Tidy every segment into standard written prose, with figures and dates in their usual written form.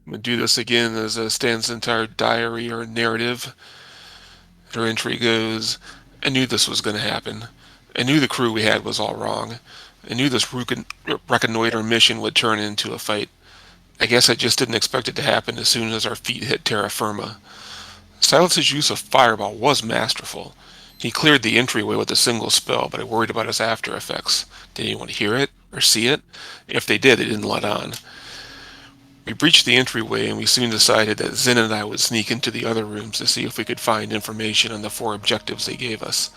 I'm gonna do this again as Stan's entire diary or narrative. Her entry goes, I knew this was going to happen. I knew the crew we had was all wrong. I knew this reconnoiter mission would turn into a fight. I guess I just didn't expect it to happen as soon as our feet hit terra firma. Silas's use of Fireball was masterful. He cleared the entryway with a single spell, but I worried about his after effects. Did anyone hear it or see it? If they did, they didn't let on. We breached the entryway and we soon decided that Zen and I would sneak into the other rooms to see if we could find information on the four objectives they gave us.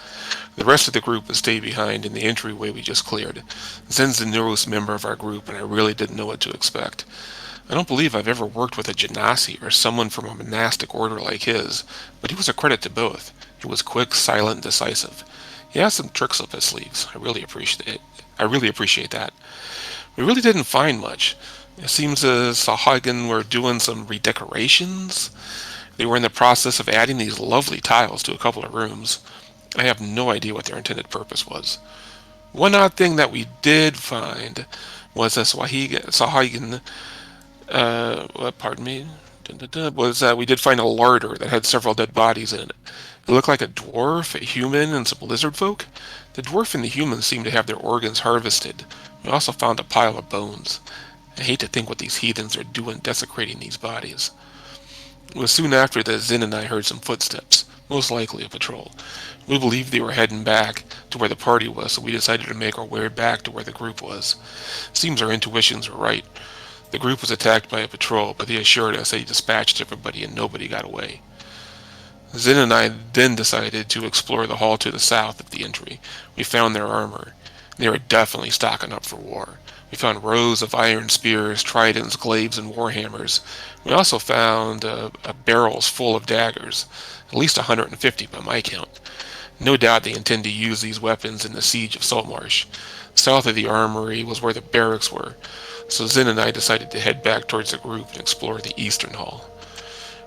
The rest of the group would stay behind in the entryway we just cleared. Zen's the newest member of our group and I really didn't know what to expect. I don't believe I've ever worked with a Genasi or someone from a monastic order like his, but he was a credit to both. He was quick, silent, and decisive. He has some tricks up his sleeves. I really appreciate that. We really didn't find much. It seems Sahagin were doing some redecorations. They were in the process of adding these lovely tiles to a couple of rooms. I have no idea what their intended purpose was. One odd thing that we did find was that Sahagin, pardon me, was that we did find a larder that had several dead bodies in it. It looked like a dwarf, a human, and some lizard folk. The dwarf and the human seemed to have their organs harvested. We also found a pile of bones. I hate to think what these heathens are doing desecrating these bodies. It was soon after that Zin and I heard some footsteps, most likely a patrol. We believed they were heading back to where the party was, so we decided to make our way back to where the group was. Seems our intuitions were right. The group was attacked by a patrol, but they assured us they dispatched everybody and nobody got away. Zin and I then decided to explore the hall to the south of the entry. We found their armor. They were definitely stocking up for war. We found rows of iron spears, tridents, glaives, and warhammers. We also found barrels full of daggers, at least 150 by my count. No doubt they intend to use these weapons in the siege of Saltmarsh. South of the armory was where the barracks were, so Zin and I decided to head back towards the group and explore the eastern hall.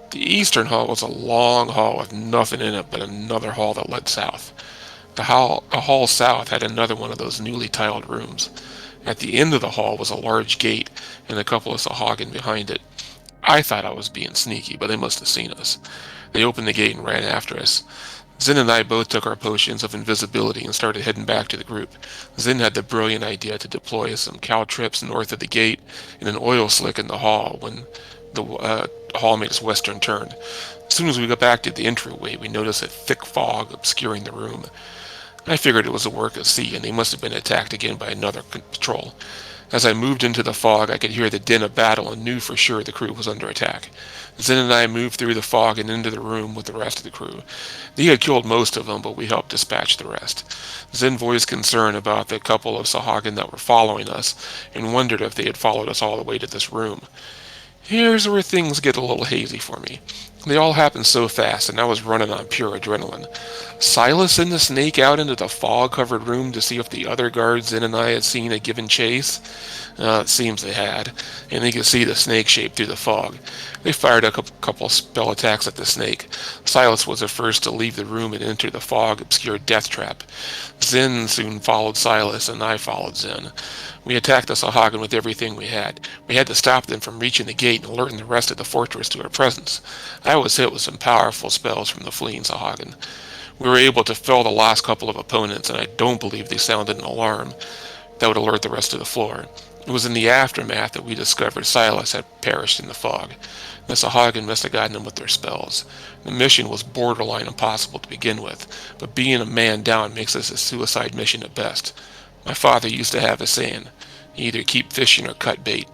The eastern hall was a long hall with nothing in it but another hall that led south. The hall south had another one of those newly tiled rooms. At the end of the hall was a large gate and a couple of Sahagin behind it. I thought I was being sneaky, but they must have seen us. They opened the gate and ran after us. Zin and I both took our potions of invisibility and started heading back to the group. Zin had the brilliant idea to deploy some caltrips north of the gate and an oil slick in the hall when the hall made its western turn. As soon as we got back to the entryway, we noticed a thick fog obscuring the room. I figured it was the work of sea, and they must have been attacked again by another patrol. As I moved into the fog, I could hear the din of battle and knew for sure the crew was under attack. Zen and I moved through the fog and into the room with the rest of the crew. They had killed most of them, but we helped dispatch the rest. Zen voiced concern about the couple of Sahagin that were following us and wondered if they had followed us all the way to this room. Here's where things get a little hazy for me. They all happened so fast, and I was running on pure adrenaline. Silas sent the snake out into the fog-covered room to see if the other guards in and I had seen a given chase. It seems they had, and they could see the snake shape through the fog. They fired a couple spell attacks at the snake. Silas was the first to leave the room and enter the fog-obscured death trap. Zen soon followed Silas, and I followed Zen. We attacked the Sahagin with everything we had. We had to stop them from reaching the gate and alerting the rest of the fortress to our presence. I was hit with some powerful spells from the fleeing Sahagin. We were able to fell the last couple of opponents, and I don't believe they sounded an alarm that would alert the rest of the floor. It was in the aftermath that we discovered Silas had perished in the fog. The Sahagin must have gotten him with their spells. The mission was borderline impossible to begin with, but being a man down makes this a suicide mission at best. My father used to have a saying, either keep fishing or cut bait.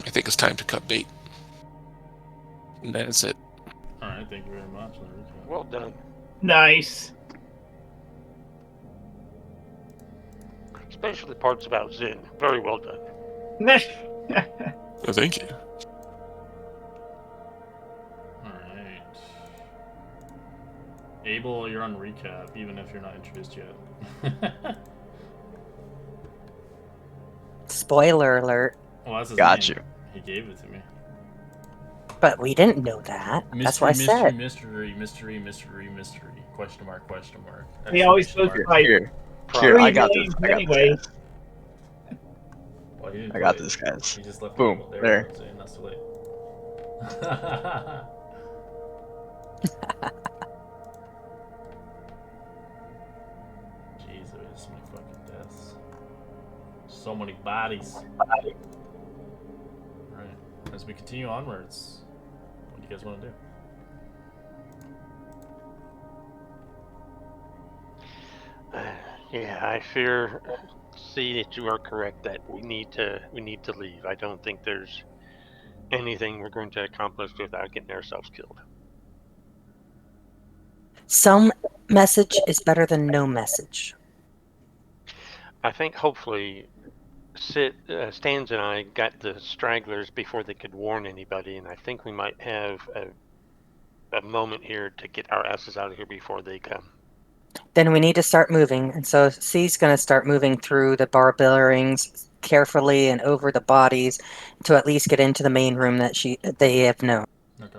I think it's time to cut bait. And that's it. All right, thank you very much. Well done. Nice. Especially the parts about Zin. Very well done. Oh, thank you. All right. Abel, you're on recap, even if you're not introduced yet. Spoiler alert. Well, that's his Got name. you. He gave it to me. But we didn't know that. That's what I said. Mystery. Question mark. He always Exclamation goes mark. like Here, three I got this. names I got anyway. this. Well, he didn't I got put it. this, guys. He just left Boom. it There. Saying that's too late. Jeez, there's so many fucking deaths. So many bodies. Alright, as we continue onwards, what do you guys want to do? Yeah, I fear, see that you are correct that we need to leave. I don't think there's anything we're going to accomplish without getting ourselves killed. Some message is better than no message. I think hopefully Stans and I got the stragglers before they could warn anybody, and I think we might have a moment here to get our asses out of here before they come. Then we need to start moving. And so C's going to start moving through the barbell carefully and over the bodies to at least get into the main room that they have known. Okay.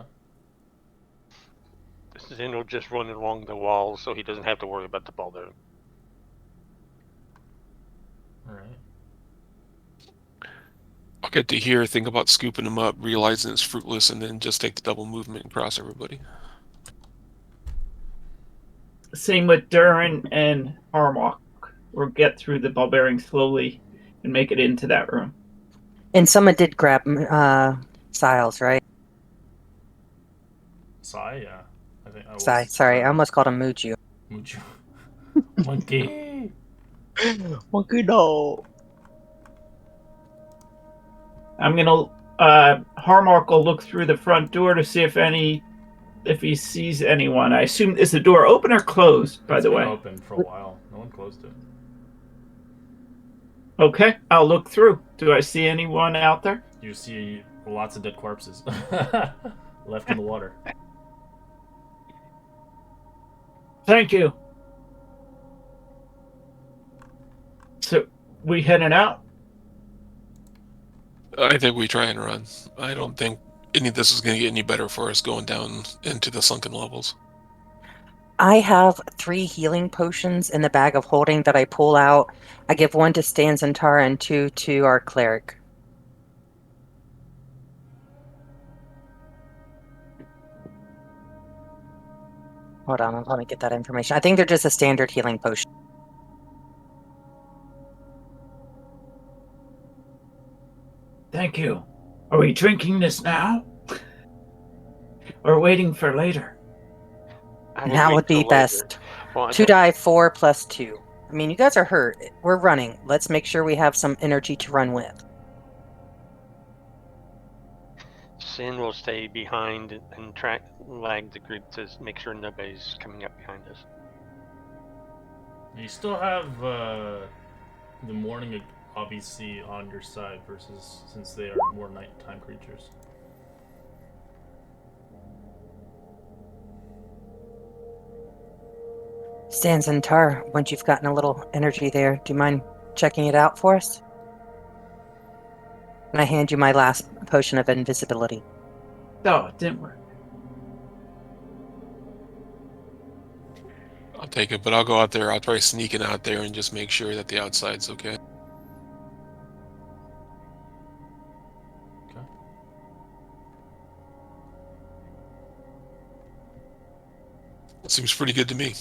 Zen will just run along the walls so he doesn't have to worry about the ball there. Alright. I'll get to here, think about scooping them up, realizing it's fruitless, and then just take the double movement and cross everybody. Same with Durin and Harmok. We'll get through the barbarian slowly and make it into that room. And someone did grab Siles, right? Sai, yeah. I think I was. Sorry, I almost called him Muju. Mucho. Monkey. Monkey no. I'm gonna Harmok will look through the front door to see if he sees anyone. I assume, is the door open or closed, by It's the been way? open for a while. No one closed it. Okay, I'll look through. Do I see anyone out there? You see lots of dead corpses left in the water. Thank you. So, we heading out? I think we try and run. I don't think any of this is going to get any better for us going down into the sunken levels. I have 3 healing potions in the bag of holding that I pull out. I give 1 to Stan Zentara and 2 to our cleric. Hold on, let me get that information. I think they're just a standard healing potion. Thank you. Are we drinking this now? Or waiting for later? Now would be best. Well, 2 die, 4 plus 2. I mean, you guys are hurt. We're running. Let's make sure we have some energy to run with. Sin will stay behind and lag the group to make sure nobody's coming up behind us. You still have the morning obviously on your side versus since they are more nighttime creatures. Stan Zentara, once you've gotten a little energy there, do you mind checking it out for us? And I hand you my last potion of invisibility. Oh, it didn't work. I'll take it, but I'll go out there. I'll try sneaking out there and just make sure that the outside's okay. Okay. That seems pretty good to me.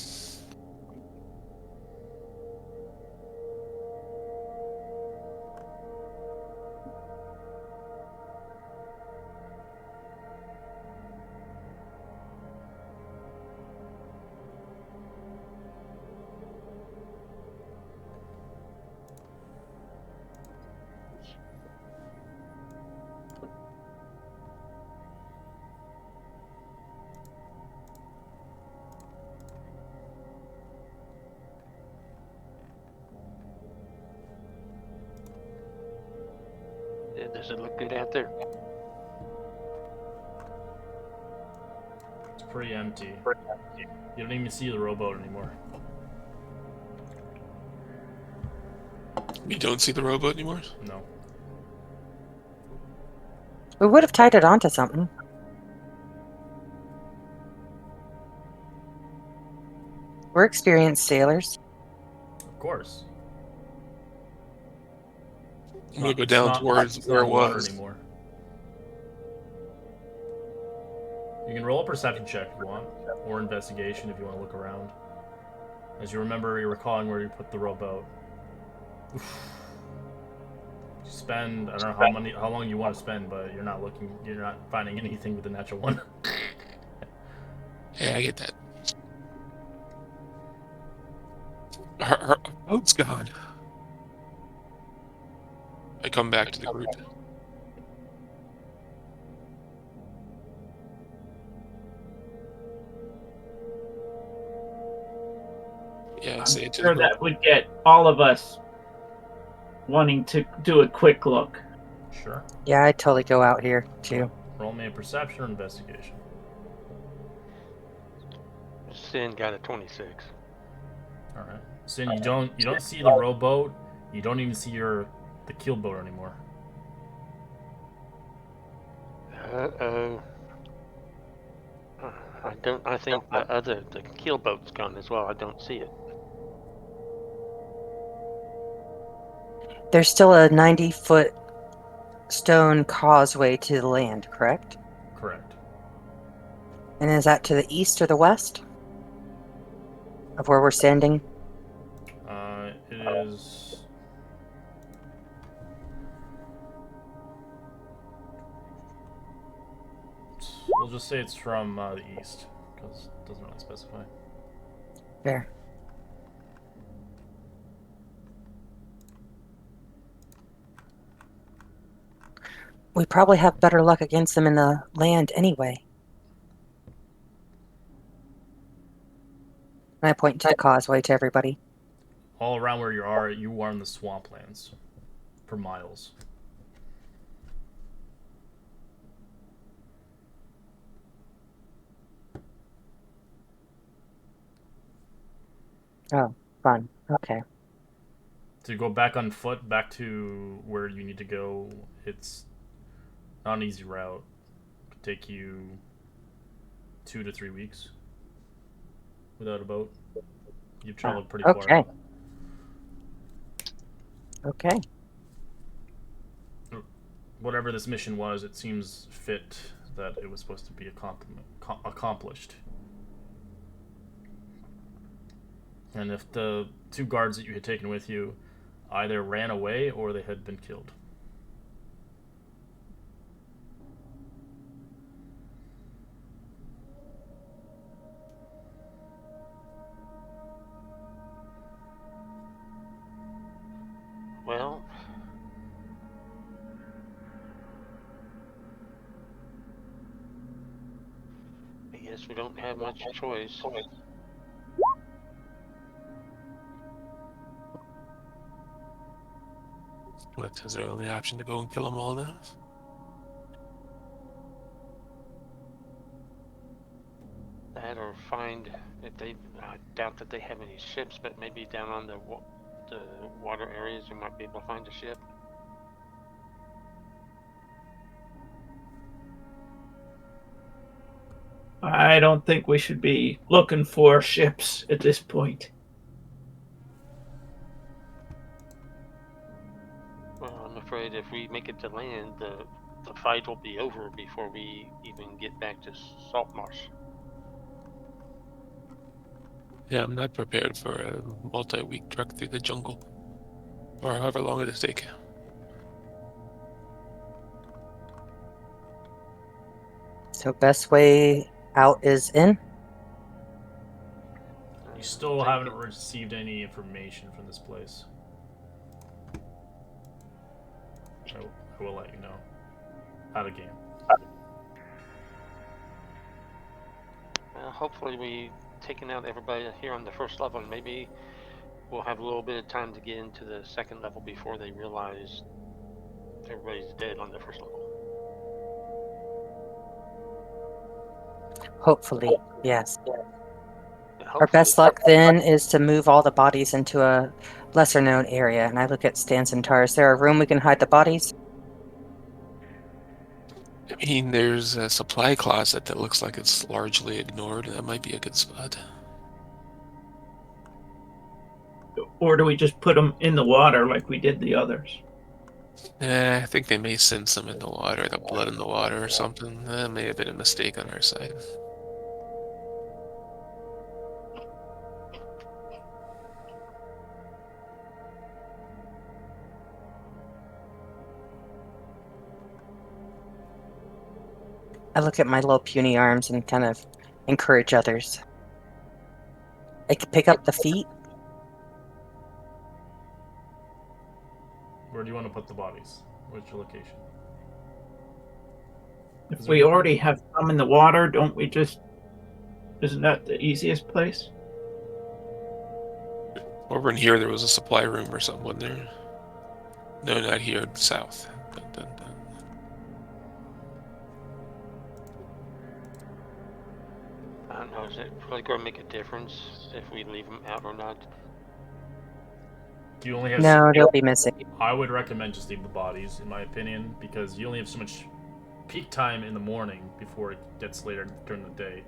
Does it look good out there? It's pretty empty. You don't even see the rowboat anymore. You don't see the rowboat anymore? No. We would have tied it onto something. We're experienced sailors. Of course. I'm going to go down towards it's where not it water was. anymore. You can roll a perception check if you want, or investigation if you want to look around. As you remember, you're recalling where you put the rowboat. Oof. You spend, I don't know how long you want to spend, but you're not finding anything with the natural one. Yeah, I get that. Her boat's gone. I come back to the group. Yeah, I say it to the Sure, group. that would get all of us wanting to do a quick look. Sure. Yeah, I'd totally go out here too. Roll me a perception or investigation. Sin got a 26. All right. Sin, you don't see the rowboat. You don't even see the keelboat anymore. Uh-oh. I think the keelboat's gone as well. I don't see it. There's still a 90-foot stone causeway to the land, correct? Correct. And is that to the east or the west of where we're standing? It is. We'll just say it's from the east, because it doesn't really specify. Fair. We probably have better luck against them in the land anyway. And I point to the causeway to everybody. All around where you are in the swamplands for miles. Oh, fun. Okay. To go back on foot, back to where you need to go, it's not an easy route. It could take you 2 to 3 weeks without a boat. You've traveled pretty far. Okay. Okay. Whatever this mission was, it seems fit that it was supposed to be accomplished. And if the 2 guards that you had taken with you either ran away or they had been killed. Well, I guess we don't have much choice. What, is there only option to go and kill them all now? That or find if they. I doubt that they have any ships, but maybe down on the water areas you might be able to find a ship. I don't think we should be looking for ships at this point. Well, I'm afraid if we make it to land, the fight will be over before we even get back to Saltmarsh. Yeah, I'm not prepared for a multi-week trek through the jungle. Or however long it'll take. So best way out is in? You still haven't received any information from this place. I will let you know. Out of game. Well, hopefully we taken out everybody here on the first level, and maybe we'll have a little bit of time to get into the second level before they realize everybody's dead on the first level. Hopefully, yes. Yeah, Our best luck then is to move all the bodies into a lesser known area. And I look at Stans and Tar. Is there a room we can hide the bodies? I mean, there's a supply closet that looks like it's largely ignored. That might be a good spot. Or do we just put them in the water like we did the others? I think they may send some in the water, the blood in the water or something. That may have been a mistake on our side. I look at my little puny arms and kind of encourage others. I could pick up the feet. Where do you want to put the bodies? What's your location? If we already have some in the water, don't we just... Isn't that the easiest place? Over in here, there was a supply room or something, wasn't there? No, not here. South. Dun, dun, dun. I don't know, is it really going to make a difference if we leave them out or not? Do you only have? No, they'll be missing. I would recommend just leave the bodies, in my opinion, because you only have so much peak time in the morning before it gets later during the day.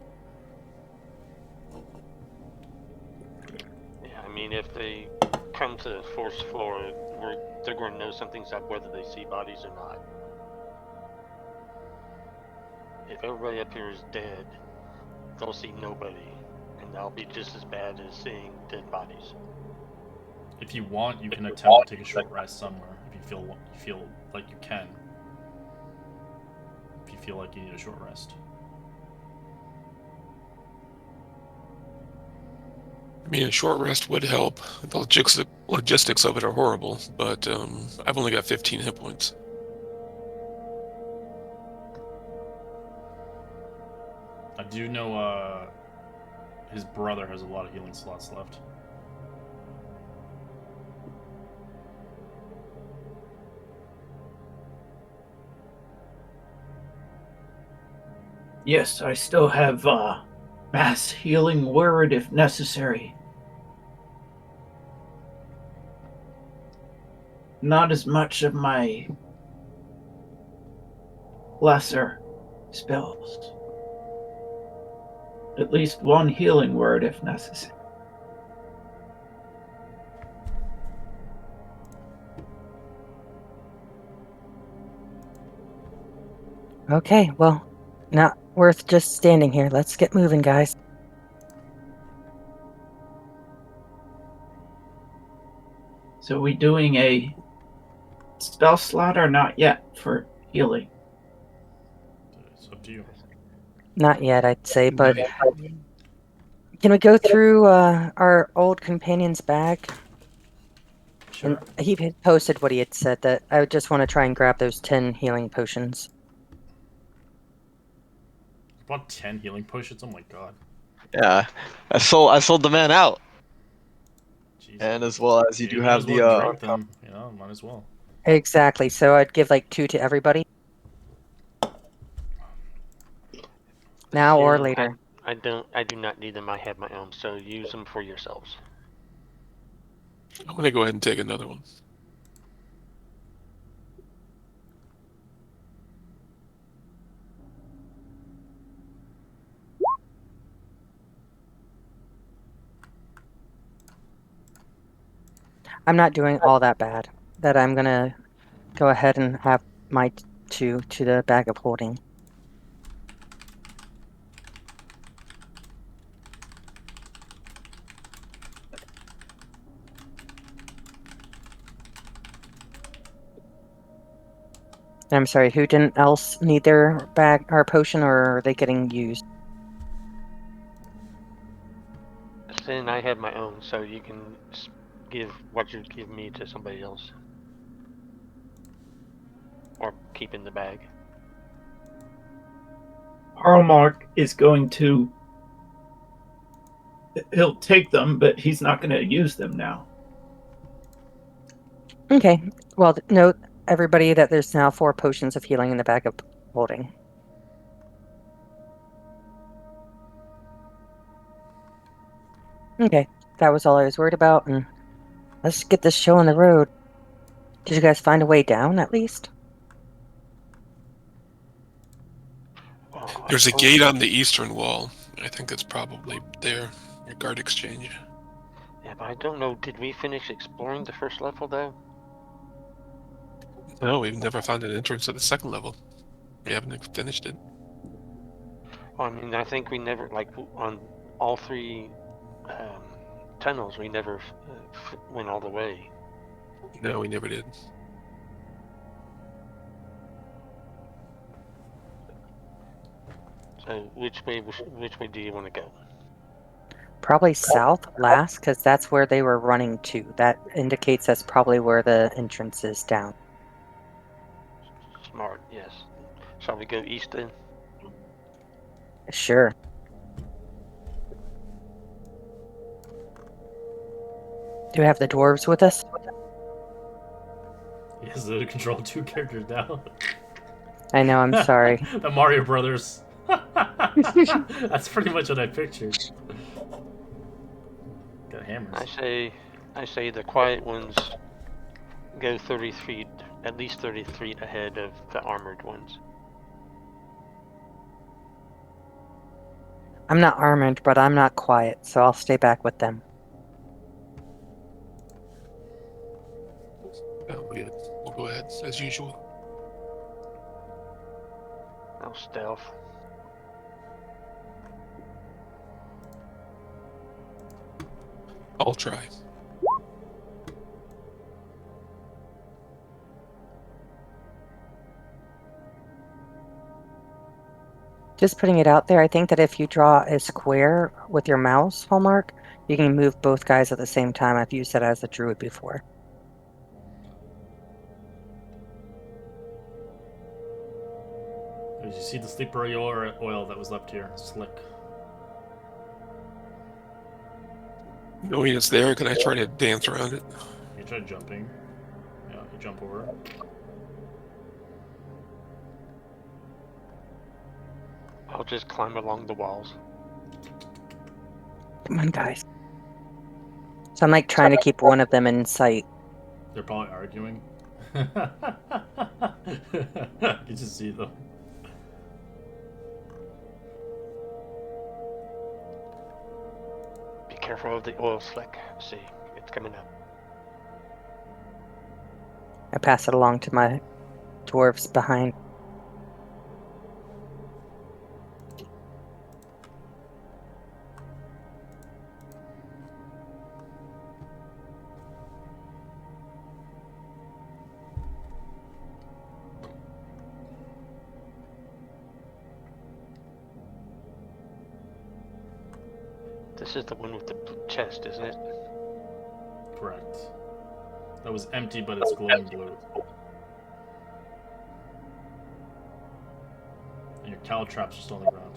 Yeah, I mean, if they come to the fourth floor, they're going to know something's up whether they see bodies or not. If everybody up here is dead, they'll see nobody, and that'll be just as bad as seeing dead bodies. If you want, you can attempt to take a short rest somewhere if you feel like you can. If you feel like you need a short rest. I mean, a short rest would help. The logistics of it are horrible, but I've only got 15 hit points. I do know his brother has a lot of healing slots left. Yes, I still have mass healing word if necessary. Not as much of my lesser spells. At least one healing word if necessary. Okay, well, not worth just standing here. Let's get moving, guys. So we doing a spell slot or not yet for healing? It's up to you. Not yet, I'd say, but can we go through our old companion's bag? Sure. And he had posted what he had said, that I would just want to try and grab those 10 healing potions. About 10 healing potions. Oh my god. Yeah, I sold the man out, Jeez. and as well as you do might have as the well drink them. Might as well. Exactly, so I'd give like 2 to everybody. Now or Yeah, later. I do not need them. I have my own, so use them for yourselves. I'm going to go ahead and take another one. I'm not doing all that bad. That I'm gonna go ahead and have my 2 to the bag of holding. I'm sorry, who didn't else need their bag or potion, or are they getting used? Sin, I have my own, so you can give what you give me to somebody else. Or keep in the bag. Harlmark is going to... He'll take them, but he's not going to use them now. Okay, well, note everybody that there's now 4 potions of healing in the bag of holding. Okay, that was all I was worried about, and let's get this show on the road. Did you guys find a way down, at least? There's a gate on the eastern wall. I think it's probably there. Your guard exchange. Yeah, but I don't know. Did we finish exploring the first level though? No, we've never found an entrance to the second level. We haven't finished it. I mean, I think we never, like, on all three tunnels, we never went all the way. No, we never did. So which way do you want to go? Probably south last, because that's where they were running to. That indicates that's probably where the entrance is down. Smart, yes. Shall we go east then? Sure. Do we have the dwarves with us? He has to control 2 characters now. I know, I'm sorry. The Mario Brothers. That's pretty much what I pictured. Got hammers. I say the quiet ones go 30 feet, at least 30 feet ahead of the armored ones. I'm not armored, but I'm not quiet, so I'll stay back with them. We'll go ahead as usual. No stealth. I'll try. Just putting it out there, I think that if you draw a square with your mouse, Hallmark, you can move both guys at the same time. I've used that as a druid before. Did you see the sleeper oil that was left here? Slick. Knowing it's there, can I try to dance around it? You tried jumping. Yeah, you jump over. I'll just climb along the walls. Come on, guys. So I'm like trying to keep one of them in sight. They're probably arguing. You just see them. Be careful of the oil slick. See, it's coming up. I pass it along to my dwarves behind. This is the one with the chest, isn't it? Correct. That was empty, but it's glowing blue. And your caltrops are still on the ground.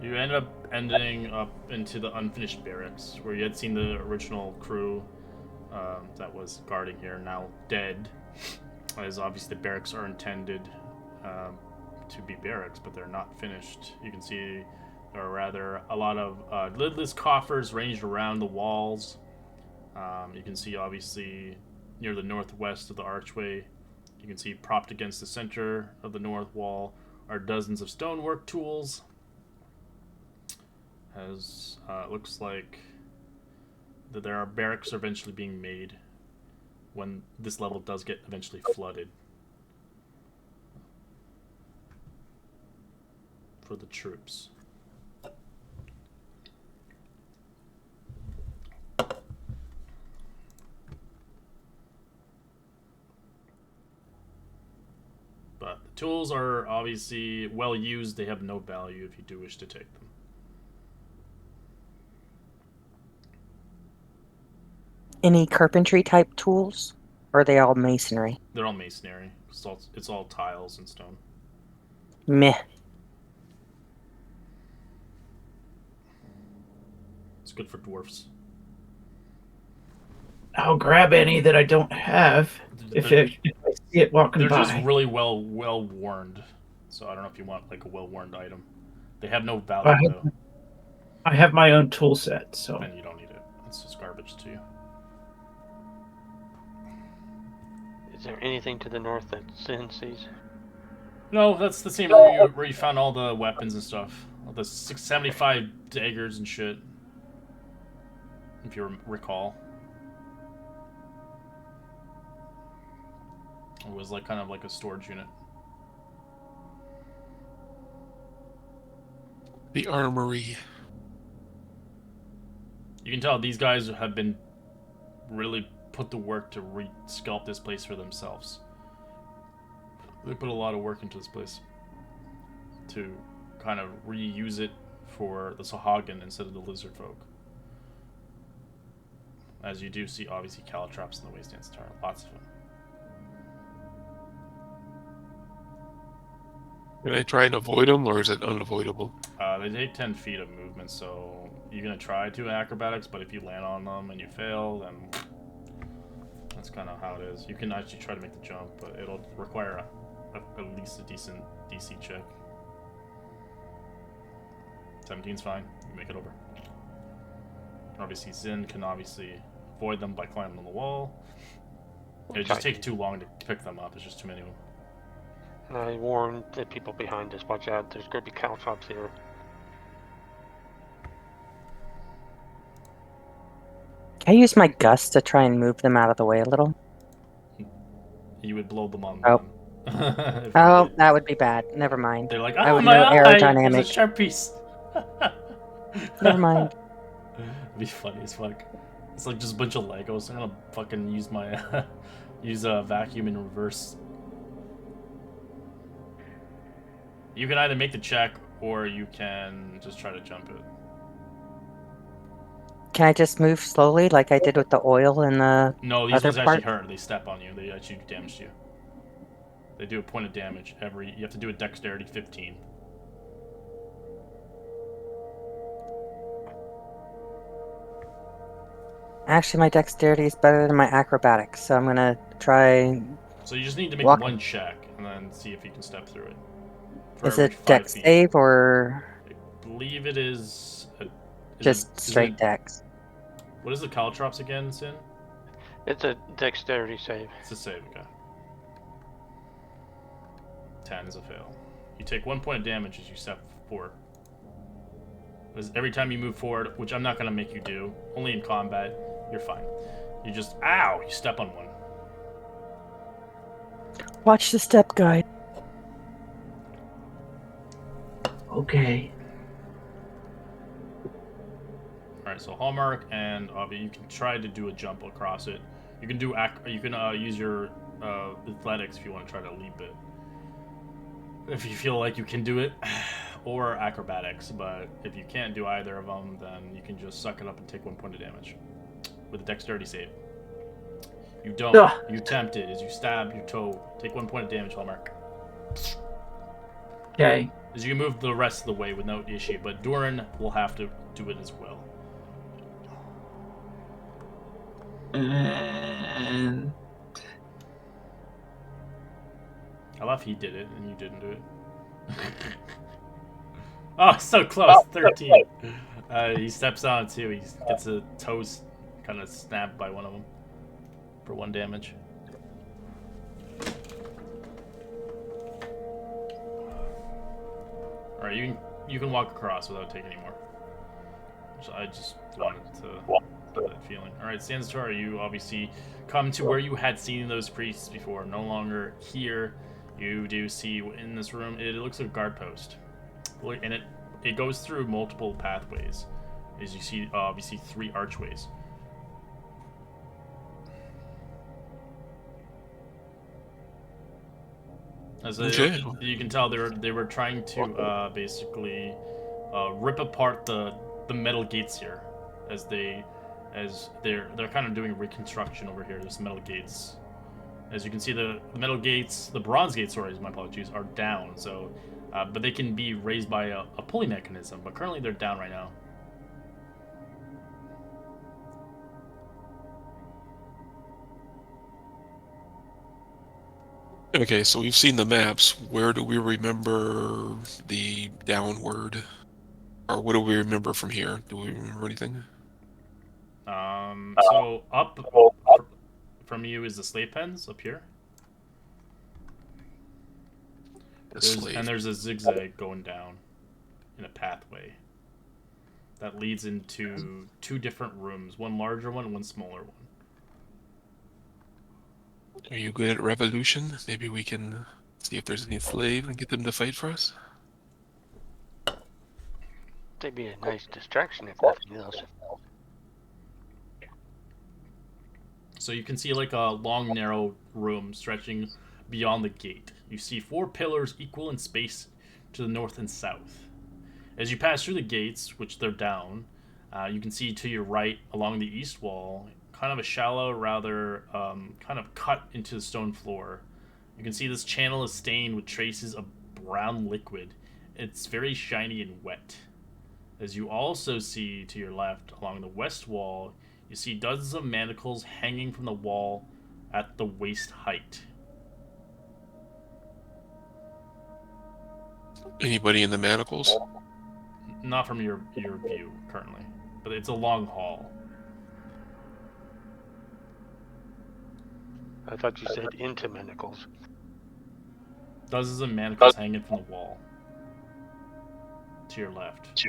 You ending up into the unfinished barracks, where you had seen the original crew that was guarding here, now dead. As obviously the barracks are intended to be barracks, but they're not finished. You can see there are rather a lot of lidless coffers ranged around the walls. You can see obviously near the northwest of the archway, you can see propped against the center of the north wall are dozens of stonework tools. As it looks like that there are barracks eventually being made when this level does get eventually flooded for the troops. But the tools are obviously well used. They have no value if you do wish to take them. Any carpentry type tools? Or are they all masonry? They're all masonry. It's all tiles and stone. Meh. It's good for dwarfs. I'll grab any that I don't have if I see it walking They're by. just really well warned. So I don't know if you want like a well warned item. They have no value though. I have my own tool set, so Then you don't need it. It's just garbage to you. Is there anything to the north that Sin sees? No, that's the same room where you found all the weapons and stuff. All the 675 daggers and shit. If you recall. It was like kind of like a storage unit. The armory. You can tell these guys have been really put to work to re-sculpt this place for themselves. They put a lot of work into this place to kind of reuse it for the Sahagin instead of the lizard folk. As you do see, obviously, Calatrops in the Wastelands Tower. Lots of them. Can I try and avoid them, or is it unavoidable? They take 10 feet of movement, so you're going to try to acrobatics, but if you land on them and you fail, then that's kind of how it is. You can actually try to make the jump, but it'll require at least a decent DC check. 17's fine. You make it over. Obviously, Zin can obviously avoid them by climbing on the wall. It just takes too long to pick them up. There's just too many of them. I warned the people behind us, watch out, there's going to be Caltrops here. Can I use my gust to try and move them out of the way a little? You would blow them on. Oh. If you Oh, did. that would be bad. Never mind. They're like, I oh, would my know eye! There's a aerodynamic. sharp piece. Never mind. It'd be funny as fuck. It's like just a bunch of Legos. I'm gonna fucking use my use a vacuum in reverse. You can either make the check or you can just try to jump it. Can I just move slowly like I did with the oil in the No, these other ones actually part? hurt. They step on you. They actually damage you. They do a point of damage every. You have to do a dexterity 15. Actually, my dexterity is better than my acrobatics, so I'm gonna try. So you just need to make Walk. one check and then see if you can step through it. For Is every it 5 dex feet. save or I believe it is. just straight dex? What is the Caltrops again, Sin? It's a dexterity save. It's a save, okay. 10 is a fail. You take 1 point of damage as you step forward. Every time you move forward, which I'm not going to make you do, only in combat, you're fine. You just, ow, you step on one. Watch the step guide. okay. Alright, so Hallmark, and you can try to do a jump across it. You can do use your athletics if you want to try to leap it. If you feel like you can do it, or acrobatics, but if you can't do either of them, then you can just suck it up and take 1 point of damage with a dexterity save. You don't. Ugh. You tempt it as you stab your toe. Take 1 point of damage, Hallmark. Okay. As you can move the rest of the way with no issue, but Durin will have to do it as well. And I love he did it and you didn't do it. Oh, so close. 13. He steps on too. He gets a toes kind of snapped by one of them for 1 damage. All right, you can walk across without taking any more. So I just wanted to have that feeling. All right, Sansator, you obviously come to where you had seen those priests before. No longer here. You do see in this room, it looks like a guard post. And it goes through multiple pathways. As you see, obviously 3 archways. As Okay. you can tell, they were trying to basically rip apart the metal gates here, as they're kind of doing reconstruction over here. There's metal gates. As you can see, the metal gates, the bronze gates, sorry, my apologies, are down. So, but they can be raised by a pulley mechanism. But currently, they're down right now. Okay, so we've seen the maps. Where do we remember the downward? Or what do we remember from here? Do we remember anything? So up from you is the slave pens up here. The slave. There's a zigzag going down in a pathway that leads into two different rooms, one larger one and one smaller one. Are you good at revolution? Maybe we can see if there's any slave and get them to fight for us? That'd be a nice distraction if nothing else. So you can see like a long, narrow room stretching beyond the gate. You see 4 pillars equal in space to the north and south. As you pass through the gates, which they're down, you can see to your right along the east wall, kind of a shallow, rather kind of cut into the stone floor. You can see this channel is stained with traces of brown liquid. It's very shiny and wet. As you also see to your left along the west wall, you see dozens of manacles hanging from the wall at the waist height. Anybody in the manacles? Not from your view currently, but it's a long hall. I thought you said into manacles. Dozens of manacles hanging from the wall to your left.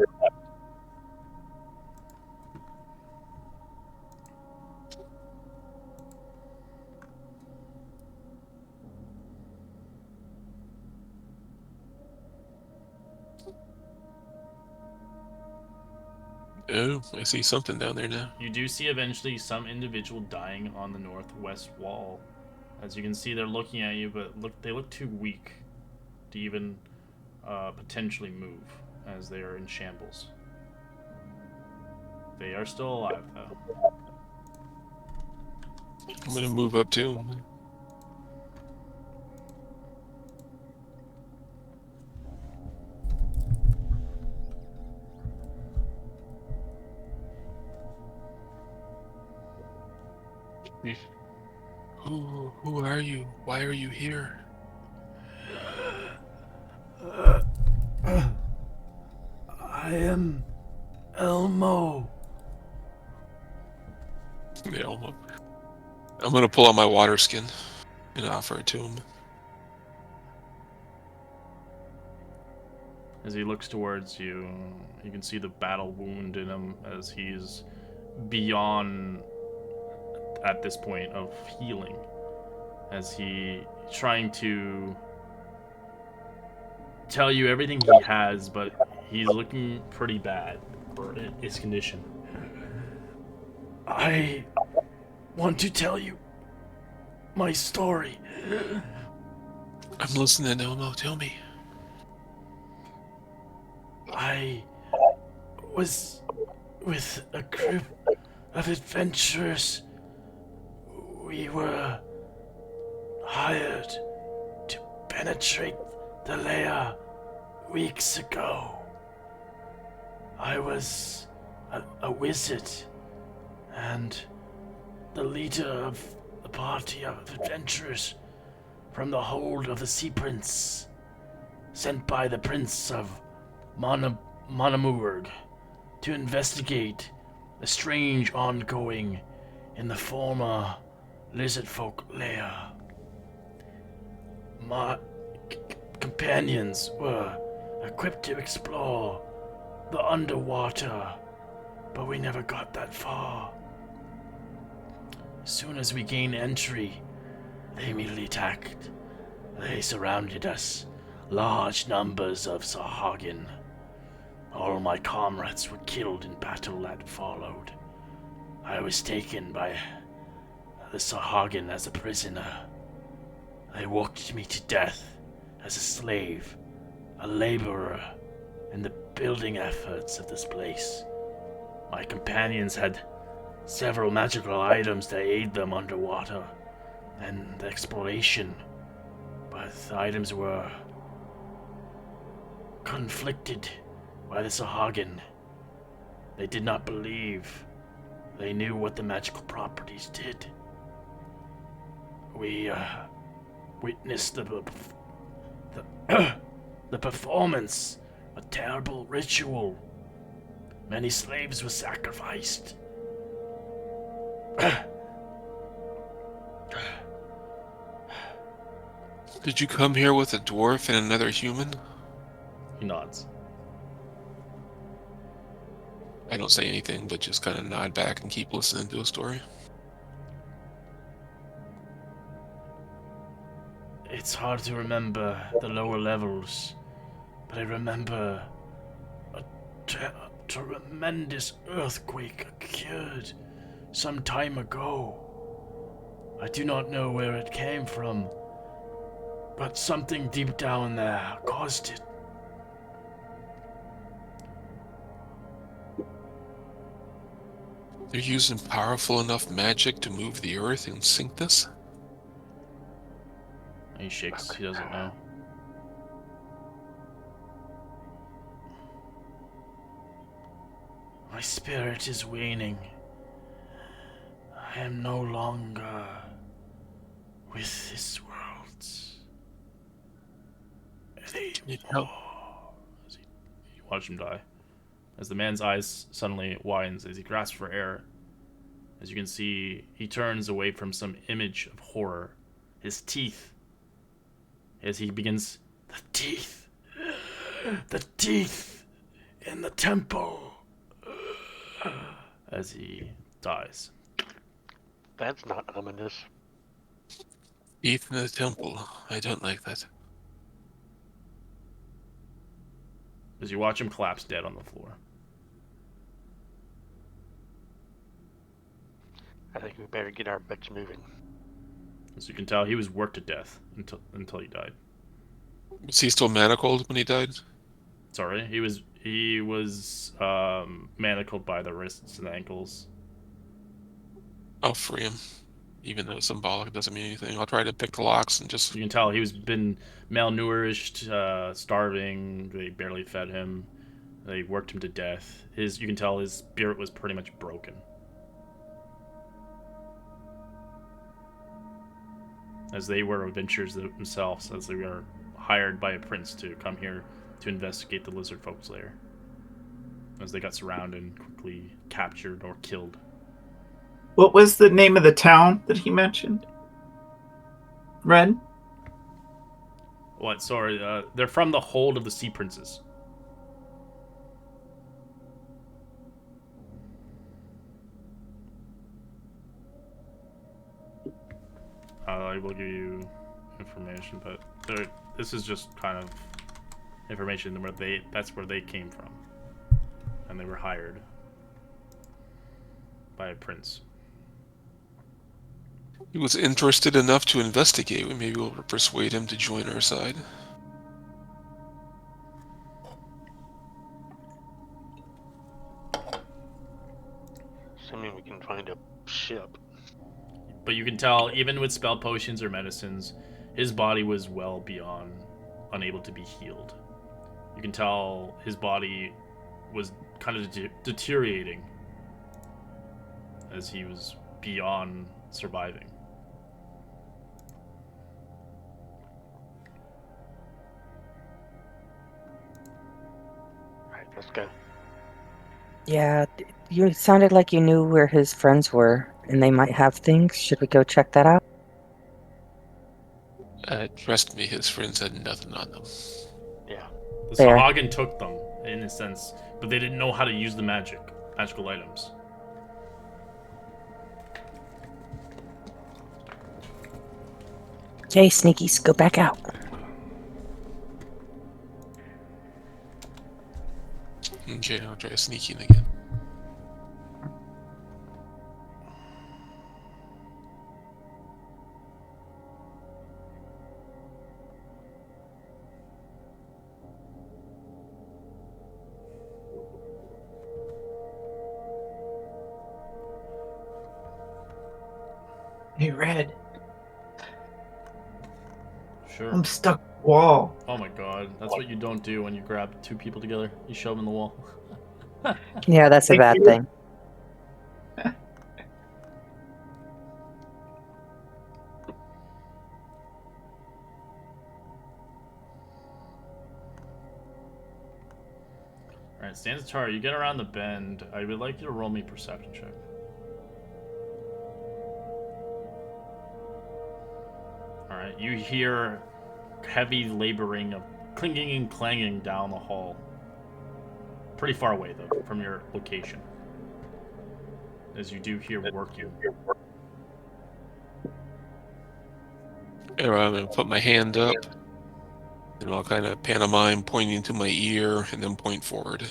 Oh, I see something down there now. You do see eventually some individual dying on the northwest wall. As you can see, they're looking at you, but they look too weak to even potentially move, as they are in shambles. They are still alive, though. I'm gonna move up too. Who are you? Why are you here? I am Elmo. Elmo. I'm gonna pull out my water skin and offer it to him. As he looks towards you, you can see the battle wound in him as he's beyond at this point of healing. As he trying to tell you everything he has, but he's looking pretty bad for his condition. I want to tell you my story. I'm listening, Elmo. Tell me. I was with a group of adventurers. We were hired to penetrate the lair weeks ago. I was a wizard and the leader of a party of adventurers from the hold of the Sea Prince, sent by the Prince of Monamurg to investigate a strange ongoing in the former lizard folk lair. My companions were equipped to explore the underwater, but we never got that far. As soon as we gained entry, they immediately attacked. They surrounded us, large numbers of Sahagin. All my comrades were killed in battle that followed. I was taken by the Sahagin as a prisoner. They worked me to death as a slave, a laborer in the building efforts of this place. My companions had several magical items to aid them underwater and the exploration, but the items were conflicted by the Sahagin. They did not believe. They knew what the magical properties did. We witnessed the the performance. A terrible ritual. Many slaves were sacrificed. Did you come here with a dwarf and another human? He nods. I don't say anything, but just kind of nod back and keep listening to a story. It's hard to remember the lower levels, but I remember a tremendous earthquake occurred some time ago. I do not know where it came from, but something deep down there caused it. They're using powerful enough magic to move the earth and sink this? He shakes. He doesn't know. My spirit is waning. I am no longer with this world. You know, You watch him die. As the man's eyes suddenly widens as he grasps for air. As you can see, he turns away from some image of horror. His teeth. As he begins, the teeth. The teeth in the temple. As he dies. That's not ominous. Teeth in the temple. I don't like that. As you watch him collapse dead on the floor. I think we better get our butts moving. As you can tell, he was worked to death until he died. Was he still manacled when he died? Sorry, he was manacled by the wrists and ankles. I'll free him. Even though symbolic doesn't mean anything. I'll try to pick the locks and just... You can tell he was been malnourished, starving. They barely fed him. They worked him to death. You can tell his spirit was pretty much broken. As they were adventurers themselves, as they were hired by a prince to come here to investigate the lizard folk's lair. As they got surrounded and quickly captured or killed. What was the name of the town that he mentioned? Ren? What? Sorry, they're from the Hold of the Sea Princes. I will give you information, but this is just kind of information where that's where they came from, and they were hired by a prince. He was interested enough to investigate. We may be able to persuade him to join our side. Assuming we can find a ship. But you can tell, even with spell potions or medicines, his body was well beyond unable to be healed. You can tell his body was kind of deteriorating as he was beyond surviving. Alright, let's go. Yeah, you sounded like you knew where his friends were, and they might have things. Should we go check that out? Trust me, his friends had nothing on them. Yeah. The Fair. Sahagin took them, in a sense, but they didn't know how to use the magical items. Okay, sneakies, go back out. Okay, I'll try sneaking again. Hey, Red, Sure. I'm stuck in the wall. Oh my god, that's what you don't do when you grab two people together. You shove them in the wall. Yeah, that's a Thank bad you. thing. Alright, Stanzatara, you get around the bend. I would like you to roll me a perception check. Alright, you hear heavy laboring of clinging and clanging down the hall. Pretty far away, though, from your location. As you do hear working. And I'm gonna put my hand up, and I'll kind of pantomime pointing to my ear, and then point forward.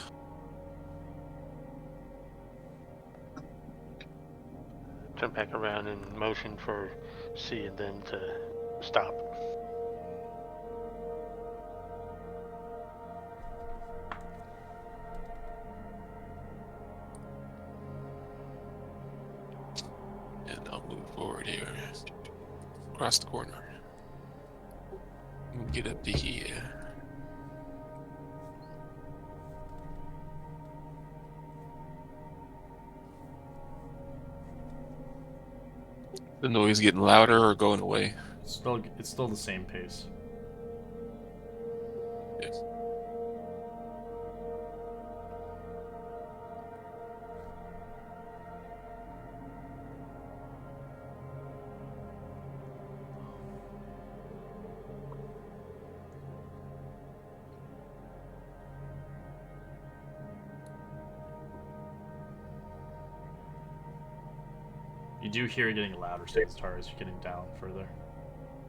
Turn back around and motion for C and then to stop. And I'll move forward here, across the corner, and get up to here. The noise getting louder or going away? It's still the same pace. Yes. You do hear it getting louder, Stanzatara, as you're getting down further.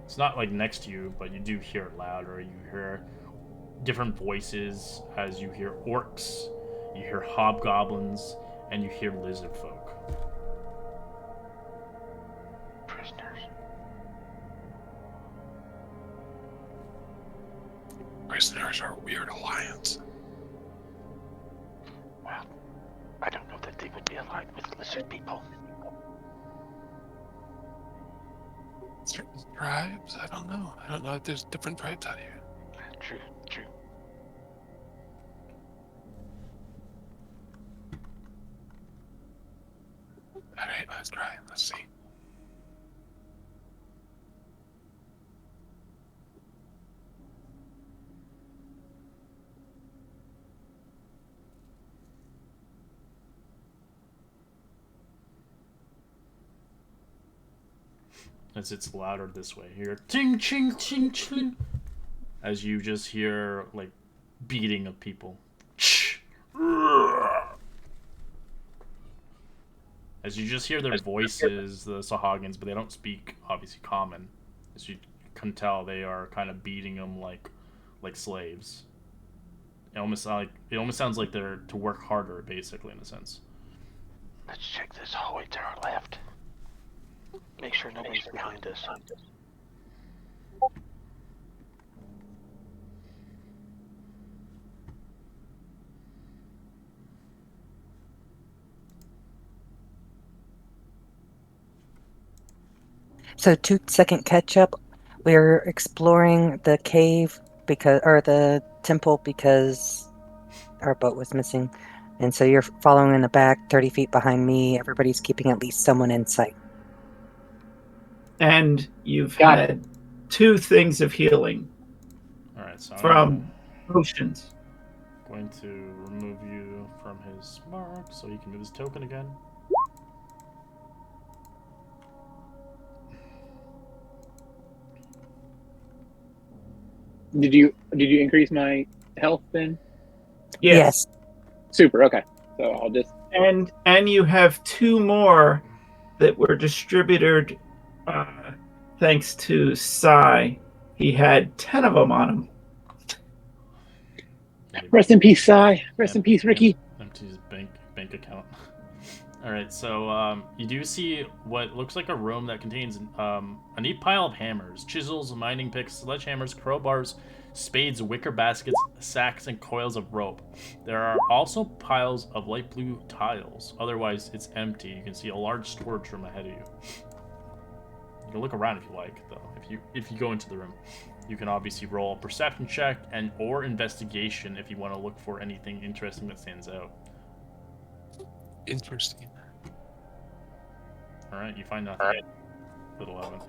It's not like next to you, but you do hear it louder. You hear different voices as you hear orcs, you hear hobgoblins, and you hear lizard folk. Prisoners. Prisoners are a weird alliance. Well, I don't know that they would be allied with lizard people. Certain tribes? I don't know. I don't know if there's different tribes out here. True, true. Alright, let's try. Let's see. As it's louder this way. You hear ting ching ching ching as you just hear like beating of people. As you just hear their voices, the Sahagins, but they don't speak obviously common. As you can tell, they are kind of beating them like slaves. It almost sounds like they're to work harder, basically, in a sense. Let's check this hallway to our left. Make sure nobody's behind us. So 2-second catch up. We're exploring the cave or the temple because our boat was missing. And so you're following in the back, 30 feet behind me. Everybody's keeping at least someone in sight. And you've had 2 things of healing Alright, so from potions. I'm going to remove you from his mark so he can move his token again. Did you increase my health then? Yes. Super. Okay. So I'll just. And you have 2 more that were distributed thanks to Sai. He had 10 of them on him. Rest in peace, Sai. Rest in peace, Ricky. Empty his bank account. Alright, so you do see what looks like a room that contains a neat pile of hammers, chisels, mining picks, sledgehammers, crowbars, spades, wicker baskets, sacks, and coils of rope. There are also piles of light blue tiles. Otherwise, it's empty. You can see a large storage room ahead of you. You can look around if you like, though. If you go into the room, you can obviously roll a perception check or investigation if you want to look for anything interesting that stands out. Interesting. All right, you find nothing. With 11.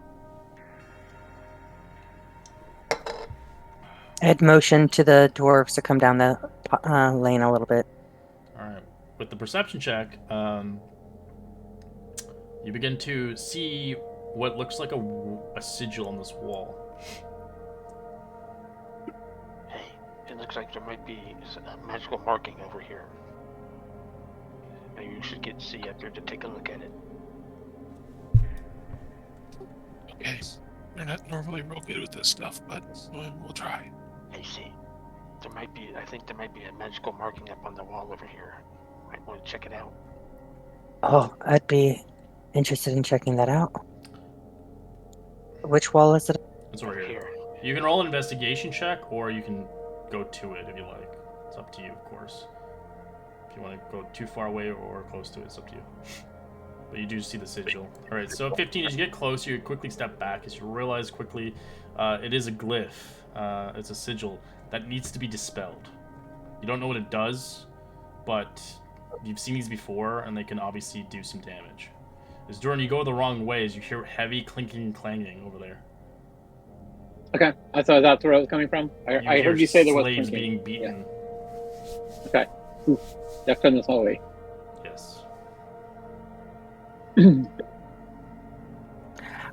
I had motioned to the dwarves to come down the Lane a little bit. All right. With the perception check, you begin to see what looks like a sigil on this wall. Hey, it looks like there might be a magical marking over here. Maybe you should get C up there to take a look at it. Okay. We're not normally real good with this stuff, but we'll try. Hey, C. I think there might be a magical marking up on the wall over here. Might want to check it out. Oh, I'd be interested in checking that out. Which wall is it? It's over here. You can roll an investigation check, or you can go to it if you like. It's up to you, of course. If you want to go too far away or close to it, it's up to you. But you do see the sigil. Alright, so 15, as you get closer, you quickly step back as you realize quickly it is a glyph. It's a sigil that needs to be dispelled. You don't know what it does, but you've seen these before, and they can obviously do some damage. As Durin, you go the wrong way as you hear heavy clinking and clanging over there. Okay, I thought that's where I was coming from. I hear heard you say there was slaves clinking. being beaten. Yeah. Okay. Ooh, that's from this hallway. Yes.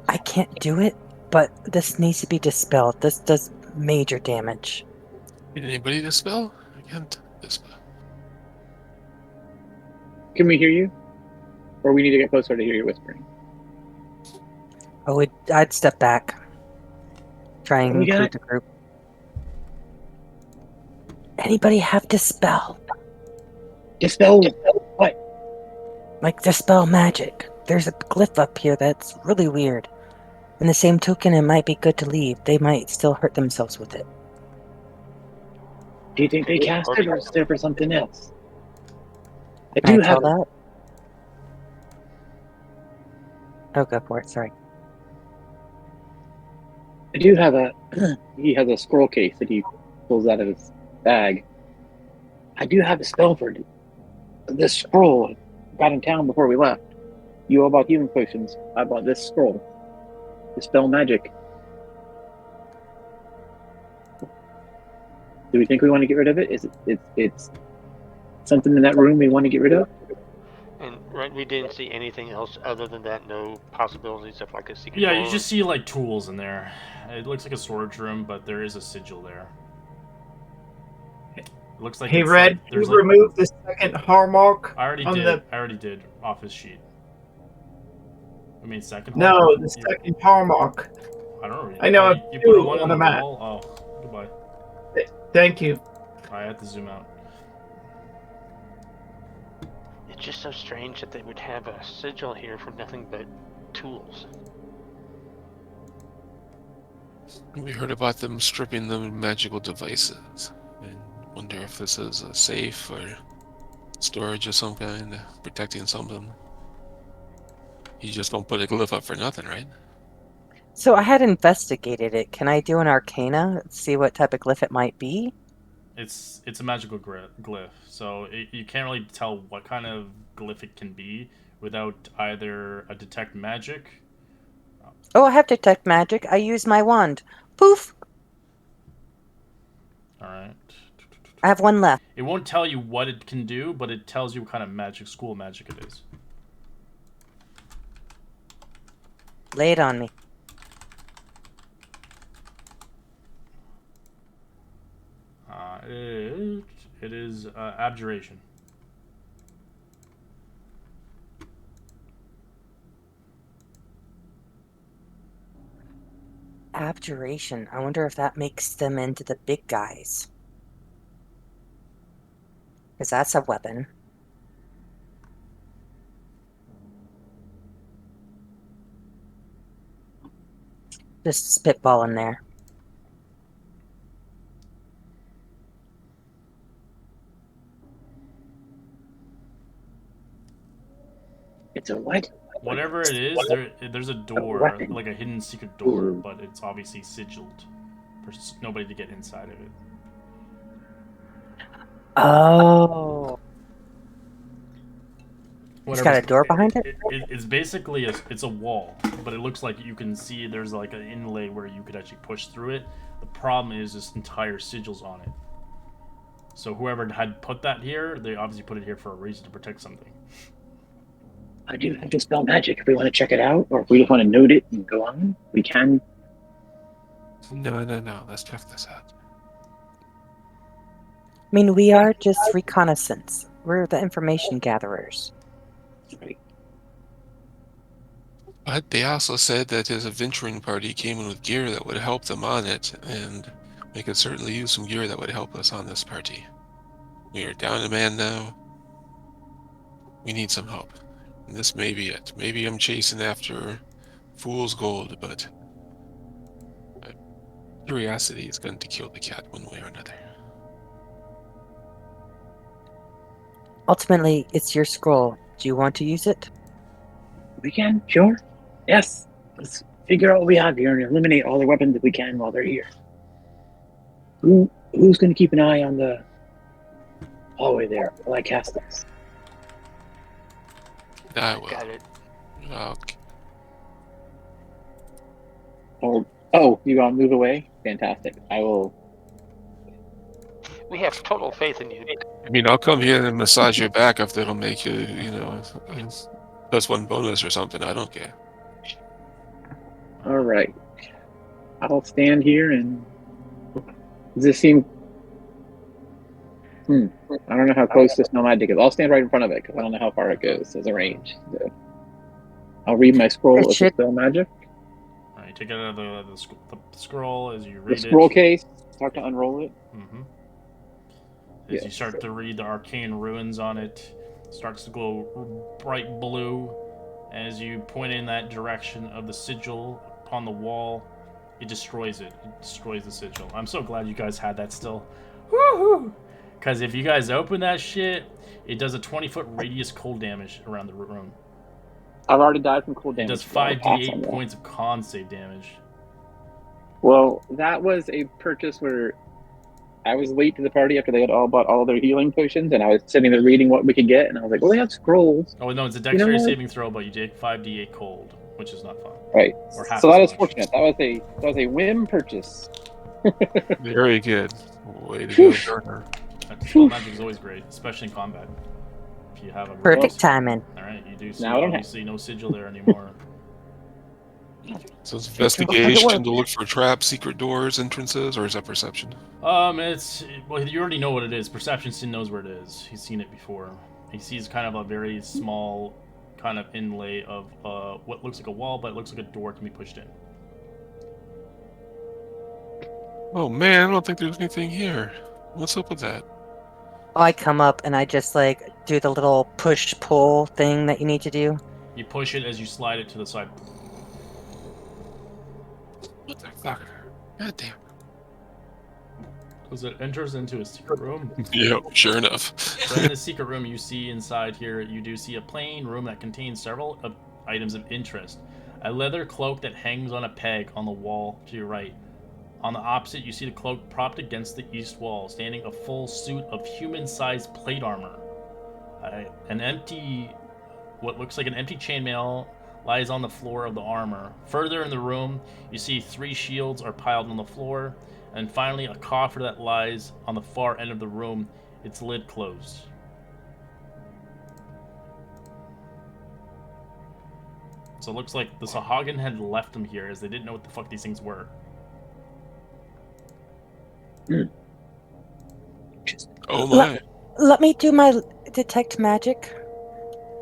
I can't do it, but this needs to be dispelled. This does major damage. Need anybody dispel? I can't dispel. Can we hear you? Or we need to get closer to hear you whispering? I'd step back. Try and We got include the group. Anybody have dispel? Dispel what? Like dispel magic. There's a glyph up here that's really weird. In the same token, it might be good to leave. They might still hurt themselves with it. Do you think they cast it or is there for something else? I Can do I have tell that? Oh, go for it. Sorry. he has a scroll case that he pulls out of his bag. I do have a spell for this scroll. Got in town before we left. You all bought healing potions. I bought this scroll. Dispel magic. Do we think we want to get rid of it? It's something in that room we want to get rid of? And right, we didn't see anything else other than that. No possibilities of like a secret. Yeah, door? you just see like tools in there. It looks like a storage room, but there is a sigil there. It looks like Hey, it's Red, like, there's you remove the second hallmark. I already on did. the- I already did off his sheet. I mean, second. No, hallmark? the second hallmark. I don't know. I know, Oh, it's you put two one on on the the map. wall. Oh, goodbye. Thank you. I had to zoom out. It's just so strange that they would have a sigil here for nothing but tools. We heard about them stripping the magical devices. And wonder if this is a safe or storage of some kind, protecting something. You just don't put a glyph up for nothing, right? So I had investigated it. Can I do an arcana? See what type of glyph it might be? It's a magical glyph, so you can't really tell what kind of glyph it can be without either a detect magic. Oh, I have detect magic. I use my wand. Poof! All right. I have one left. It won't tell you what it can do, but it tells you what kind of magic, school magic it is. Lay it on me. It is abjuration. Abjuration. I wonder if that makes them into the big guys. Because that's a weapon. Just spitball in there. It's a what? Whatever it is, there's a door, weapon. like a hidden secret door, Ooh. but it's obviously sigiled for nobody to get inside of it. Oh. It's got a Whatever's- door behind it? It's basically it's a wall, but it looks like you can see there's like an inlay where you could actually push through it. The problem is this entire sigil's on it. So whoever had put that here, they obviously put it here for a reason to protect something. I do have Dispel Magic. If we want to check it out, or if we just want to note it and go on, we can. No. Let's check this out. I mean, we are just reconnaissance. We're the information gatherers. Right. But they also said that his adventuring party came in with gear that would help them on it, and we could certainly use some gear that would help us on this party. We are down a man now. We need some help. And this may be it. Maybe I'm chasing after fool's gold, but curiosity is going to kill the cat one way or another. Ultimately, it's your scroll. Do you want to use it? We can, sure. Yes. Let's figure out what we have here and eliminate all the weapons that we can while they're here. Who's going to keep an eye on the hallway there while I cast this? I will. Got it. Okay. Oh, you want to move away? Fantastic. I will. We have total faith in you. I mean, I'll come here and massage your back if that'll make you, plus one bonus or something. I don't care. All right. I'll stand here and. Does this seem? I don't know how close this no magic is. I'll stand right in front of it because I don't know how far it goes as a range. So I'll read my scroll It of should- Dispel Magic. All right, take it out of the scroll as you The read scroll it. case. Start to unroll it. Mm-hmm. As Yes. you start to read the arcane ruins on it, starts to glow bright blue. As you point in that direction of the sigil upon the wall, it destroys it. It destroys the sigil. I'm so glad you guys had that still. Woohoo! Because if you guys open that shit, it does a 20-foot radius cold damage around the room. I've already died from cold It damage. does so I'll pass on 5d8 that. points of con save damage. Well, that was a purchase where I was late to the party after they had all bought all their healing potions, and I was sitting there reading what we could get, and I was like, well, they have scrolls. Oh, no, it's a know dexterity what? saving throw, but you take 5d8 cold, which is not fun. Right. Or half So as that is much. fortunate. That was a whim purchase. Very good. Way to go, Gardner. Spell magic is always great, especially in combat. If you have a Perfect timing. Alright, you do see Now I don't have- obviously no sigil there anymore. So it's Make it investigation work. to look for traps, secret doors, entrances, or is that perception? Well, you already know what it is. Perception Sin knows where it is. He's seen it before. He sees kind of a very small kind of inlay of what looks like a wall, but it looks like a door can be pushed in. Oh man, I don't think there's anything here. What's up with that? I come up and I just do the little push pull thing that you need to do. You push it as you slide it to the side. What the fuck? God damn. As it enters into a secret room. Yep, sure enough. So in the secret room, you see inside here, you do see a plain room that contains several items of interest. A leather cloak that hangs on a peg on the wall to your right. On the opposite, you see the cloak propped against the east wall, standing a full suit of human-sized plate armor. What looks like an empty chainmail lies on the floor of the armor. Further in the room, you see 3 shields are piled on the floor, and finally a coffer that lies on the far end of the room, its lid closed. So it looks like the Sahagin had left them here as they didn't know what the fuck these things were. Oh my. Let me do my detect magic.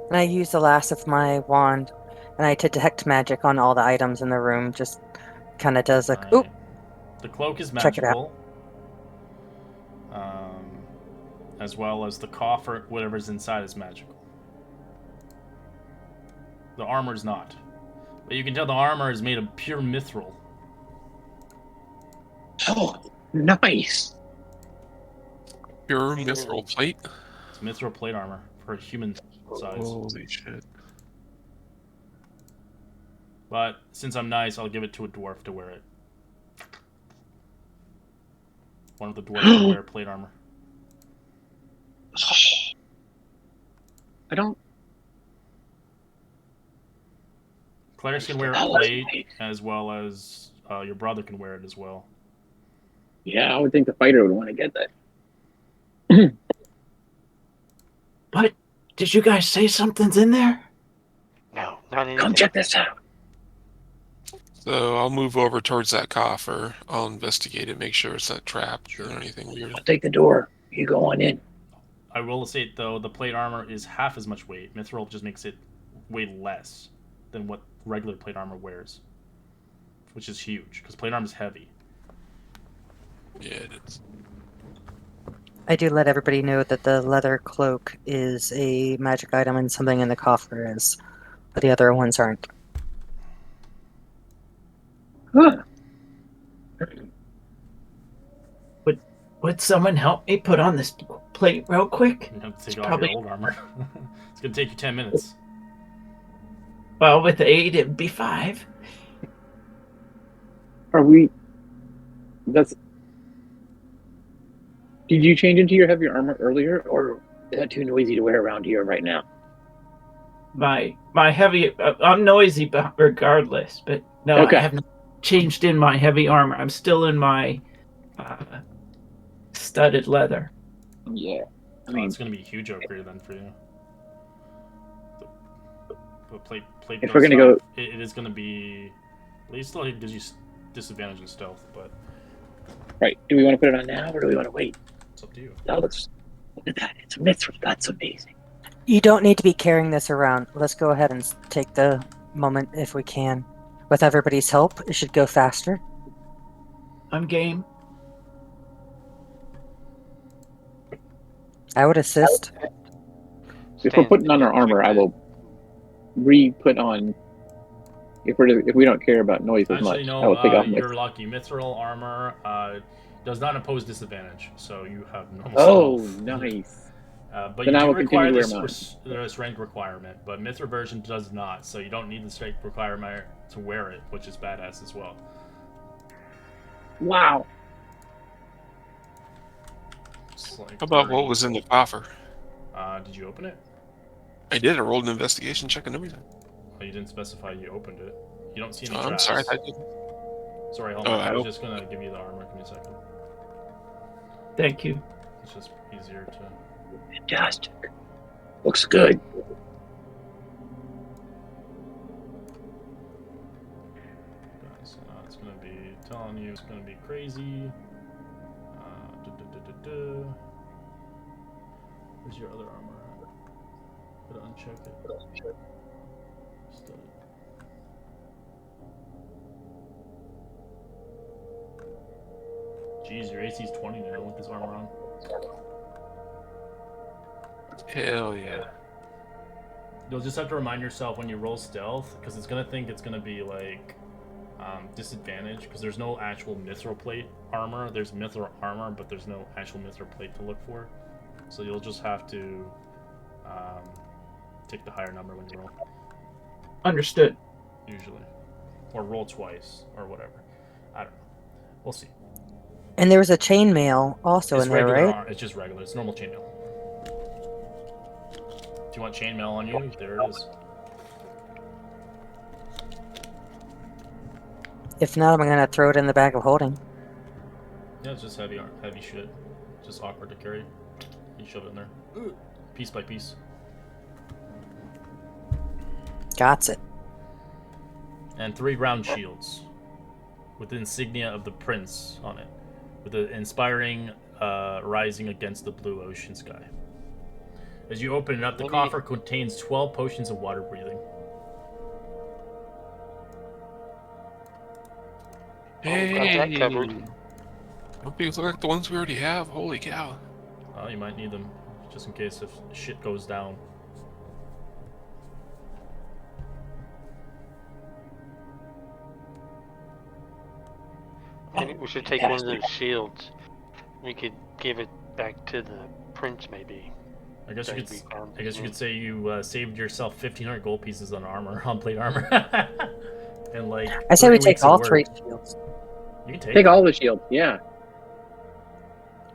And I use the last of my wand, and I detect magic on all the items in the room. Just kind of does Right. oop. The cloak is Check it out. magical. As well as the coffer, whatever's inside is magical. The armor's not. But you can tell the armor is made of pure mithril. Oh, nice. Pure mithril plate? It's mithril plate armor for a human size. Holy shit. But since I'm nice, I'll give it to a dwarf to wear it. One of the dwarves will wear plate armor. I don't. Clerics can wear I it like plate, plate. as well as your brother can wear it as well. Yeah, I would think the fighter would want to get that. What? Did you guys say something's in there? No, not anything. Come check this out. So I'll move over towards that coffer. I'll investigate it, make sure it's not trapped Sure. or anything weird. I'll take the door. You go on in. I will say though, the plate armor is half as much weight. Mithril just makes it way less than what regular plate armor wears, which is huge because plate armor is heavy. Yeah, it is. I do let everybody know that the leather cloak is a magic item and something in the coffer is, but the other ones aren't. Huh. Would someone help me put on this plate real quick? You have to take It's off probably- your old armor. It's gonna take you 10 minutes. Well, with 8, it'd be 5. Are we? That's. Did you change into your heavy armor earlier, or is that too noisy to wear around here right now? My heavy. I'm noisy, but regardless. But no, Okay. I haven't changed in my heavy armor. I'm still in my studded leather. Yeah. I Oh, mean, it's gonna be a huge upgrade then for you. The plate if we're goes gonna up, go, it is gonna be. Well, it still gives you disadvantage in stealth, but right? Do we want to put it on now, or do we want to wait? it's up to you. That looks. Look at that! It's a mithril. That's amazing. You don't need to be carrying this around. Let's go ahead and take the moment if we can. With everybody's help, it should go faster. I'm game. I would assist. If we're Stan, putting on our armor, I will re-put on. If we don't care about noise as Actually, much, no. I will take off my. You're lucky. Mithril armor does not impose disadvantage, so you have normal Oh, stealth. nice. But Then you I do will require continue to wear this rank requirement, but Mithril version does not, so you don't need the strength requirement to wear it, which is badass as well. Wow. It's like How about what 30. was in the coffer? Did you open it? I did. I rolled an investigation check and everything. Oh, you didn't specify you opened it. You don't see any Oh, I'm traps. sorry. I didn't. Sorry, hold Oh, on. I I was don't- just gonna give you the armor. Give me a second. Thank you. It's just easier to. Fantastic. Looks good. So now it's gonna be telling you it's gonna be crazy. Where's your other armor? Gotta uncheck it. Still. Jeez, your AC's 20 now with this armor on. Hell yeah. You'll just have to remind yourself when you roll stealth, because it's gonna think it's gonna be like disadvantage, because there's no actual mithril plate armor. There's mithril armor, but there's no actual mithril plate to look for. So you'll just have to take the higher number when you roll, Understood. usually, or roll twice or whatever. I don't know. We'll see. And there was a chainmail also It's in there, regular right? It's just regular. It's normal chainmail. Do you want chainmail on you? There it is. If not, I'm gonna throw it in the bag of holding. Yeah, it's just heavy shit. Just awkward to carry. You shove it in there, piece by piece. Got it. And 3 round shields with the insignia of the prince on it, with the inspiring rising against the blue ocean sky. As you open it up, the coffer contains 12 potions of water breathing. Hey. got that covered. Hope these look like the ones we already have. Holy cow. Oh, you might need them just in case if shit goes down. And we should take one of those shields. We could give it back to the prince, maybe. I guess you That'd could. be fun. I guess you could say you saved yourself 1,500 gold pieces on armor, on plate armor, and like. I say we 3 take weeks of all work. 3 shields. You can take. Take them. all the shield. Yeah.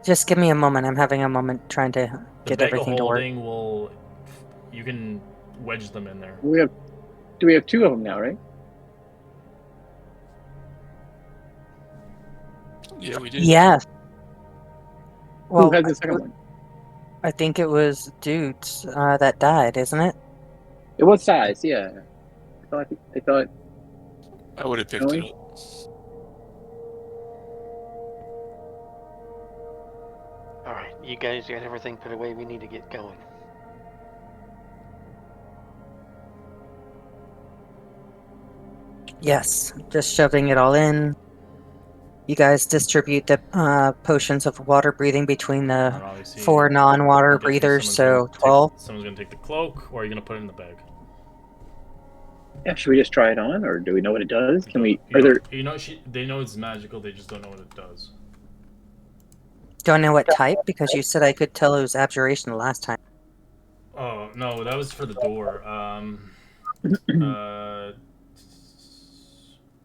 Just give me a moment. I'm having a moment trying to The get bag of everything to work. holding will. You can wedge them in there. Do we have 2 of them now, right? Yeah, we did. Yes. Well, Who has the second one? I think it was dudes that died, isn't it? It was size, yeah. I thought I would have picked it Really? up. All right, you guys got everything put away. We need to get going. Yes, just shoving it all in. You guys distribute the potions of water breathing between And the obviously, 4 non-water I'm guessing breathers, so 12. Someone's gonna take the cloak, or are you gonna put it in the bag? yeah, should we just try it on, or do we know what it does? Can we? You Are know, there? you know, they know it's magical. They just don't know what it does. Do I know what type? Because you said I could tell it was abjuration the last time. Oh no, that was for the door.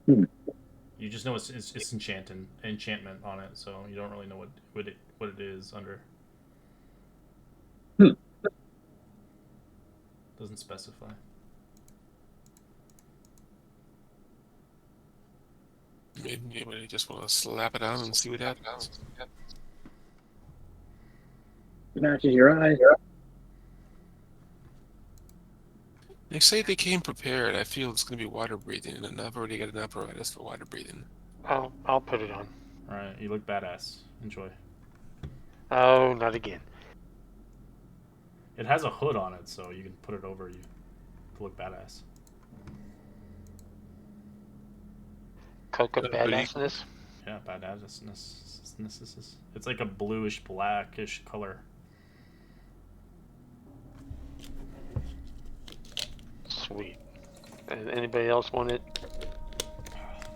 Hmm. You just know it's enchantment on it, so you don't really know what it is under. Hmm. Doesn't specify. Maybe you just want to slap it on and see what happens. Matches your eyes. They say they came prepared. I feel it's going to be water breathing, and I've already got an apparatus for water breathing. I'll put it on. All right, you look badass. Enjoy. Oh, not again. It has a hood on it, so you can put it over you to look badass. Cloak of But he- badassness. Yeah, badassness. It's like a bluish blackish color. Sweet. Anybody else want it?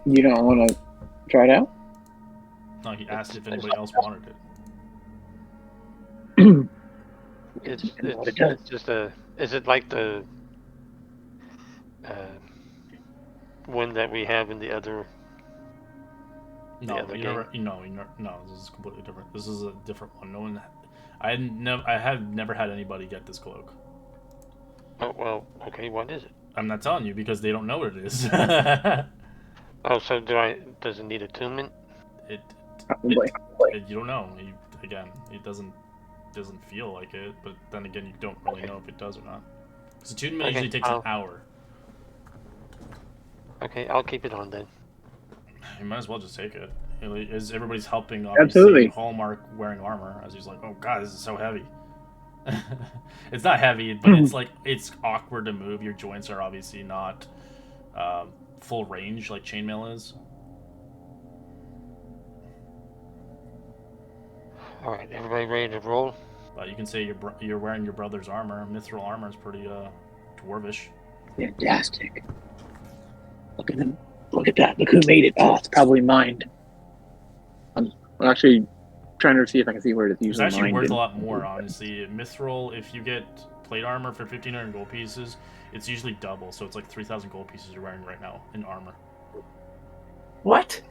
You don't want to try it out? No, he asked if anybody else wanted it. What it does. It's just a. Is it like the one that we have in the other? No, other you game? never. No. This is completely different. This is a different one. No one. I have never had anybody get this cloak. Oh well. Okay. What is it? I'm not telling you because they don't know what it is. Oh, so does it need attunement? it, Probably. you don't know. Again, it doesn't feel like it, but then again, you don't really know if it does or not. Because attunement Okay, usually takes an hour. Okay, I'll keep it on then. You might as well just take it. As everybody's helping, obviously, Absolutely. Hallmark wearing armor, as he's like, "Oh God, this is so heavy." It's not heavy, but it's like it's awkward to move. Your joints are obviously not full range like chainmail is. All right, everybody ready to roll? But you can say you're wearing your brother's armor. Mithril armor is pretty dwarvish. Fantastic. Look at them. Look at that. Look who made it. Oh, it's probably mined. I'm actually trying to see if I can see where it's It's usually actually mined. worth in. a lot more, honestly. Mithril, if you get plate armor for 1,500 gold pieces, it's usually double. So it's like 3,000 gold pieces you're wearing right now in armor. What?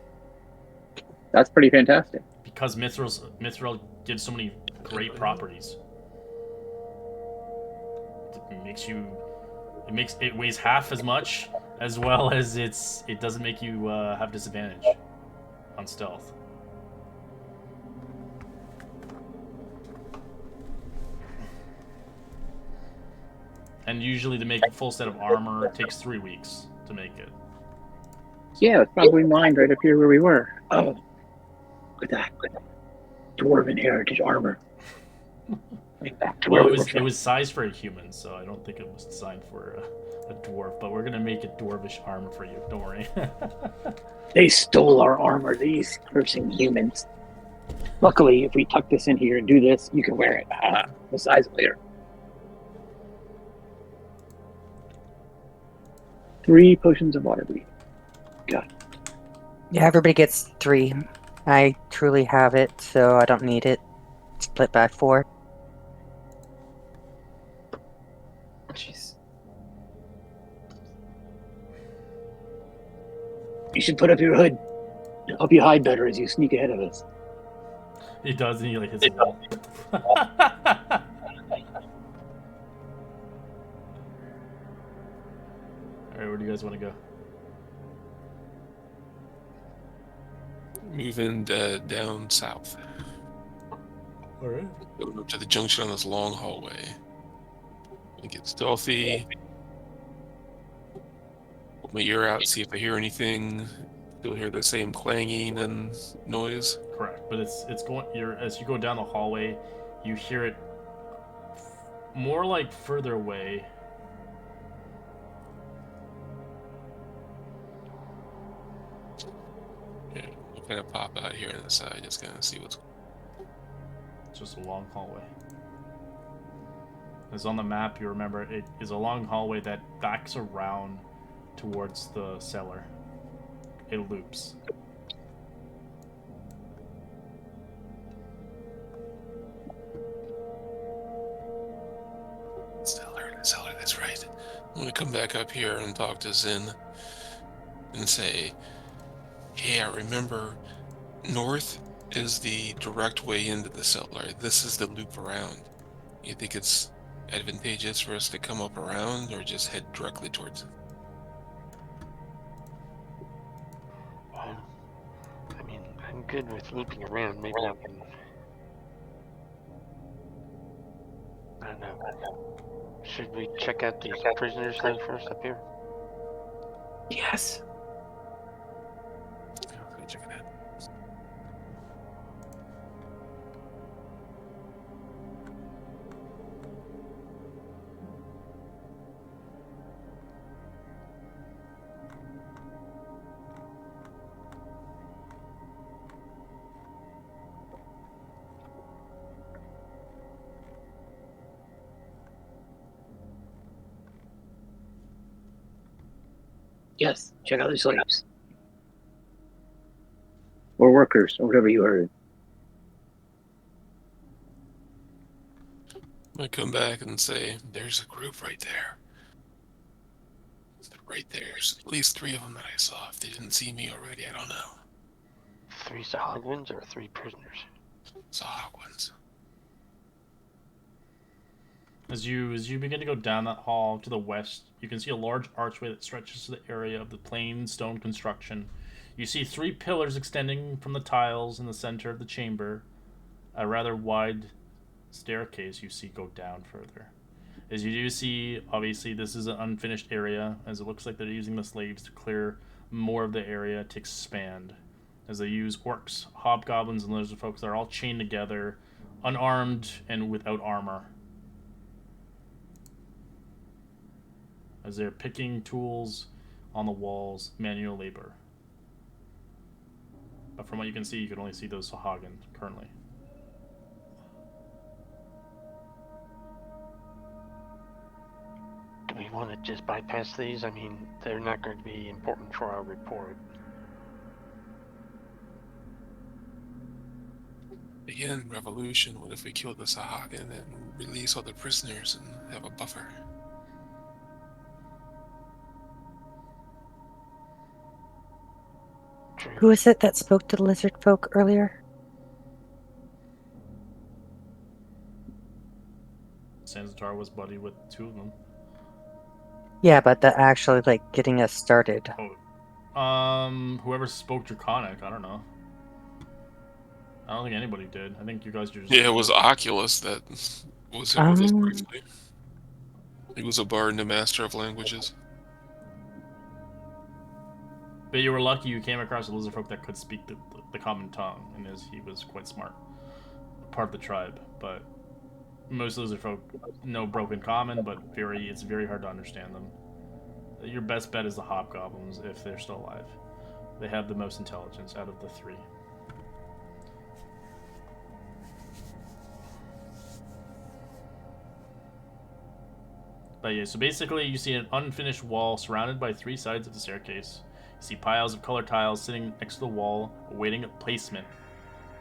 That's pretty fantastic. Because Mithril gives so many great properties. It weighs half as much, as well as it doesn't make you have disadvantage on stealth. And usually to make a full set of armor, it takes 3 weeks to make it. Yeah, it's probably mined right up here where we were. Oh, look at that. Dwarven heritage armor. Back to Well, where it we were from. was sized for a human, so I don't think it was designed for a dwarf. But we're gonna make a dwarvish armor for you. Don't worry. They stole our armor, these cursing humans. Luckily, if we tuck this in here and do this, you can wear it. We'll size it later. 3 potions of water breathing. God. Yeah, everybody gets 3. I truly have it, so I don't need it. Split by 4. Jeez. You should put up your hood. It'll help you hide better as you sneak ahead of us. He does, and he like hits the wall. Alright, where do you guys want to go? Moving down south. All right. Going up to the junction on this long hallway. I get stealthy. Put my ear out, see if I hear anything. Still hear the same clanging and noise. Correct, but it's going. As you go down the hallway, you hear it more like further away. Yeah, I'll kind of pop out here on the side, just kind of see what's. It's just a long hallway. As on the map, you remember it is a long hallway that backs around towards the cellar. It loops. Cellar, that's right. I'm gonna come back up here and talk to Zin and say, yeah, remember, north is the direct way into the cellar. This is the loop around. You think it's advantageous for us to come up around or just head directly towards it? I mean, I'm good with looping around. Maybe we can. I don't know. Should we check out these prisoners though first up here? Yes. Yeah, I'll go check it out. Yes, check out the slaves. Or workers, or whatever you heard. I come back and say, there's a group right there. Right there. There's at least 3 of them that I saw. If they didn't see me already, I don't know. 3 Sahagwans or 3 prisoners? Sahagwans. As you begin to go down that hall to the west, you can see a large archway that stretches to the area of the plain stone construction. You see 3 pillars extending from the tiles in the center of the chamber. A rather wide staircase you see go down further. As you do see, obviously this is an unfinished area, as it looks like they're using the slaves to clear more of the area to expand. As they use orcs, hobgoblins, and lizard folks, they're all chained together, unarmed and without armor. As they're picking tools on the walls, manual labor. But from what you can see, you can only see those Sahagin currently. Do we want to just bypass these? I mean, they're not going to be important for our report. Again, revolution. What if we kill the Sahagin and release all the prisoners and have a buffer? True. Who is it that spoke to the lizard folk earlier? Sanzatar was buddy with 2 of them. Yeah, but the actually like getting us started. Whoever spoke Draconic, I don't know. I don't think anybody did. I think you guys are just... Yeah, it was Oculus that was here with us Um. briefly. He was a bard and a master of languages. But you were lucky you came across a lizard folk that could speak the common tongue, and he was quite smart. Part of the tribe, but most lizard folk know broken common, but it's very hard to understand them. Your best bet is the hobgoblins, if they're still alive. They have the most intelligence out of the 3. But yeah, so basically you see an unfinished wall surrounded by 3 sides of the staircase. You see piles of colored tiles sitting next to the wall, awaiting a placement.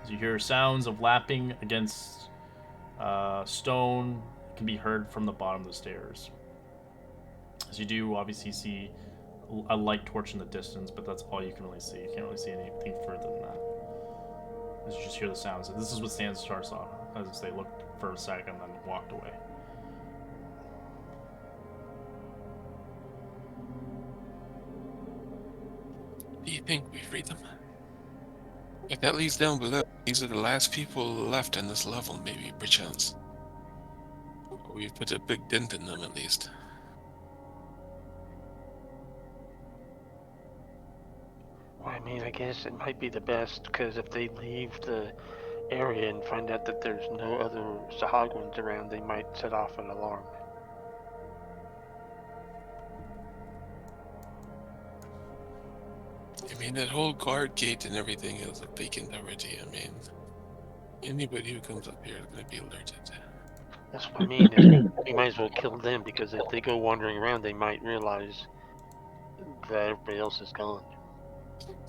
As you hear sounds of lapping against stone can be heard from the bottom of the stairs. As you do obviously see a light torch in the distance, but that's all you can really see. You can't really see anything further than that. As you just hear the sounds. This is what Sandstar saw as they looked for a second and then walked away. Do you think we freed them? If that leads down below, these are the last people left in this level, maybe, perchance. We've put a big dent in them, at least. Well, I mean, I guess it might be the best, because if they leave the area and find out that there's no other Sahagwans around, they might set off an alarm. I mean, that whole guard gate and everything is vacant already. I mean, anybody who comes up here is going to be alerted. That's what I mean. We might as well kill them, because if they go wandering around, they might realize that everybody else is gone.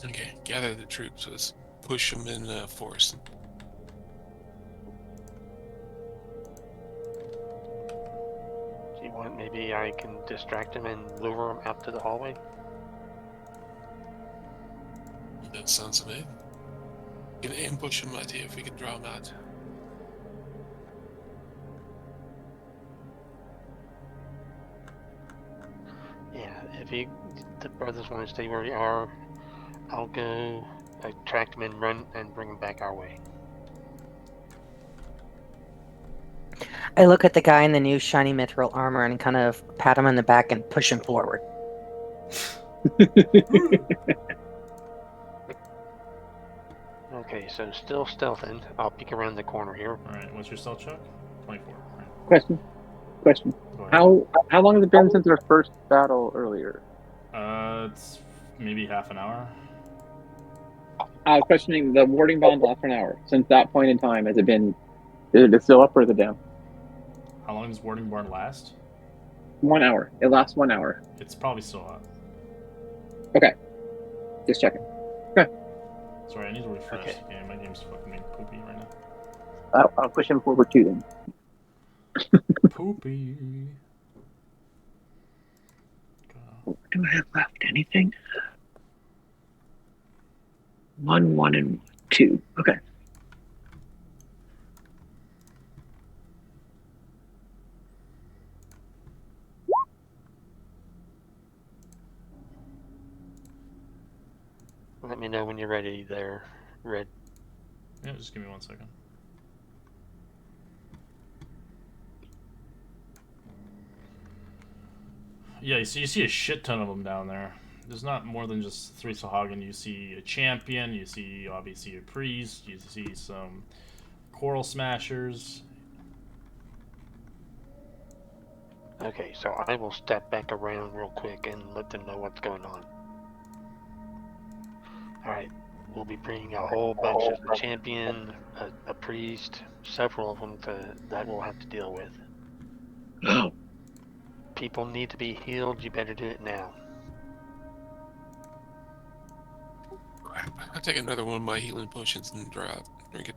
Okay, gather the troops. Let's push them in force. Do you want, maybe I can distract them and lure them out to the hallway? That sounds amazing. We can ambush them out here if we can draw them out. Yeah, if the brothers want to stay where they are, I'll go attract them and run and bring them back our way. I look at the guy in the new shiny mithril armor and kind of pat him on the back and push him forward. Okay, so still stealthing. I'll peek around the corner here. Alright, what's your stealth check? 24. Right. Question. Go ahead. How long has it been since our first battle earlier? It's maybe half an hour. I was questioning the warding bond last for an hour. Since that point in time, has it been? Is it still up or is it down? How long does Warding Barn last? 1 hour. It lasts 1 hour. It's probably still up. Just checking. Sorry, I need to refresh Okay. the game. My game's fucking being poopy right now. I'll push him forward too then. Poopy. What do I have left? Anything? 1, 1, and 2. Okay. Let me know when you're ready there, Red. Yeah, just give me 1 second. Yeah, you see a shit ton of them down there. There's not more than just 3 Sahagin. You see a champion, you see obviously a priest, you see some coral smashers. Okay, so I will step back around real quick and let them know what's going on. Alright, we'll be bringing a whole bunch of the champion, a priest, several of them that we'll have to deal with. Oh, People need to be healed, you better do it now. Crap. I'll take another one of my healing potions and drink it.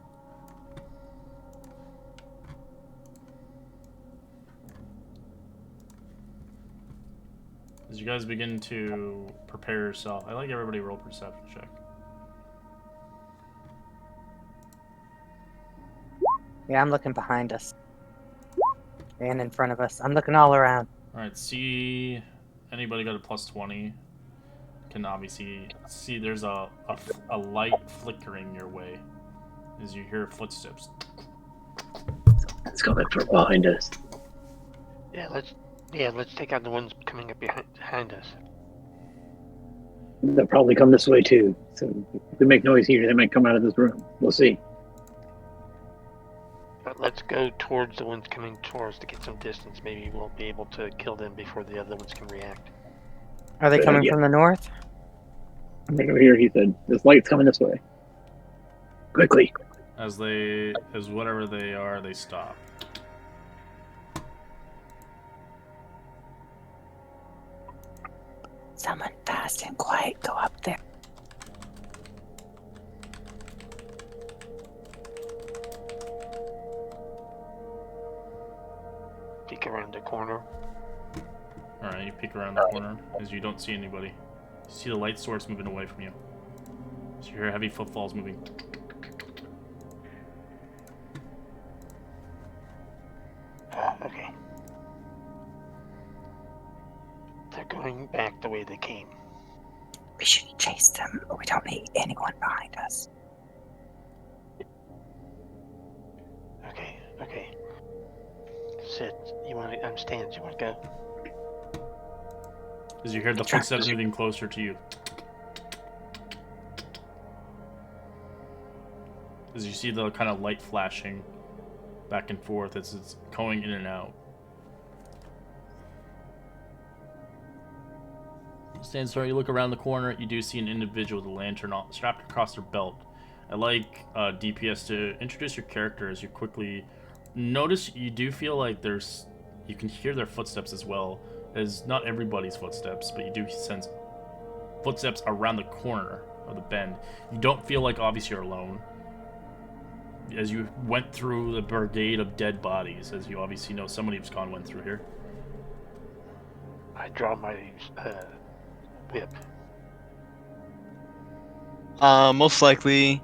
As you guys begin to prepare yourself, I like everybody roll perception check. Yeah, I'm looking behind us. And in front of us. I'm looking all around. Alright, see anybody got a plus 20 can obviously see there's a light flickering your way as you hear footsteps. it's coming from behind us. Yeah, let's take out the ones coming up behind us. They'll probably come this way too. So if we make noise here, they might come out of this room. We'll see. But let's go towards the ones coming towards to get some distance. Maybe we'll be able to kill them before the other ones can react. Are they Good coming idea. from the north? I'm right over here, he said. This light's coming this way. Quickly. As whatever they are, they stop. Someone fast and quiet go up there. Peek around the corner. Alright, you peek around the corner as you don't see anybody. You see the light source moving away from you. So you hear heavy footfalls moving. Okay. They're going back the way they came. We should chase them. We don't need anyone behind us. Sid, I'm Stans. You want to go? As you hear the footsteps moving closer to you. As you see the kind of light flashing back and forth as it's going in and out. Stand sorry, you look around the corner, you do see an individual with a lantern strapped across their belt. I'd like DPS to introduce your character as you quickly notice you do feel like you can hear their footsteps as well, as not everybody's footsteps, but you do sense footsteps around the corner of the bend. You don't feel like obviously you're alone. As you went through the brigade of dead bodies, as you obviously know somebody who's went through here. I draw my whip. Most likely,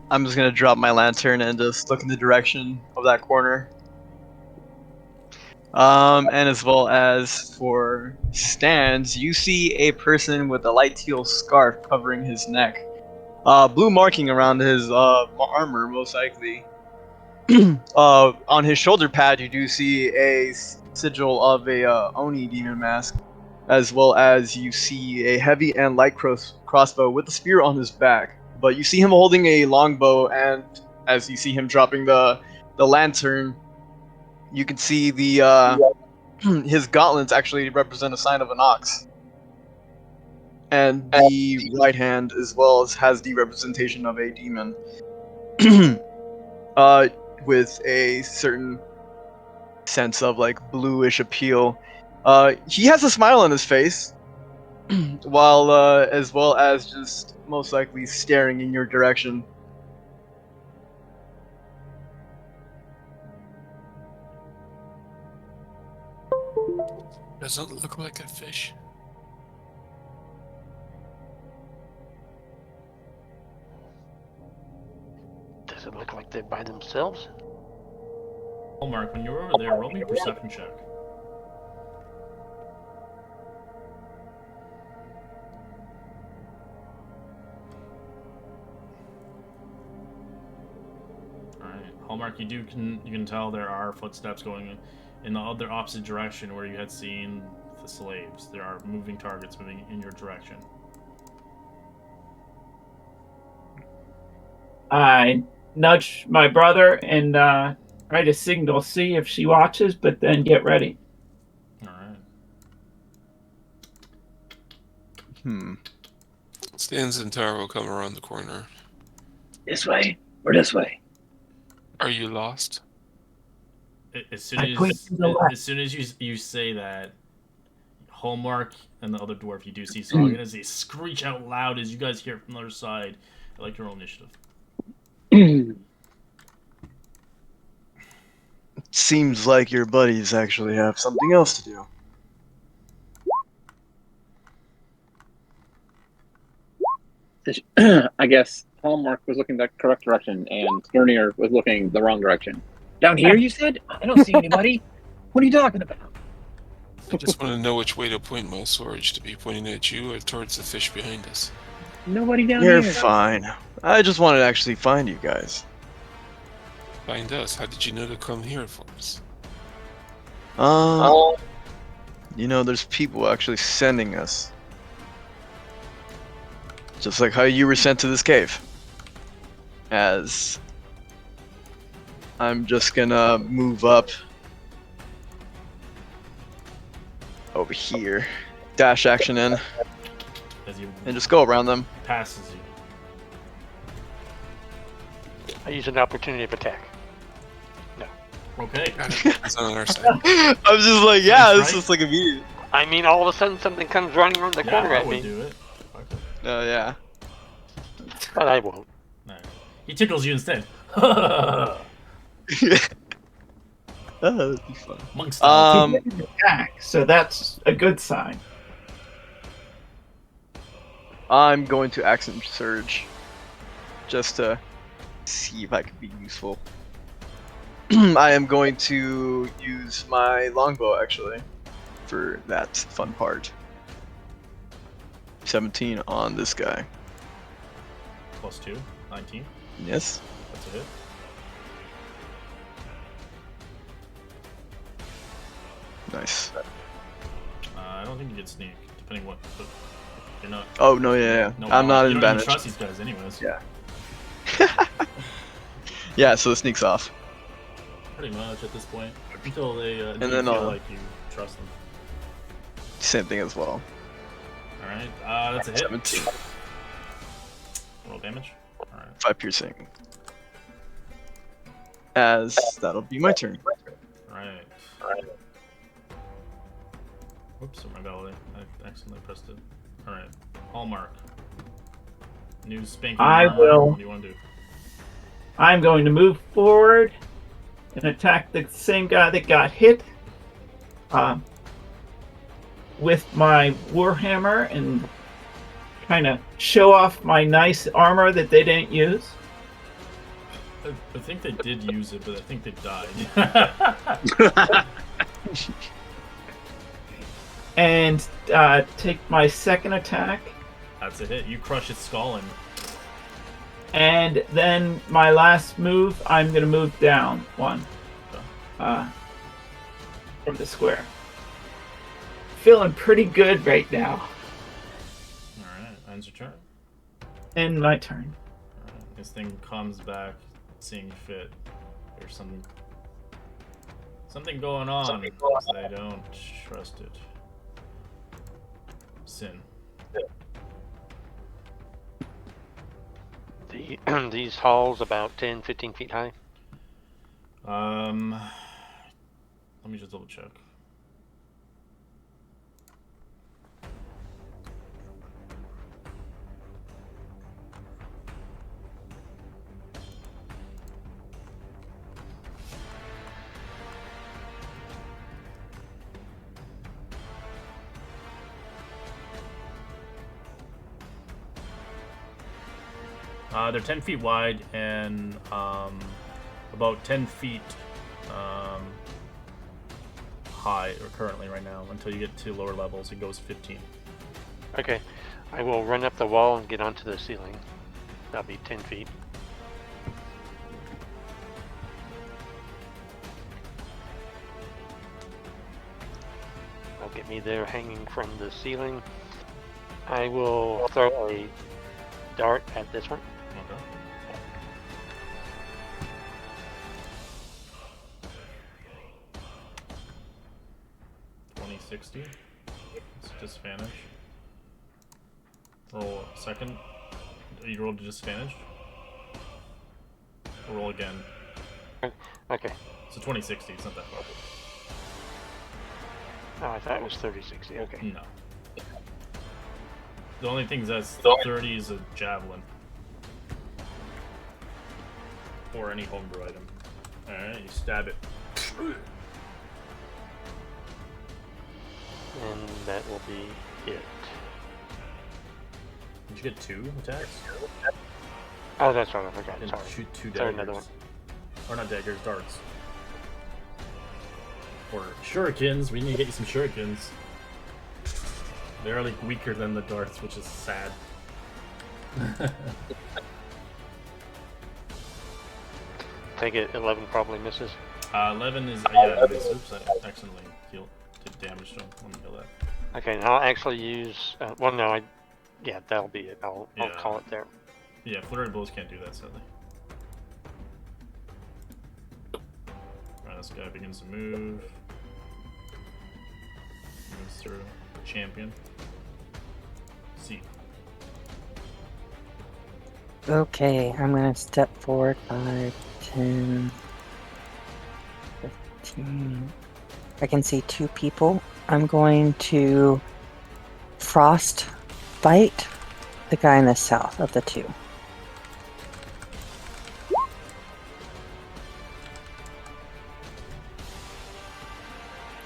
I'm just gonna drop my lantern and just look in the direction of that corner. And as well as for Stans, you see a person with a light teal scarf covering his neck. Blue marking around his armor, most likely. On his shoulder pad, you do see a sigil of a Oni demon mask, as well as you see a heavy and light crossbow with a spear on his back. But you see him holding a longbow, and as you see him dropping the lantern, you can see the his gauntlets actually represent a sign of an ox. And the right hand as well as has the representation of a demon. With a certain sense of like bluish appeal. He has a smile on his face, while as well as just most likely staring in your direction. Doesn't look like a fish. Does it look like they're by themselves? Hallmark, when you're over there, roll me a perception check. Alright, Hallmark, you can tell there are footsteps going in the other opposite direction where you had seen the slaves. There are moving targets moving in your direction. I nudge my brother and try to signal, see if she watches, but then get ready. Alright. Stans and Tara will come around the corner. This way or this way? Are you lost? As soon I point to the left. you say that, Hallmark and the other dwarf, you do see Sagan as they screech out loud as you guys hear it from the other side. I like your own initiative. Seems like your buddies actually have something else to do. I guess Hallmark was looking the correct direction and Skirnir was looking the wrong direction. Down here, you said? I don't see anybody. What are you talking about? I just want to know which way to point my sword, to be pointing at you or towards the fish behind us. Nobody down You're here. fine. I just wanted to actually find you guys. Find us? How did you know to come here for us? You know, there's people actually sending us. Just like how you were sent to this cave. As I'm just gonna move up over here, dash action in, As you and just go around them. passes you. I use an opportunity of attack. Okay. It's on our side. I'm just like, yeah, Seems this right. is like immediate. I mean, all of a sudden something comes running around the Yeah, corner I at would me, do it. Okay. Oh yeah. but I won't. No. He tickles you instead. Oh, that'd be fun. Monk style. He didn't attack, so that's a good sign. I'm going to accent surge, just to see if I can be useful. I am going to use my longbow actually for that fun part. 17 on this guy. +2, 19. Yes. That's a hit. Nice. I don't think you get sneak, depending what. But you're not. Oh no, yeah. No, I'm not you in don't even advantage. trust these guys, anyways. Yeah. Yeah, so it sneaks off. Pretty much at this point, until they And you then, feel like you trust them. Same thing as well. All right, that's a hit. 17. Roll damage. All right. 5 piercing. As that'll be my turn. All right. Whoops, my ballot. I accidentally pressed it. All right. Hallmark. New spanking. I armor. will. What do you want to do? I'm going to move forward and attack the same guy that got hit with my warhammer and kind of show off my nice armor that they didn't use. I think they did use it, but I think they died. And take my second attack. That's a hit. You crush its skull and And then my last move, I'm going to move down one from the square. Feeling pretty good right now. Alright, ends your turn. And my turn. Alright, this thing comes back, seeing fit. There's something going on. I don't trust it. Sin. These halls about 10, 15 feet high. Let me just double check. They're 10 feet wide and about 10 feet high or currently right now. Until you get to lower levels, it goes 15. Okay, I will run up the wall and get onto the ceiling. That'll be 10 feet. That'll get me there hanging from the ceiling. I will throw a dart at this one. Okay. $20-60. It's disadvantage. Roll a second. You rolled a disadvantage. Roll again. Okay. So 20-60. It's not that far. Oh, I thought it was 30-60. Okay. No. The only thing that's 30 is a javelin. Or any homebrew item. Alright, you stab it. And that will be it. Did you get 2 attacks? Oh, that's right. I forgot. And Sorry. shoot 2 daggers. Sorry, another one. Or not daggers, darts. Or shurikens. We need to get you some shurikens. They're like weaker than the darts, which is sad. Take it. 11 probably misses. 11 is yeah. Oops, I accidentally did damage to him. Let me kill that. Okay, now I'll actually use. Well, no, yeah, that'll be it. I'll Yeah. call it there. Yeah, flurry blows can't do that, sadly. Alright, this guy begins to move. Moves through. Champion. See. Okay, I'm gonna step forward 5, 10, 15. I can see 2 people. I'm going to frost fight the guy in the south of the 2.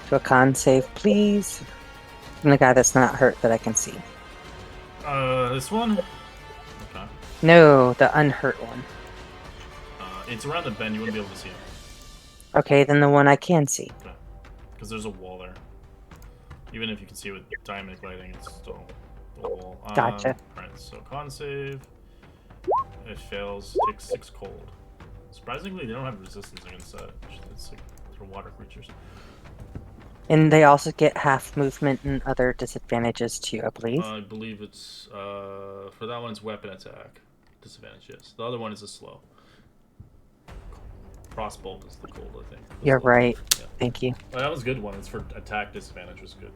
To a con save, please. And the guy that's not hurt that I can see. This one? Okay. No, the unhurt one. It's around the bend, you wouldn't be able to see him. Okay, then the one I can see. Okay. Because there's a wall there. Even if you can see it with dynamic lighting, it's still a wall. Gotcha. Alright, so con save. It fails, takes 6 cold. Surprisingly, they don't have resistance against that. It's like, they're water creatures. And they also get half movement and other disadvantages too, I believe. I believe it's for that one it's weapon attack disadvantage. Yes, the other one is a slow. Crossbow is the cold, I think. The You're slow. right. Yeah. Thank you. Well, that was a good one. It's for attack disadvantage was good.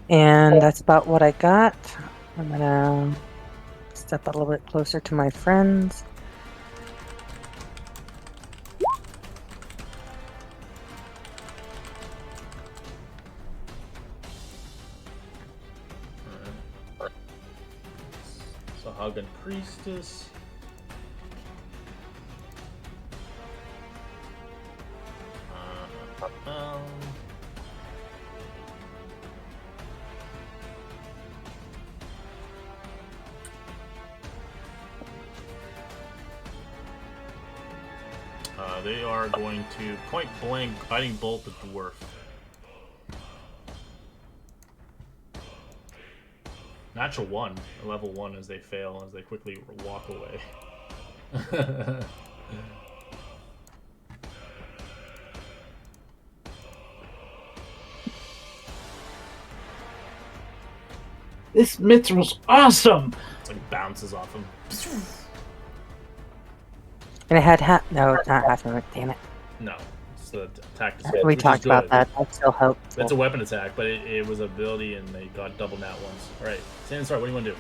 And that's about what I got. I'm gonna step a little bit closer to my friends. Alright. Sahagin Priestess. They are going to point blank guiding bolt the dwarf. Natural 1, a level 1 as they fail, as they quickly walk away. This Mithril's awesome! It's like bounces off him. And it had half. No, it's not half movement. Damn it. No, it's the attack disadvantage. We which is talked about good. that. That's still helpful. That's a weapon attack, but it was ability and they got double nat ones. Alright, Stand start, what do you want to do?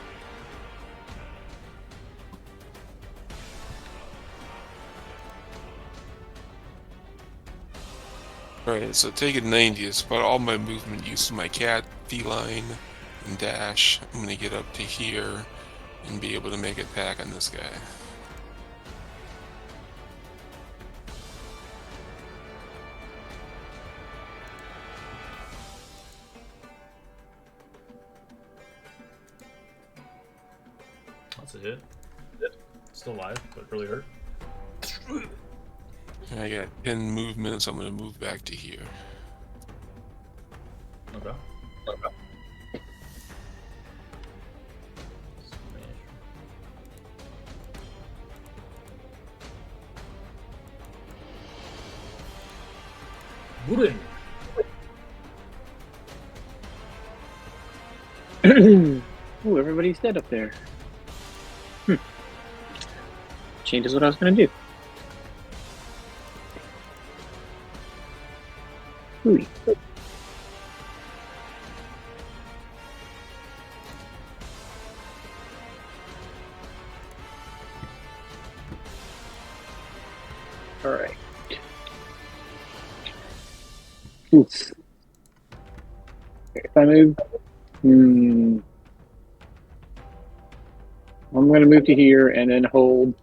Alright, so taking 90 is about all my movement use of my cat, feline, and dash. I'm gonna get up to here and be able to make an attack on this guy. That's a hit. Still alive, but really hurt. And I got 10 movement, so I'm gonna move back to here. Okay. Burin. Oh, everybody's dead up there. Changes what I was gonna do. Ooh. All right. Oops. If I move, I'm going to move to here and then hold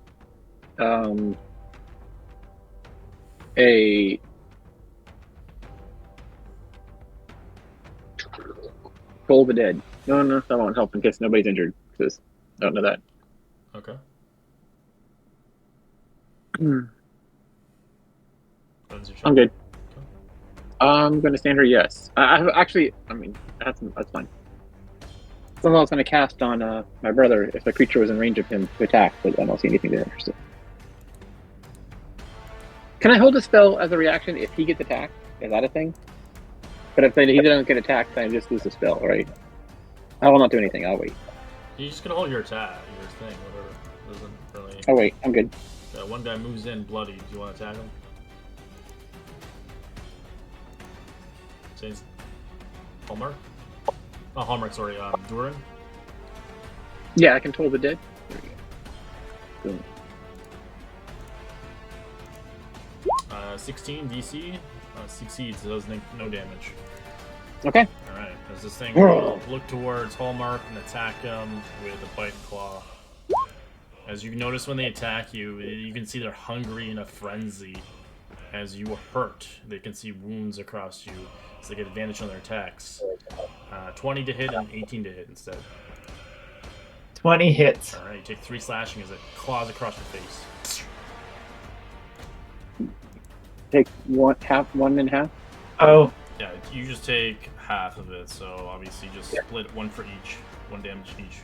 a Toll the Dead. No, that won't help in case nobody's injured. Because I don't know that. Okay. Hmm. That was your I'm check. good. I'm going to stand her. Yes. Actually, I mean that's fine. Somehow I was going to cast on my brother if the creature was in range of him to attack, but I don't see anything there. So. Can I hold a spell as a reaction if he gets attacked? Is that a thing? But if he doesn't get attacked, then I just lose the spell, right? I will not do anything. I'll wait. You're just gonna hold your attack, your thing, whatever. Doesn't really. Oh wait, I'm good. One guy moves in bloody. Do you want to attack him? Says Hallmark? Oh, Hallmark, sorry. Durin? Yeah, I can Toll the Dead. There we go. Boom. 16 DC. Succeeds, does no damage. Okay. Alright, as this thing will look towards Hallmark and attack him with a bite and claw. As you notice when they attack you, you can see they're hungry in a frenzy. As you hurt, they can see wounds across you, so they get advantage on their attacks. 20 to hit and 18 to hit instead. 20 hits. Alright, you take 3 slashing as it claws across your face. Take one and half. Oh, Yeah, you just take half of it, so obviously just split one for each. 1 damage each.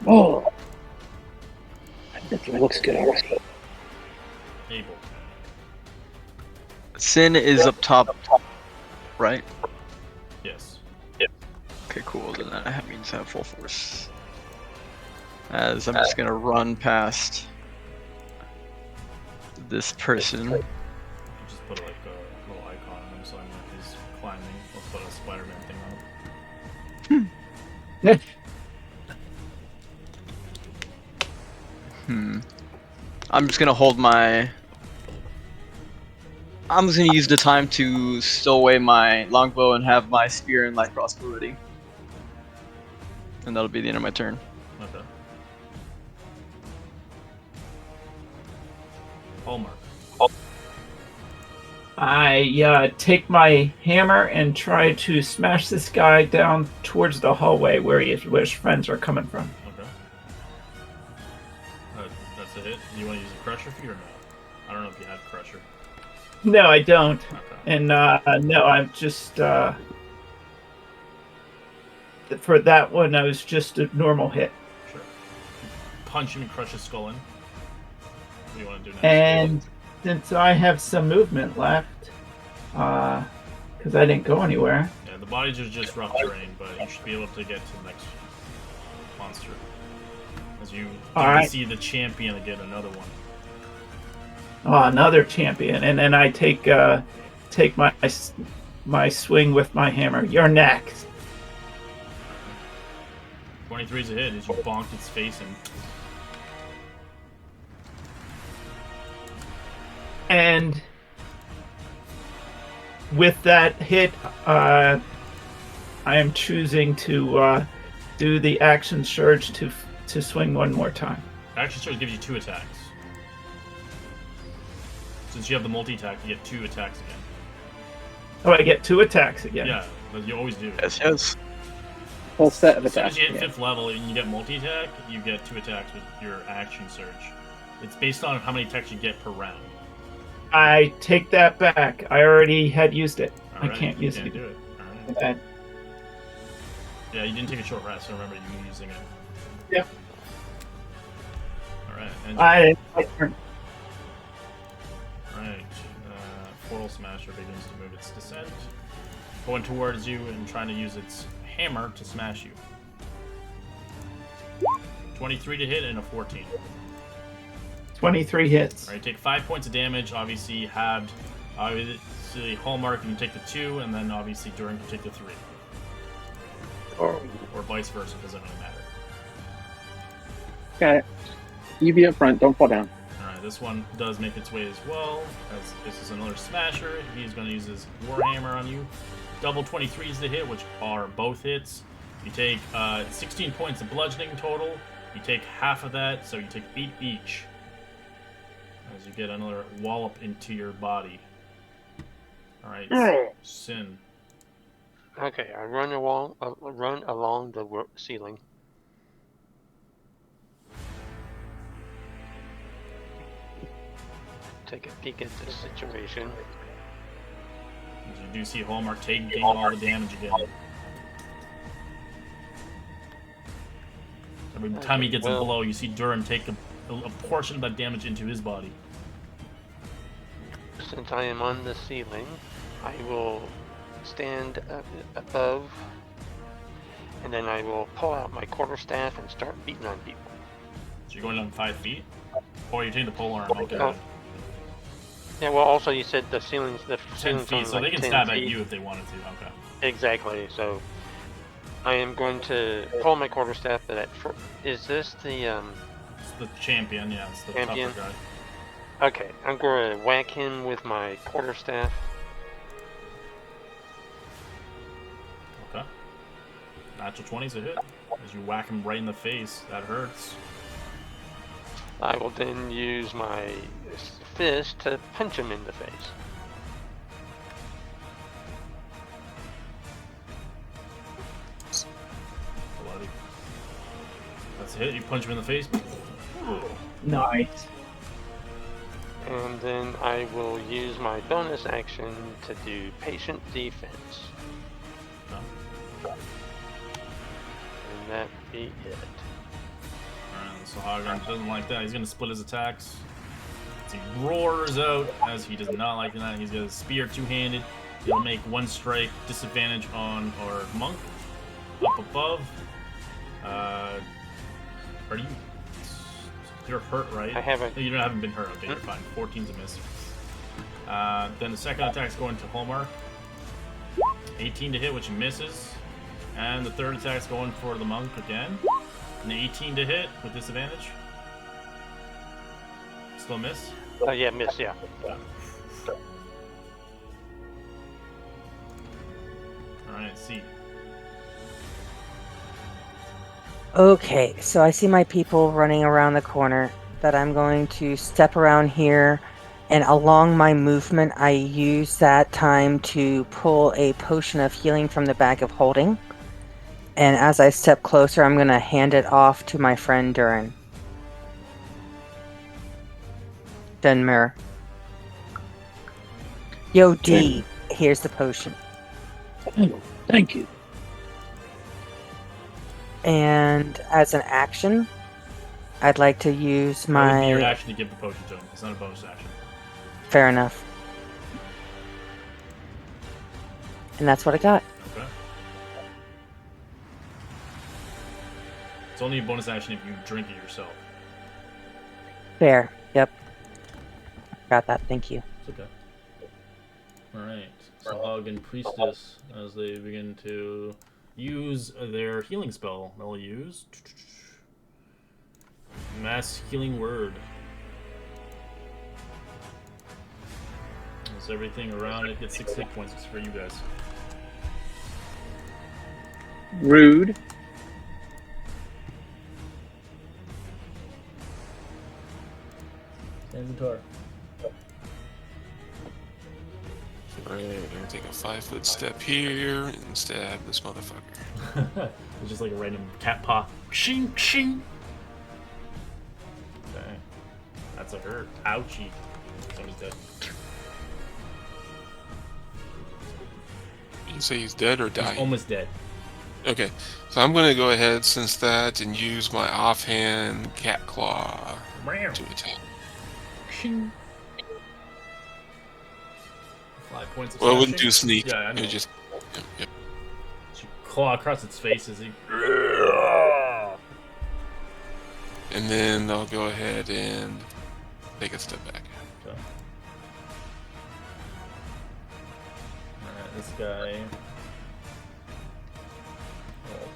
Oh. It looks good already. Abel. Sin is up top, right? Yes. Okay, cool. Then that means I have full force. As I'm just gonna run past this person. I'll just put like a little icon on him so I know he's climbing. Let's put a Spider-Man thing on him. I'm just gonna hold my. I'm just gonna use the time to stow away my longbow and have my spear and light crossbow ready. And that'll be the end of my turn. Okay. Hallmark. I take my hammer and try to smash this guy down towards the hallway where his friends are coming from. Okay. That's a hit. Do you want to use a crusher feat or not? I don't know if you have crusher. No, I don't. Okay. And no, I'm just for that one, I was just a normal hit. Sure. Punch him and crush his skull in. What do you want to do next? And since I have some movement left, because I didn't go anywhere, Yeah, the bodies are just rough terrain, but you should be able to get to the next monster. As you Alright. see the champion get another one. another champion, and then I take my swing with my hammer. You're next. 23 is a hit as you bonk its face in. And with that hit, I am choosing to do the action surge to swing one more time. Action surge gives you 2 attacks. Since you have the multi-attack, you get 2 attacks again. Oh, I get 2 attacks again. Yeah, but you always do. Yes. Whole set of As soon attacks. as you hit Yeah. 5th level and you get multi-attack, you get 2 attacks with your action surge. It's based on how many attacks you get per round. I take that back. I already had used it. I Alright, can't use do it. it. Alright. again. Yeah, you didn't take a short rest, so remember you were using it. Yep. Alright, and I Alright, Portal Smasher begins to move its descent, going towards you and trying to use its hammer to smash you. 23 to hit and a 14. 23 hits. Alright, take 5 points of damage, obviously halved. Obviously, Hallmark can take the 2, and then obviously Durin can take the 3. Or vice versa, doesn't really matter. Got it. You be up front, don't fall down. Alright, this one does make its way as well, as this is another smasher. He's going to use his Warhammer on you. Double 23s to hit, which are both hits. You take 16 points of bludgeoning total. You take half of that, so you take 8 each. As you get another wallop into your body. Alright, Sin. Okay, I run along the ceiling. Take a peek at this situation. As you do see Hallmark taking all the damage again. Every time he gets a blow, you see Durin take a portion of that damage into his body. Since I am on the ceiling, I will stand above, and then I will pull out my quarterstaff and start beating on people. So you're going down 5 feet? Or you're taking the pole arm, okay. Oh. Yeah, well, also you said the ceiling's 10 ceiling's feet, only so like they can 10 stab at feet. you if they wanted to, okay. Exactly. So I am going to pull my quarterstaff. But is this the It's the champion, yeah, it's the Champion? tougher guy. Okay, I'm going to whack him with my quarterstaff. Okay. Natural 20's a hit. As you whack him right in the face, that hurts. I will then use my fist to punch him in the face. Bloody. That's a hit, you punch him in the face. Nice. And then I will use my bonus action to do patient defense. Okay. And that be it. Alright, So Hagen doesn't like that. He's gonna split his attacks. He roars out as he does not like that. He's got a spear two-handed. He'll make one strike, disadvantage on our monk. Up above. Are you? You're hurt, right? I haven't. No, you haven't been hurt. Okay, you're fine. 14's a miss. Then the second attack's going to Hallmark. 18 to hit, which misses. And the third attack's going for the monk again. An 18 to hit with disadvantage. Still miss. Yeah, miss. Yeah. All right, see. Okay, so I see my people running around the corner. That I'm going to step around here, and along my movement, I use that time to pull a potion of healing from the bag of holding. And as I step closer, I'm going to hand it off to my friend Durin. Dunmer. Yo, D, here's the potion. Thank you. And as an action, I'd like to use That would be your my... action to give the potion to him. It's not a bonus action. Fair enough. And that's what I got. Okay. It's only a bonus action if you drink it yourself. Fair. Yep. Got that. Thank you. It's okay. Alright. So Hog and Priestess, as they begin to use their healing spell, they'll use Mass Healing Word. As everything around it gets 6 hit points except for you guys. Rude. Inventory. Alright, I'm gonna take a 5-foot step here and stab this motherfucker. It's just like a random cat paw. Shing, shing. Okay. That's a hurt. Ouchie. Somebody's dead. You say he's dead or He's dying? almost dead. Okay, so I'm gonna go ahead since that and use my offhand cat claw Meow. to attack. Shing. 5 points of Well, it wouldn't slashing. do sneak. Yeah, I It know. would just. Yep. You claw across its face as he. And then I'll go ahead and take a step back. Okay. Alright, this guy.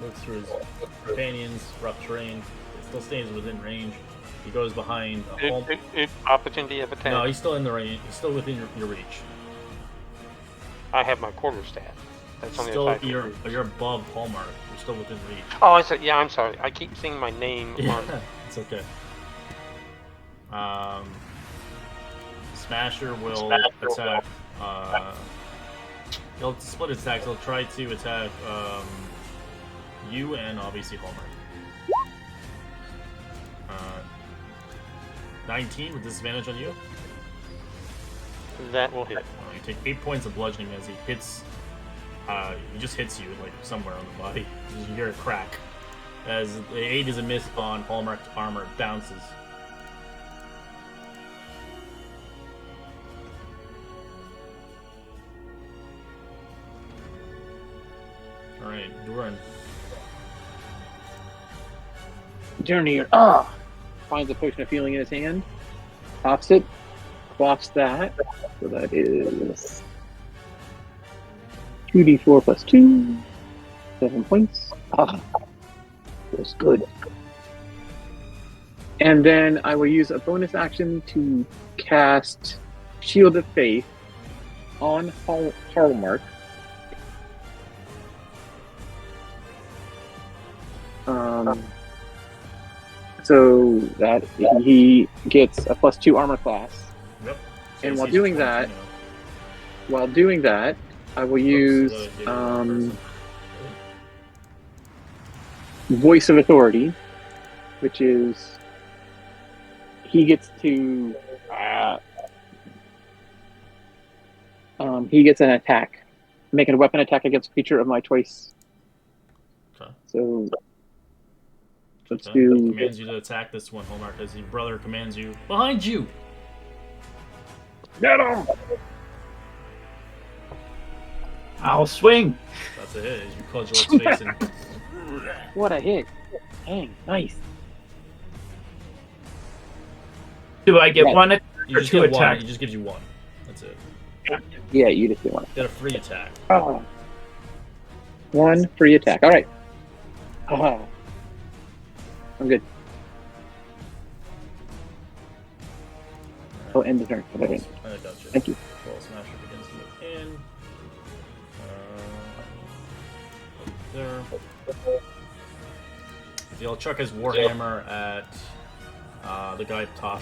Looks through his companions, rough terrain. It still stays within range. He goes behind a home. Opportunity of attack. No, he's still in the range. He's still within your reach. I have my quarterstaff. That's only Still, a 5 you're above Hallmark. You're still within reach. Oh, I said, yeah, I'm sorry. I keep seeing my name Yeah, on. it's okay. Smasher will attack. He'll split his attacks. He'll try to attack you and obviously Hallmark. 19 with disadvantage on you. That will hit. You take 8 points of bludgeoning as he hits. He just hits you like somewhere on the body. You hear a crack. As the 8 is a miss on Hallmark's armor, it bounces. Alright, Duran. Journey. Finds a potion of healing in his hand. Pops it. Quaffs that. So that is 2d4 plus 2. 7 points. Feels good. And then I will use a bonus action to cast Shield of Faith on Hallmark. So that he gets a +2 armor class. Yep. And So while he's doing 20 that, now. While doing that, I will use Oops, Voice of Authority, which is he gets to he gets an attack, make a weapon attack against a creature of my choice. Okay. So Let's Okay. He do. commands you to attack this one, Hallmark, as your brother commands you. Behind you! Get him! I'll swing. That's a hit as you cudgel its face and What a hit! Dang, nice. Do I get Yeah. one or you just two get one. attacks? He just gives you one. That's it. Yeah, you just do one. Get a free attack. Oh. One free attack. All right. Oh. I'm good. Oh, end the turn. Okay. I got you. Thank you. Ball smasher begins to move in. There. He'll chuck his warhammer at the guy up top.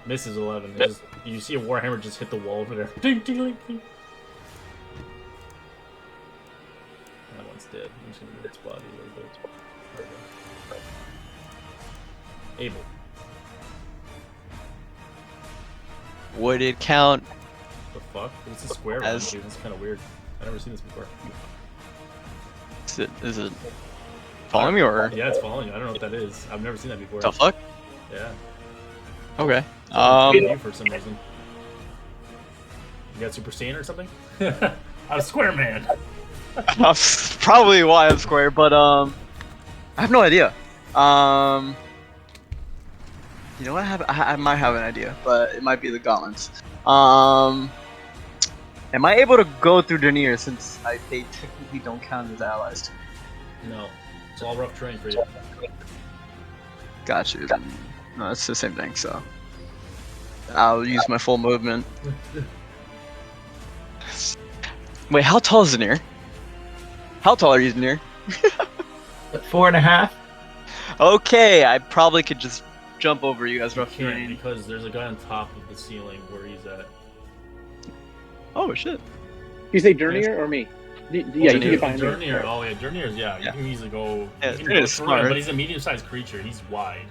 Misses 11. You see a warhammer just hit the wall over there. Ding, ding, ding, ding. That one's dead. I'm just gonna move its body a little bit. There we go. Abel. Would it count? The fuck? It's a square one, dude. It's kind of weird. I've never seen this before. Is it following me or Yeah, it's following you. I don't know what that is. I've never seen that before. the fuck? Yeah. Okay. You for some reason. You got Super Saiyan or something? I'm a square man. That's probably why I'm square, but I have no idea. You know what? I might have an idea, but it might be the gauntlets. Am I able to go through Dernier since they technically don't count as allies to me? No. It's all rough terrain for you. Got you. No, it's the same thing. So I'll use my full movement. Wait, how tall is Dernier? How tall are you, Dernier? 4.5. Okay, I probably could just jump over you guys You rough can't terrain. because there's a guy on top of the ceiling where he's at. Oh shit. You say Dernier or me? Yeah, you can get behind me. Dernier. Oh yeah, Dernier's Yeah. You can easily go. Yeah, you can Dernier's go through him, smart. but he's a medium-sized creature. He's wide.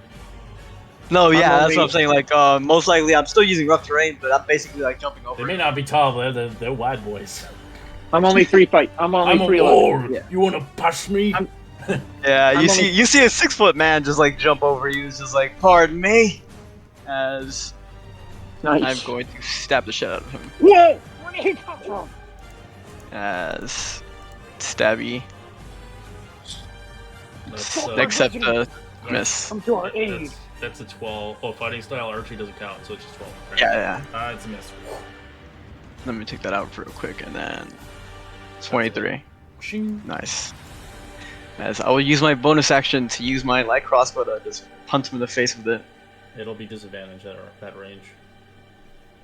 No, yeah, that's only- what I'm saying. Like, most likely I'm still using rough terrain, but I'm basically like jumping over. They may it. not be tall, but they're wide boys. I'm only 3 feet. I'm only I'm a 3'11". lord. Yeah. You wanna push me? Yeah, I'm you only- see a 6-foot man just like jump over you. It's just like, pardon me, as Nice. I'm going to stab the shit out of him. Whoa! Where did he come from? As stabby, That's, except that's- miss. Come to our aid. That's a 12. Oh, fighting style archery doesn't count, so it's just 12. Right? Yeah, yeah. It's a miss. Let me take that out real quick, and then 23. Shing. Nice. As I will use my bonus action to use my light crossbow to just punch him in the face with it. It'll be disadvantage at that range.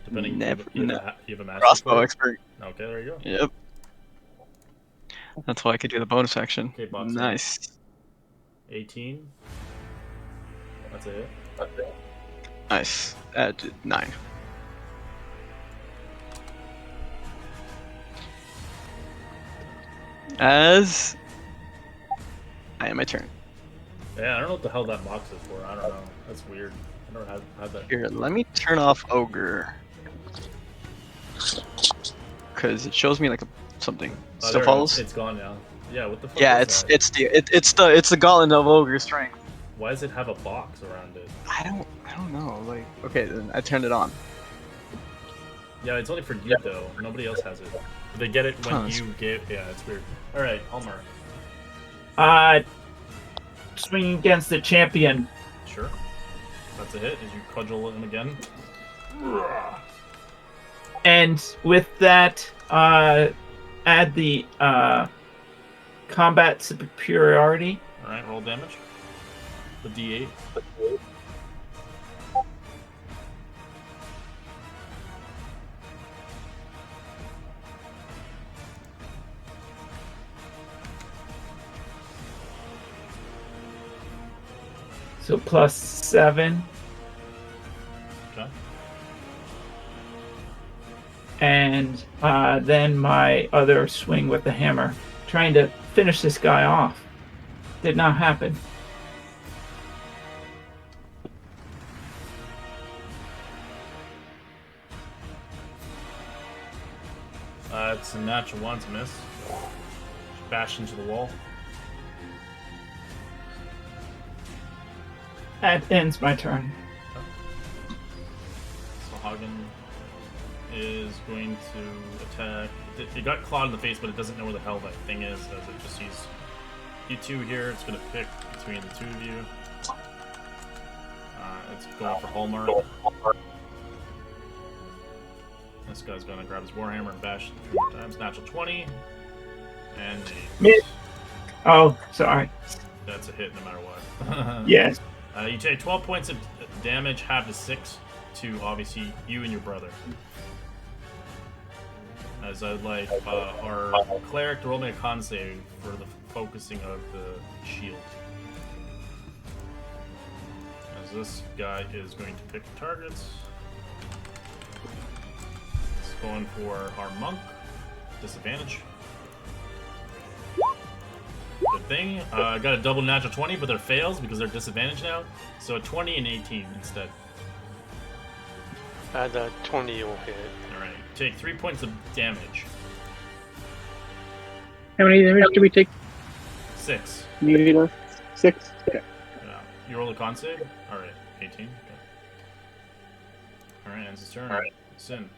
Depending Never- you have a master Crossbow skill? expert. Okay, there you go. Yep. That's why I could do the bonus action. Okay, box. Nice. 18. That's a hit. Nice. At 9. As I am my turn. Yeah, I don't know what the hell that box is for. I don't know. That's weird. I never had that. Here, let me turn off ogre. Cause it shows me like something. Oh, Still there it is. follows? It's gone now. Yeah, what the fuck Yeah, is it's that? it's the gauntlet of ogre strength. Why does it have a box around it? I don't know. Like, okay, then I turned it on. Yeah, it's only for you though. Nobody else has it. They get it when Huh. you get. Yeah, it's weird. All right, Hallmark. Swinging against the champion. Sure. That's a hit. As you cudgel him again. And with that, add the combat superiority. All right, roll damage. The D8. So +7. Okay. And then my other swing with the hammer, trying to finish this guy off. Did not happen. It's a natural one to miss. Bash into the wall. That ends my turn. So Hagen is going to attack. It got clawed in the face, but it doesn't know where the hell that thing is, as it just sees you two here. It's going to pick between the two of you. It's going for Hallmark. This guy's going to grab his Warhammer and bash 3 more times. Natural 20. And Miss. Oh, sorry. that's a hit no matter what. Yes. You take 12 points of damage, half to 6 to obviously you and your brother. As I'd like our cleric to roll me a con save for the focusing of the shield. As this guy is going to pick targets. It's going for our monk. Disadvantage. Good thing. I got a double natural 20, but they're fails because they're disadvantaged now. So a 20 and 18 instead. The 20 will hit. Alright. Take 3 points of damage. How many damage do we take? 6. Neither. 6? Okay. You roll a con save? Alright. 18. Okay. Alright, ends his turn. Alright. Sin.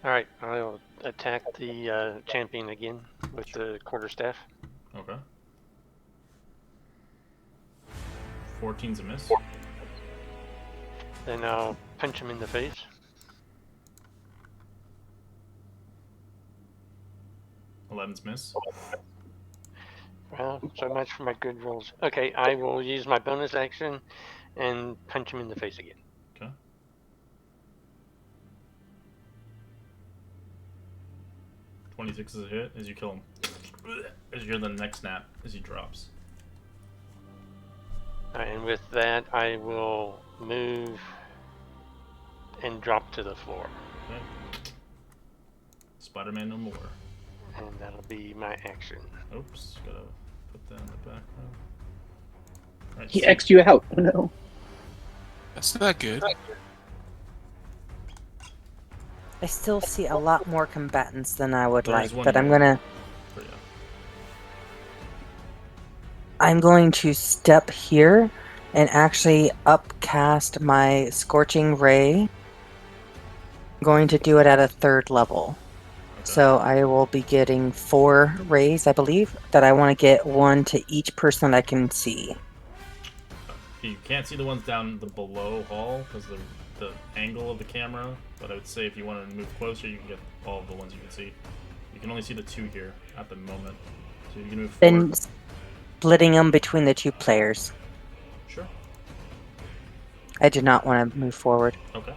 Alright, I'll attack the champion again with the quarterstaff. Okay. 14's a miss. Then I'll punch him in the face. Eleven's miss. Well, so much for my good rolls. Okay, I will use my bonus action and punch him in the face again. Okay. .26 is a hit as you kill him. As you hear the neck snap as he drops. Alright, and with that, I will move and drop to the floor. Okay. Spider-Man no more. And that'll be my action. Oops, gotta put that in the background. Right, He X'd you out. Oh no. That's not good. I still see a lot more combatants than I would There's like, one but I'm more. gonna But yeah. I'm going to step here and actually upcast my Scorching Ray. I'm going to do it at a 3rd level. Okay. So I will be getting 4 rays, I believe, that I want to get 1 to each person I can see. You can't see the ones down the below hall because the angle of the camera, but I would say if you want to move closer, you can get all of the ones you can see. You can only see the 2 here at the moment, so you can move forward. Then splitting them between the 2 players. Sure. I do not want to move forward. Okay.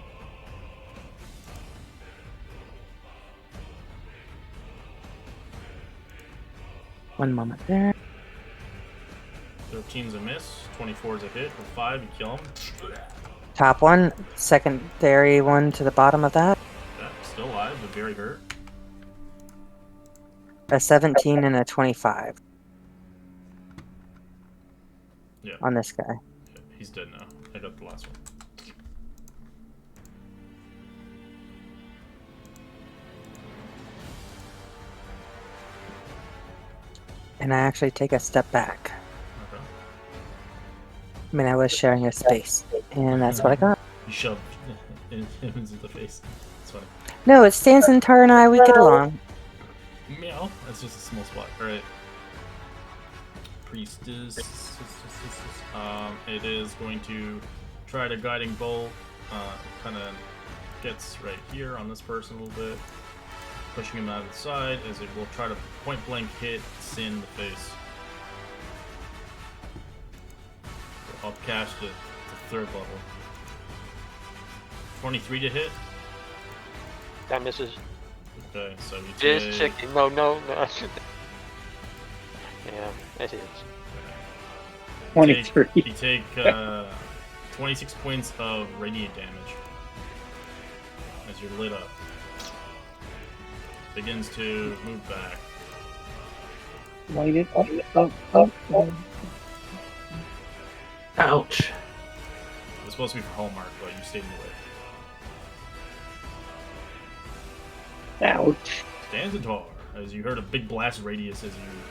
One moment there. 13's a miss, 24's a hit. For 5, you kill him. Top one, secondary one to the bottom of that. Okay. Still alive, but very hurt. A 17 and a 25. Yeah. On this guy. Okay, he's dead now. I got the last one. And I actually take a step back. Okay. I mean, I was sharing a space. And that's what I got. You shoved him into the face. It's funny. No, it stands in Tar and I, we get along. Meow. That's just a small spot. Alright. Priestess. It is going to try to guiding bolt. Kind of gets right here on this person a little bit. Pushing him out of the side as it will try to point blank hit Sin in the face. So upcast it to 3rd level. 23 to hit. That misses. Okay, so you Just take... checking. No. I shouldn't. Yeah, that is. 23. You take 26 points of radiant damage as you're lit up. Begins to move back. Light it up. Ouch. It was supposed to be for Hallmark, but you stayed in the way. Ouch. Stanzatar, as you heard a big blast radius as you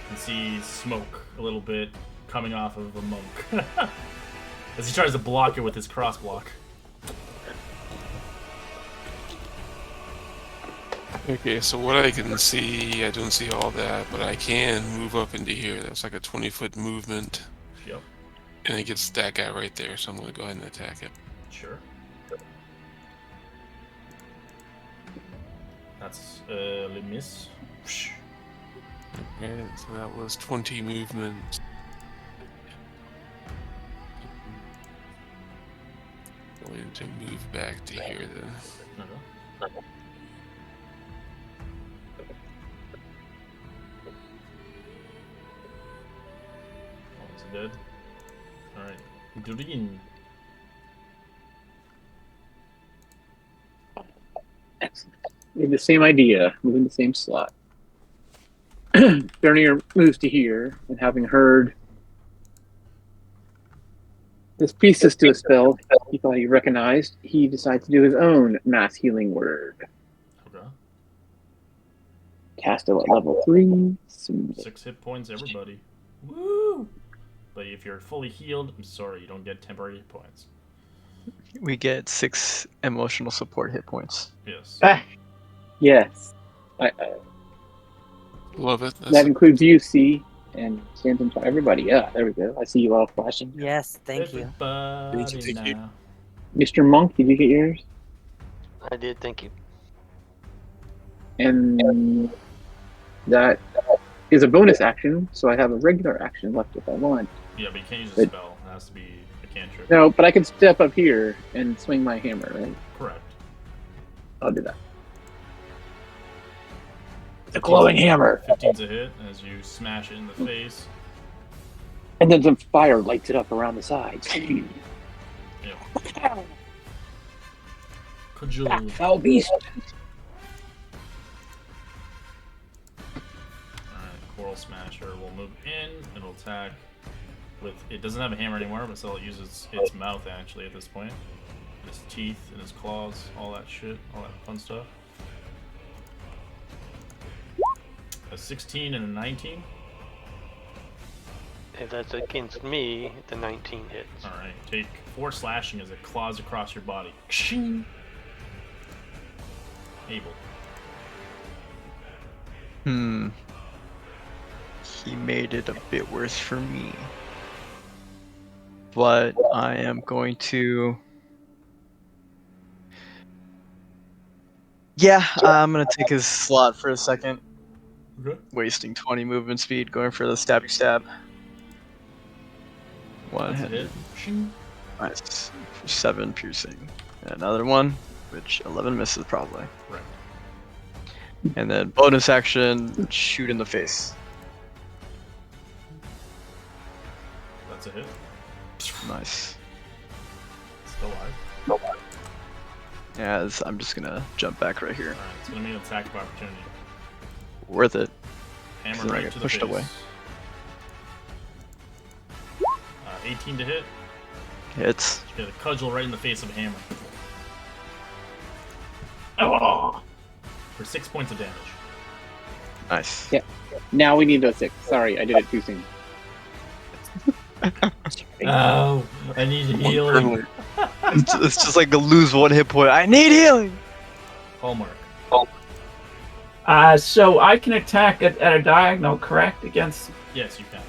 can see smoke a little bit coming off of a monk. As he tries to block it with his cross block. Okay, so what I can see, I don't see all that, but I can move up into here. That's like a 20-foot movement, Yep. and it gets that guy right there. So I'm going to go ahead and attack it. Sure. That's a miss. Okay, so that was 20 movement. Going to move back to here then. Okay. Oh, is it dead? Alright. Green. Excellent. We have the same idea, moving the same slot. Bernier moves to here, and having heard this priestess do a spell he thought he recognized, he decides to do his own mass healing word. Okay. Cast it at level 3. 6 hit points, everybody. Woo! But if you're fully healed, I'm sorry, you don't get temporary hit points. We get 6 emotional support hit points. Yes. Yes. Love it. That includes you, C, and stands in front of everybody. Yeah, there we go. I see you all flashing. Yes, thank you. Everybody Thank you. now. Mr. Monk, did you get yours? I did, thank you. And that is a bonus action, so I have a regular action left if I want. Yeah, but you can't use a But- spell. It has to be a cantrip. No, but I can step up here and swing my hammer, right? Correct. I'll do that. The glowing hammer. 15's a hit as you smash it in the face. And then some fire lights it up around the sides. Cajole. Back, foul beast. Alright, Coral Smasher will move in. It'll attack with. It doesn't have a hammer anymore, but still it uses its mouth actually at this point. Its teeth and its claws, all that shit, all that fun stuff. A 16 and a 19. If that's against me, the 19 hits. Alright, take 4 slashing as it claws across your body. Kshing! Abel. He made it a bit worse for me. But I am going to... Yeah, I'm going to take his slot for a second. Okay. Wasting 20 movement speed, going for the stabby stab. One That's a hit. hit. Shing. Nice. 7 piercing. Another one, which 11 misses probably. Right. And then bonus action, shoot in the face. That's a hit. Nice. Still alive. As I'm just gonna jump back right here. Alright, it's gonna be an attack of opportunity. Worth it. Hammer Then I right get to the pushed face. away. 18 to hit. Hits. You get a cudgel right in the face of a hammer. Oh, For 6 points of damage. Nice. Yeah. Now we need those 6. Sorry, I did it too soon. Oh, I need healing. It's just like a lose 1 hit point. I need healing! Hallmark. so I can attack at a diagonal, correct? Against Yes, you can.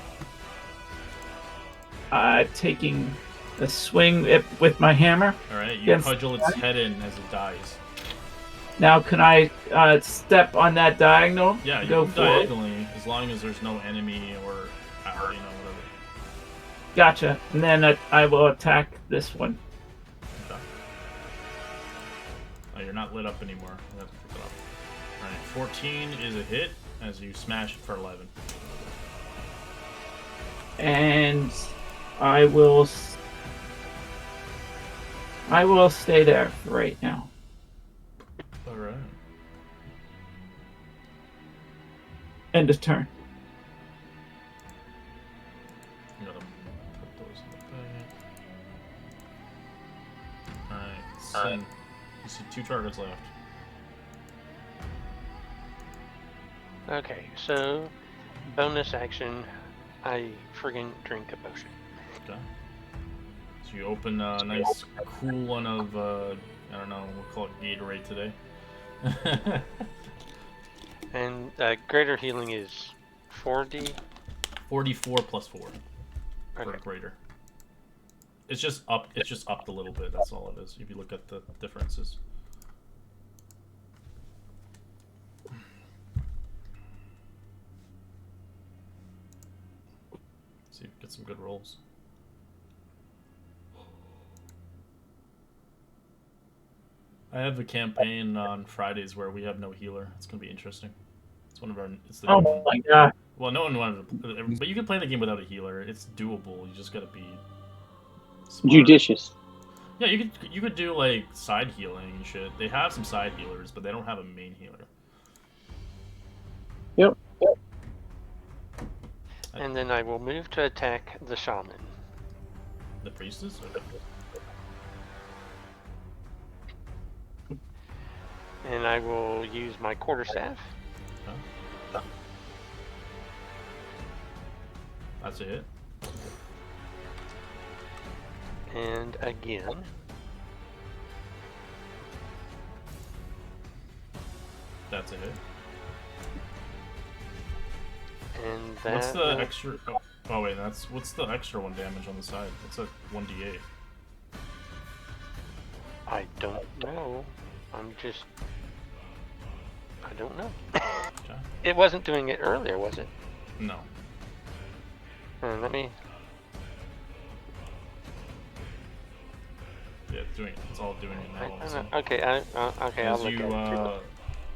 taking a swing with my hammer. Alright, you Yes. cudgel its head in as it dies. Now, can I step on that diagonal? Yeah, you go can forward. diagonally as long as there's no enemy or whatever. Gotcha. And then I will attack this one. Okay. Oh, you're not lit up anymore. You have to pick it up. Alright, 14 is a hit as you smash it for 11. And I will stay there for right now. Alright. End of turn. I'm gonna put those in the bag. Alright, Sin. You see 2 targets left. Okay, so bonus action, I friggin' drink a potion. Okay. So you open a nice cool one of, I don't know, we'll call it Gatorade today. And greater healing is 4D. 44 plus 4 for Okay. greater. It's just up. It's just upped a little bit. That's all it is. If you look at the differences. See, get some good rolls. I have a campaign on Fridays where we have no healer. It's gonna be interesting. It's one of our. It's the new Oh one. my god. Well, no one wanted to, but you can play the game without a healer. It's doable. You just gotta be smart. Judicious. Yeah, you could do like side healing and shit. They have some side healers, but they don't have a main healer. Yep. And then I will move to attack the shaman. The priestess? Or... And I will use my quarterstaff. Huh? That's a hit. And again. That's a hit. And that What's the will- extra? Oh wait, what's the extra 1 damage on the side? It's a 1d8. I don't know. I don't know. Okay. It wasn't doing it earlier, was it? No. Let me. Yeah, it's doing it. It's all doing it now. Also. Okay, okay, I'll As look you, at it.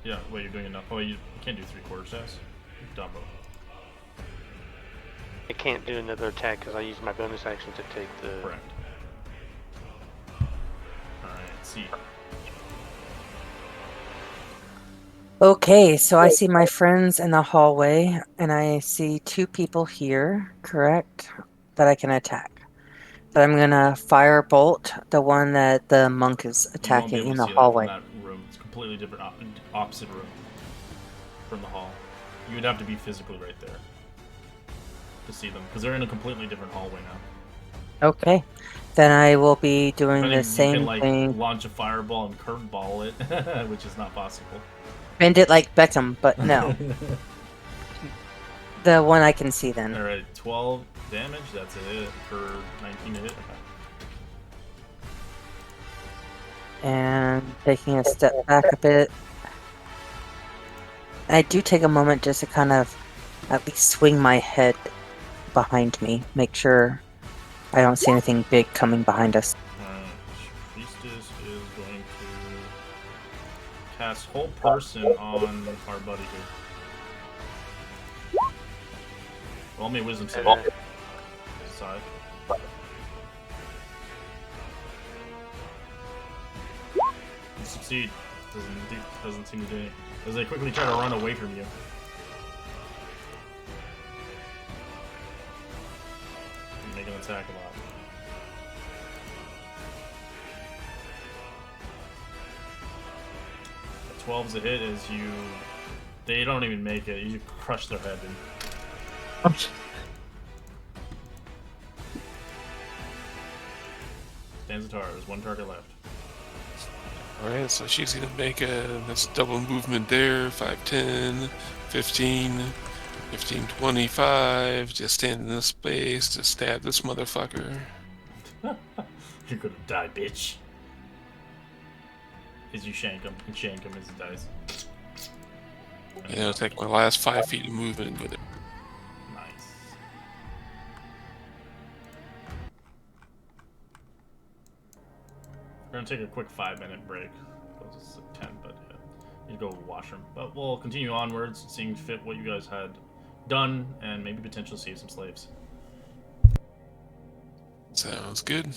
yeah, wait, you're doing enough. Oh, you can't do 3/4 stats. You've done both. I can't do another attack because I used my bonus action to take the. Correct. Alright, see. Okay, so I see my friends in the hallway, and I see 2 people here, correct? That I can attack. But I'm gonna firebolt the one that the monk is You won't be attacking able in to the see hallway. that from that room. It's a completely different, opposite room from the hall. You would have to be physically right there to see them, because they're in a completely different hallway now. Okay, then I will be doing Depending, the same you can like thing. launch a fireball and curveball it, which is not possible. Bend it like Beckham, but no. The one I can see then. Alright, 12 damage, that's a hit for 19 to hit. Okay. And taking a step back a bit. I do take a moment just to kind of at least swing my head behind me, make sure I don't see anything big coming behind us. Priestess is going to cast Whole Person on our buddy here. Roll me a wisdom save. Side. You succeed. Doesn't seem to do anything. As they quickly try to run away from you. Make an attack a lot. 12's a hit as you... They don't even make it. You crush their head in. Danzatar, there's 1 target left. Alright, so she's gonna make that's double movement there, 5, 10, 15, 15, 25, just stand in this space to stab this motherfucker. You're gonna die, bitch. As you shank him, and shank him as he dies. And I'll take my last 5 feet of movement with it. Nice. We're gonna take a quick 5-minute break. Because it's like 10, but yeah. You go wash them. But we'll continue onwards, seeing fit what you guys had done, and maybe potentially save some slaves. Sounds good.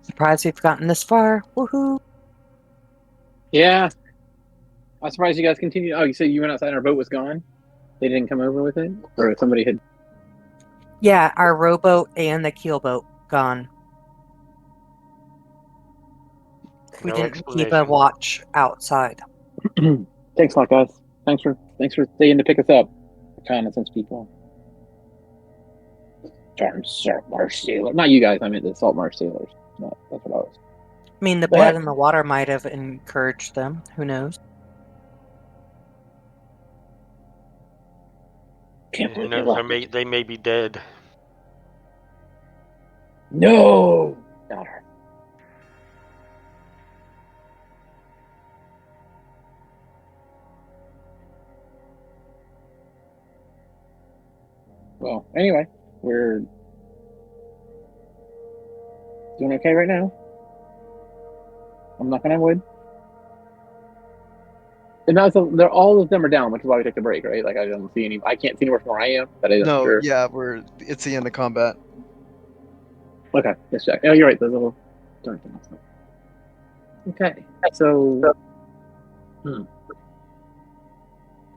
Surprised we've gotten this far. Woohoo! Yeah. I'm surprised you guys continued. Oh, you said you went outside and our boat was gone? They didn't come over with it? Or somebody had. Yeah, our rowboat and the keelboat gone. We No didn't keep a explanation. watch outside. Thanks a lot, guys. Thanks for staying to pick us up. Reconnaissance people. Darn salt marsh sailor. Not you guys, I meant the salt marsh sailors. No, that's what I was. I mean, the But blood in the water might have encouraged them. Who knows? can't Who believe they knows? left. They may be dead. No! Not her. Well, anyway, we're doing okay right now. I'm knocking on wood. And now, so they're all of them are down, which is why we took the break, right? Like I don't see any. I can't see anywhere from where I am. That I'm No, sure. yeah, it's the end of combat. Okay, just check. Oh, you're right. Those little. Darn thing. Okay, so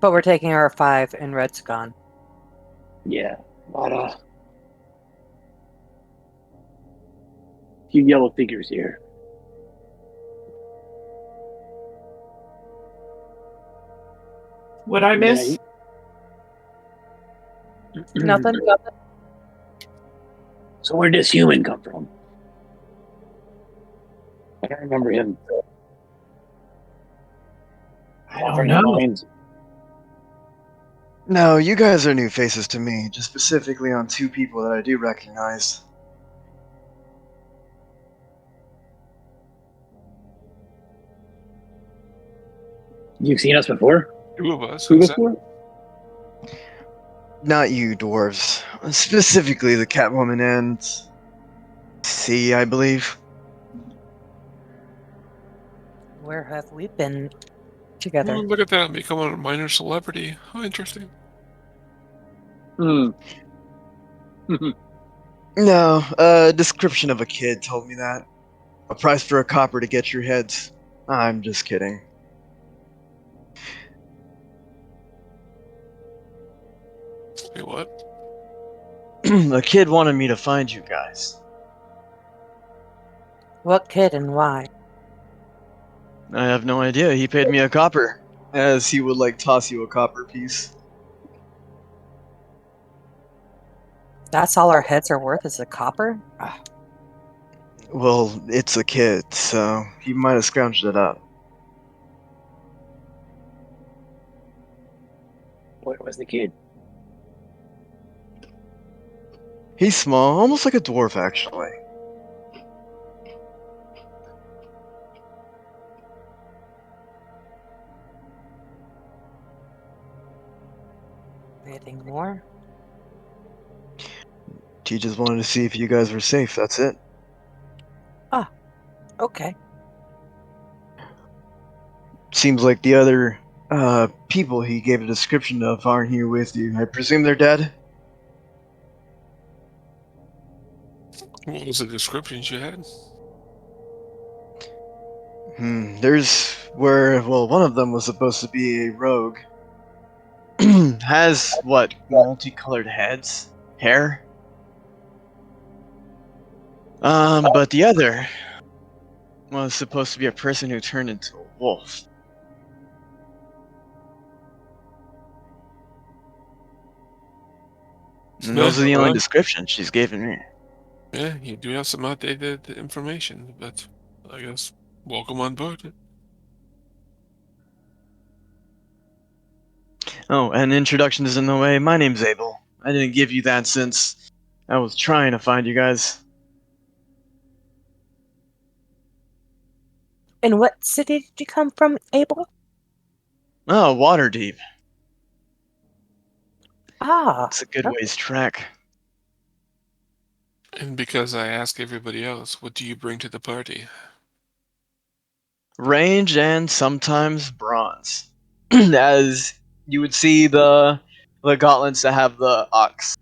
But we're taking our 5 and Red's gone. yeah, a lot of few yellow figures here. What I miss? Nothing. So where'd this human come from? I don't remember him. I don't know. Minds. No, you guys are new faces to me, just specifically on 2 people that I do recognize. You've seen us before? 2 of us. Who Who's that? before? Not you, dwarves. Specifically the Catwoman and... C, I believe. Where have we been together? Oh, look at that. I'm becoming a minor celebrity. How interesting. Hmm. No, a description of a kid told me that. A price for a copper to get your heads. I'm just kidding. Wait, what? A kid wanted me to find you guys. What kid and why? I have no idea. He paid me a copper. As he would, like, toss you a copper piece. That's all our heads are worth is a copper? Ah, Well, it's a kid, so he might have scrounged it up. Where was the kid? He's small, almost like a dwarf, actually. anything more? He just wanted to see if you guys were safe, that's it. Okay. Seems like the other people he gave a description of aren't here with you. I presume they're dead? What was the descriptions you had? There's where, well, one of them was supposed to be a rogue. Has, what, multicolored heads? Hair? But the other was supposed to be a person who turned into a wolf. And those are the only descriptions she's given me. Yeah, you do have some outdated information, but I guess welcome on board. Oh, and introduction is in the way. My name's Abel. I didn't give you that since I was trying to find you guys. And what city did you come from, Abel? Oh, Waterdeep. Ah, It's a good ways track. And because I ask everybody else, what do you bring to the party? Range and sometimes bronze. As you would see the gauntlets that have the ox.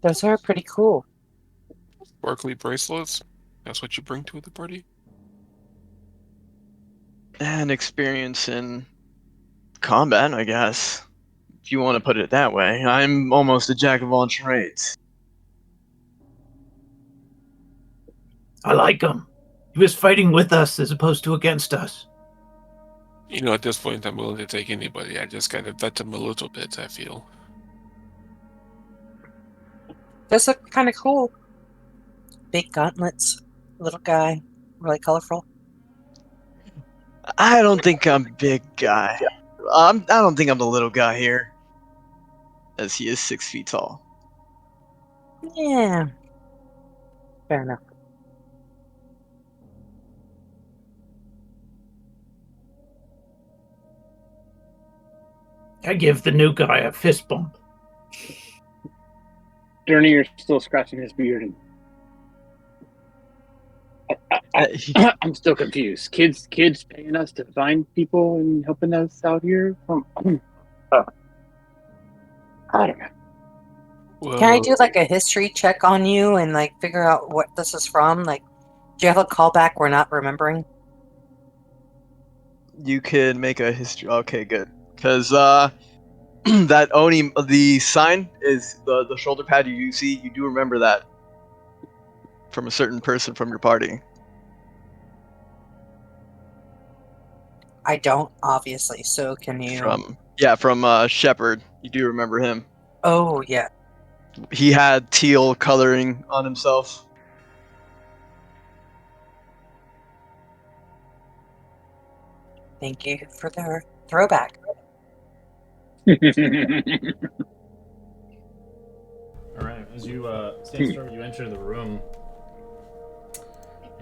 Those are pretty cool. Sparkly bracelets. That's what you bring to the party. And experience in combat, I guess. If you want to put it that way. I'm almost a jack of all trades. I like him. He was fighting with us as opposed to against us. You know, at this point, I'm willing to take anybody. I just gotta vet them a little bit, I feel. Those look kind of cool. Big gauntlets, little guy, really colorful. I don't think I'm big guy. I don't think I'm the little guy here. As he is 6 feet tall. Yeah. Fair enough. I give the new guy a fist bump. Dernier's still scratching his beard. And I'm still confused. Kids paying us to find people and helping us out here from. I don't know. Well, Can I do like a history check on you and like figure out what this is from? Like, do you have a callback we're not remembering? You could make a history. Okay, good. Because that Oni, the sign is the shoulder pad you see. You do remember that from a certain person from your party. I don't, obviously. So can you? From Shepard. You do remember him. Oh, yeah. He had teal coloring on himself. Thank you for the throwback. All right, as you Sandstorm, you enter the room.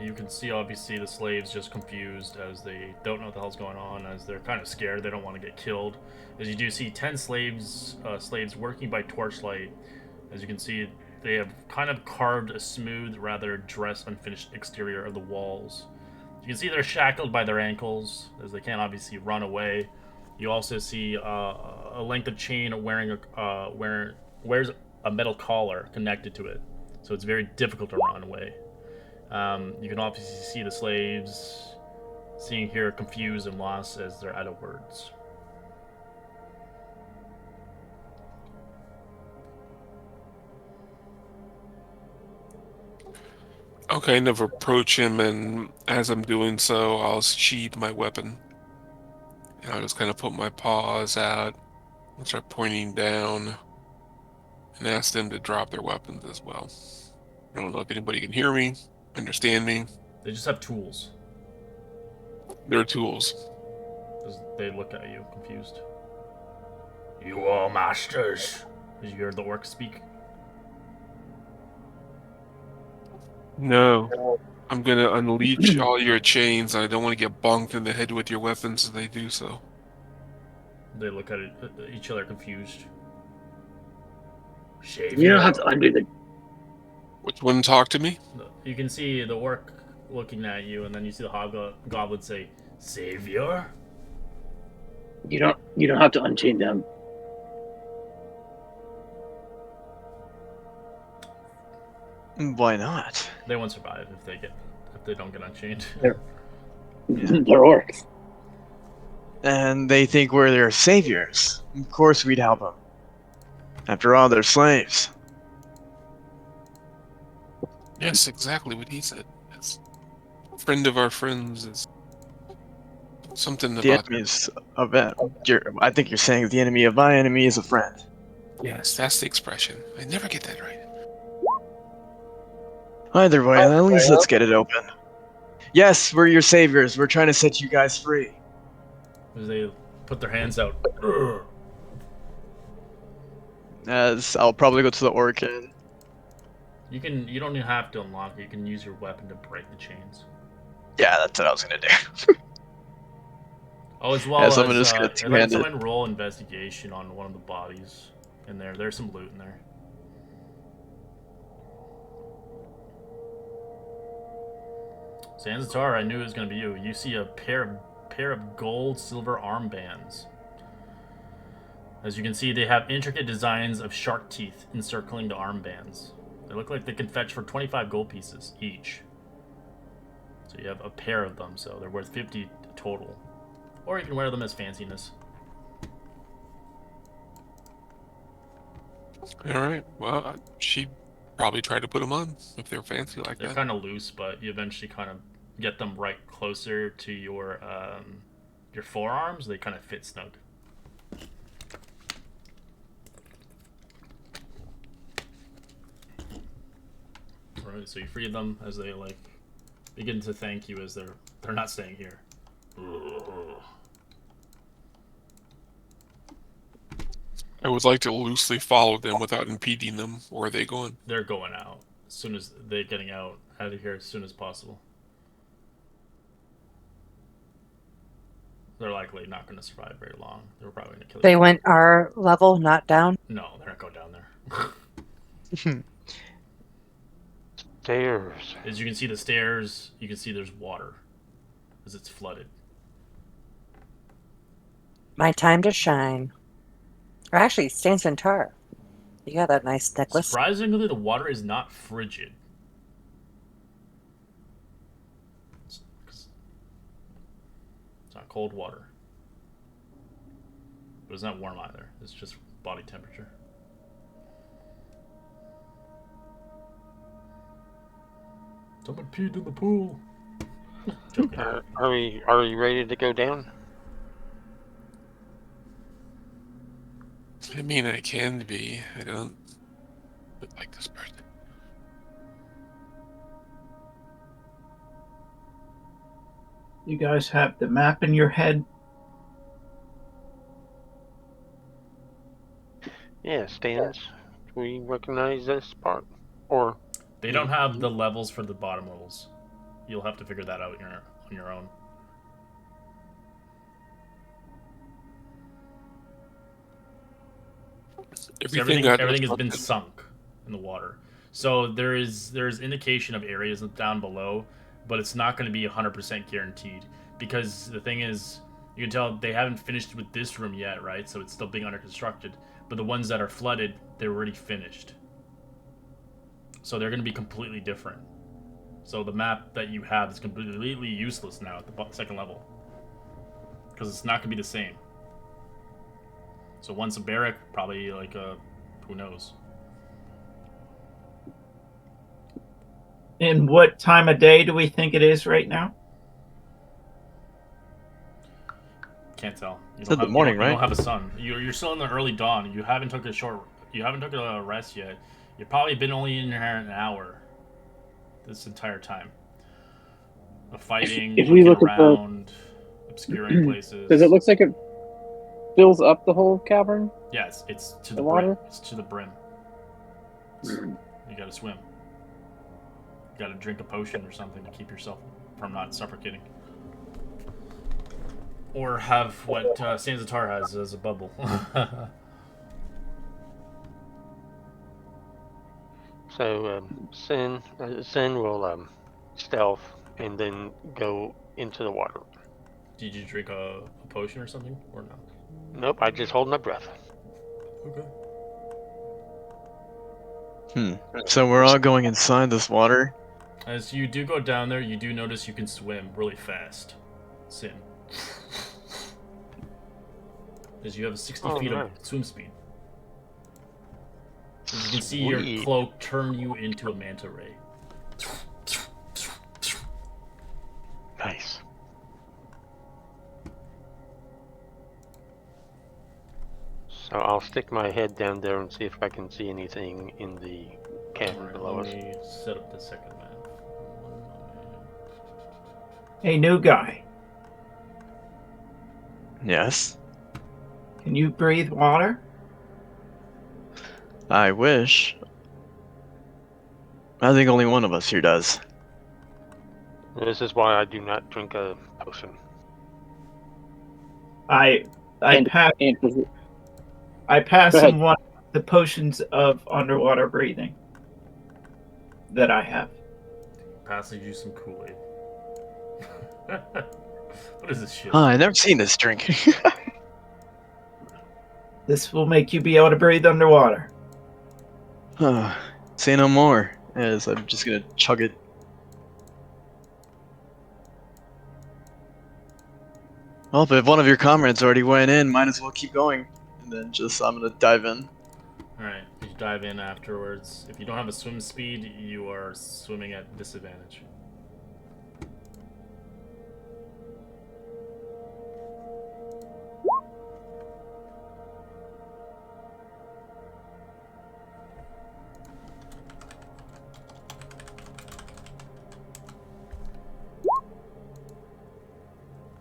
You can see, obviously, the slaves just confused as they don't know what the hell's going on, as they're kind of scared. They don't want to get killed. As you do see 10 slaves working by torchlight. As you can see, they have kind of carved a smooth, rather dressed, unfinished exterior of the walls. You can see they're shackled by their ankles, as they can't obviously run away. You also see a length of chain wearing wears a metal collar connected to it, so it's very difficult to run away. You can obviously see the slaves seeing here confused and lost as they're out of words. I'll kind of approach him, and as I'm doing so, I'll sheathe my weapon. And I'll just kind of put my paws out and start pointing down and ask them to drop their weapons as well. I don't know if anybody can hear me, understand me. They just have tools. They're tools. As they look at you, confused. You are masters. Did you hear the orc speak? No. I'm gonna unleash all your chains, and I don't want to get bonked in the head with your weapons as they do so. They look at each other confused. You don't have to undo the. Which one talk to me? You can see the orc looking at you, and then you see the hobgoblin say, "Savior." You don't have to unchain them. Why not? They won't survive if they don't get unchained. They're orcs. And they think we're their saviors. Of course we'd help them. After all, they're slaves. Yes, exactly what he said. Yes. Friend of our friends is something The about enemy is of it. I think you're saying the enemy of my enemy is a friend. Yes, that's the expression. I never get that right. Either way, at least let's get it open. Yes, we're your saviors. We're trying to set you guys free. As they put their hands out. As I'll probably go to the orc and You don't even have to unlock it. You can use your weapon to break the chains. yeah, that's what I was gonna do. Oh, as well Yeah, as someone just got let two-handed. someone roll investigation on one of the bodies in there. There's some loot in there. Zanzitar, I knew it was gonna be you. You see a pair of gold silver armbands. As you can see, they have intricate designs of shark teeth encircling the armbands. They look like they can fetch for 25 gold pieces each. So you have a pair of them, so they're worth 50 total. Or you can wear them as fanciness. All right. Well, she probably tried to put them on if they're fancy like They're that. kind of loose, but you eventually kind of get them right closer to your forearms. They kind of fit snug. Alright, so you free them as they like begin to thank you as they're not staying here. I would like to loosely follow them without impeding them. Where are they going? They're going out as soon as they're getting out of here as soon as possible. They're likely not going to survive very long. They're probably going to kill you. They went our level, not down. No, they're not going down there. Stairs. As you can see the stairs, you can see there's water as it's flooded. My time to shine. Or actually, Stan Centaur. You got that nice necklace. Surprisingly, the water is not frigid. It's not cold water. But it's not warm either. It's just body temperature. Someone peed in the pool. Joking. Are we ready to go down? I mean, I can be. I don't like this person. You guys have the map in your head. Yeah, stands. Do we recognize this part? Or They don't have the levels for the bottom levels. You'll have to figure that out on your own. Everything Everything has been sunk in the water. So there's indication of areas down below, but it's not going to be 100% guaranteed because the thing is, you can tell they haven't finished with this room yet, right? So it's still being under constructed. But the ones that are flooded, they're already finished. So they're going to be completely different. So the map that you have is completely useless now at the second level because it's not going to be the same. So once a barrack, probably like a, who knows? And what time of day do we think it is right now? Can't tell. You Said the morning, you right? don't have a sun. You're still in the early dawn. You haven't took a rest yet. You've probably been only in here an hour. This entire time. Of fighting, If we looking look at the- around, obscuring places. Does it look like it fills up the whole cavern? Yeah, it's to the The brim. water? It's to the brim. Mm. You gotta swim. You gotta drink a potion or something to keep yourself from not suffocating. Or have what Sanzatar has as a bubble. so Sin will stealth and then go into the water. Did you drink a potion or something? Or no? Nope, I just hold my breath. Okay. So we're all going inside this water. As you do go down there, you do notice you can swim really fast. Sin. As you have 60 Oh, feet of nice. swim speed. As you can see your Sweet. cloak turn you into a manta ray. Nice. So I'll stick my head down there and see if I can see anything in the cavern Alright, below let us. me set up the second map. Hey, new guy. Yes. Can you breathe water? I wish. I think only one of us here does. This is why I do not drink a potion. I And- pass And does it- Go ahead. him one of the potions of underwater breathing that I have. Passes you some Kool-Aid. What is this shit? Oh, I never seen this drink. This will make you be able to breathe underwater. Say no more. As I'm just gonna chug it. Well, but if one of your comrades already went in, might as well keep going. And then I'm gonna dive in. Alright, you dive in afterwards. If you don't have a swim speed, you are swimming at disadvantage.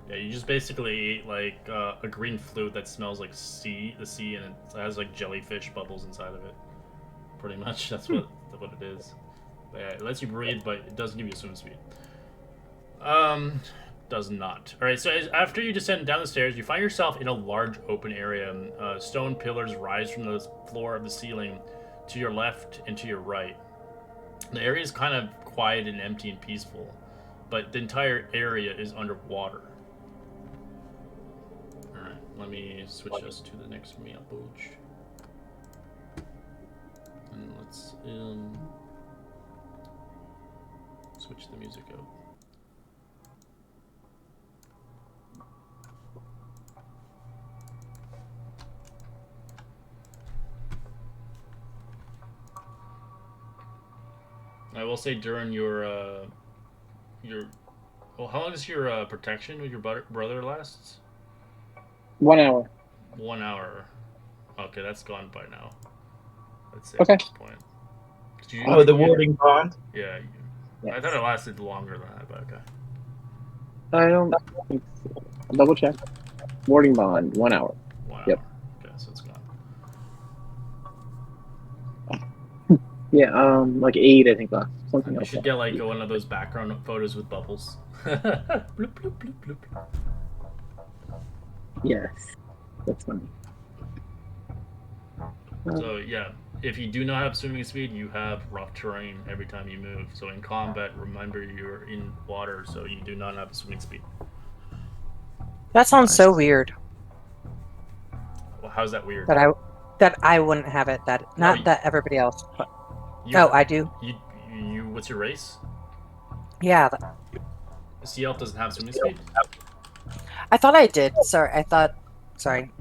Yeah, you just basically ate like a green flute that smells like the sea, and it has like jellyfish bubbles inside of it. Pretty much, that's what it is. But yeah, it lets you breathe, but it doesn't give you swim speed. Does not. All right, so after you descend down the stairs, you find yourself in a large open area. Stone pillars rise from the floor of the ceiling to your left and to your right. The area is kind of quiet and empty and peaceful, but the entire area is underwater. Alright, let me switch us to the next map page. And let's switch the music out. I will say during your well, how long does your protection with your brother lasts? 1 hour. 1 hour. Okay, that's gone by now. Let's say Okay. at this point. Oh, the warding bond. Yeah, Yes. I thought it lasted longer than that, but okay. I don't think so. I'll double check. Warding bond, 1 hour. 1 Yep. hour. Okay, so it's gone. Yeah, like 8, I think, left. Something You like should that. get like one of those background photos with bubbles. bloop, bloop, bloop, bloop. Yes. That's funny. So yeah, if you do not have swimming speed, you have rough terrain every time you move. So in combat, remember you're in water, so you do not have swimming speed. That sounds so weird. Well, how's that weird? That I wouldn't have it. No, Not that everybody else. But, You, I do. You. What's your race? Yeah, Sea elf doesn't have swimming speed. I thought I did. Sorry.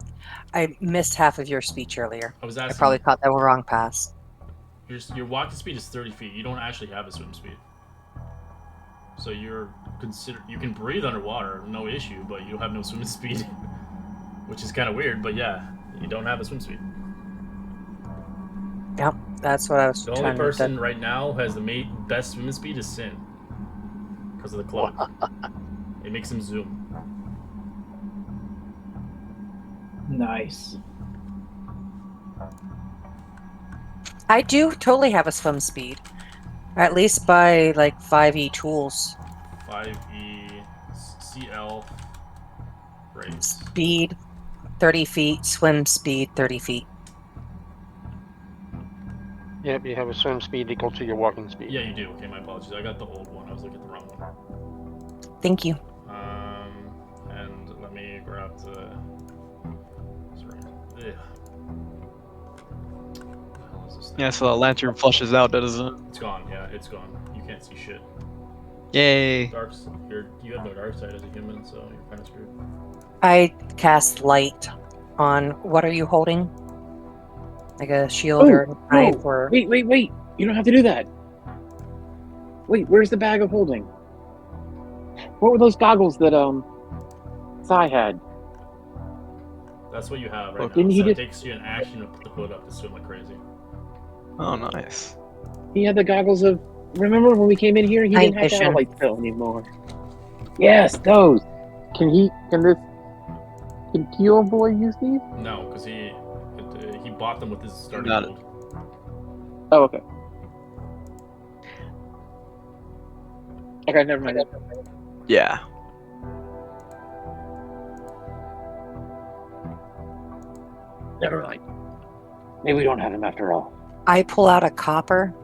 I missed half of your speech earlier. I was I asking. probably caught that wrong pass. Your walking speed is 30 feet. You don't actually have a swim speed. So you can breathe underwater, no issue, but you have no swim speed, which is kind of weird. But yeah, you don't have a swim speed. Yep, that's what I was The trying only person to. right now who has the best swimming speed is Sin, because of the cloak. It makes him zoom. Nice. I do totally have a swim speed, at least by like 5e tools. 5e, sea elf, race. Speed, 30 feet. Swim speed, 30 feet. Yep, you have a swim speed equal to your walking speed. Yeah, you do. Okay, my apologies. I got the old one. I was looking at the wrong one. Thank you. And let me grab the. Sorry. Ugh. What the hell is this thing? Yeah, so the lantern flushes out, doesn't it? It's gone. Yeah, it's gone. You can't see shit. Yay! You have no dark side as a human, so you're kind of screwed. I cast light on. What are you holding? Like a shield or a knife or. Wait. You don't have to do that. Wait, where's the bag of holding? What were those goggles that, Sai had? That's what you have right Oh, now. didn't he So it just- takes you an action to put the hood up to swim like crazy. Oh, nice. He had the goggles of... Remember when we came in here? He Night didn't have to vision. have light pill anymore. Yes, those! Can Teal Boy use these? No, because he bought them with his starting Got it. gold. Oh, okay. Okay, never mind. Yeah. Never mind. Maybe we don't have him after all. I pull out a copper,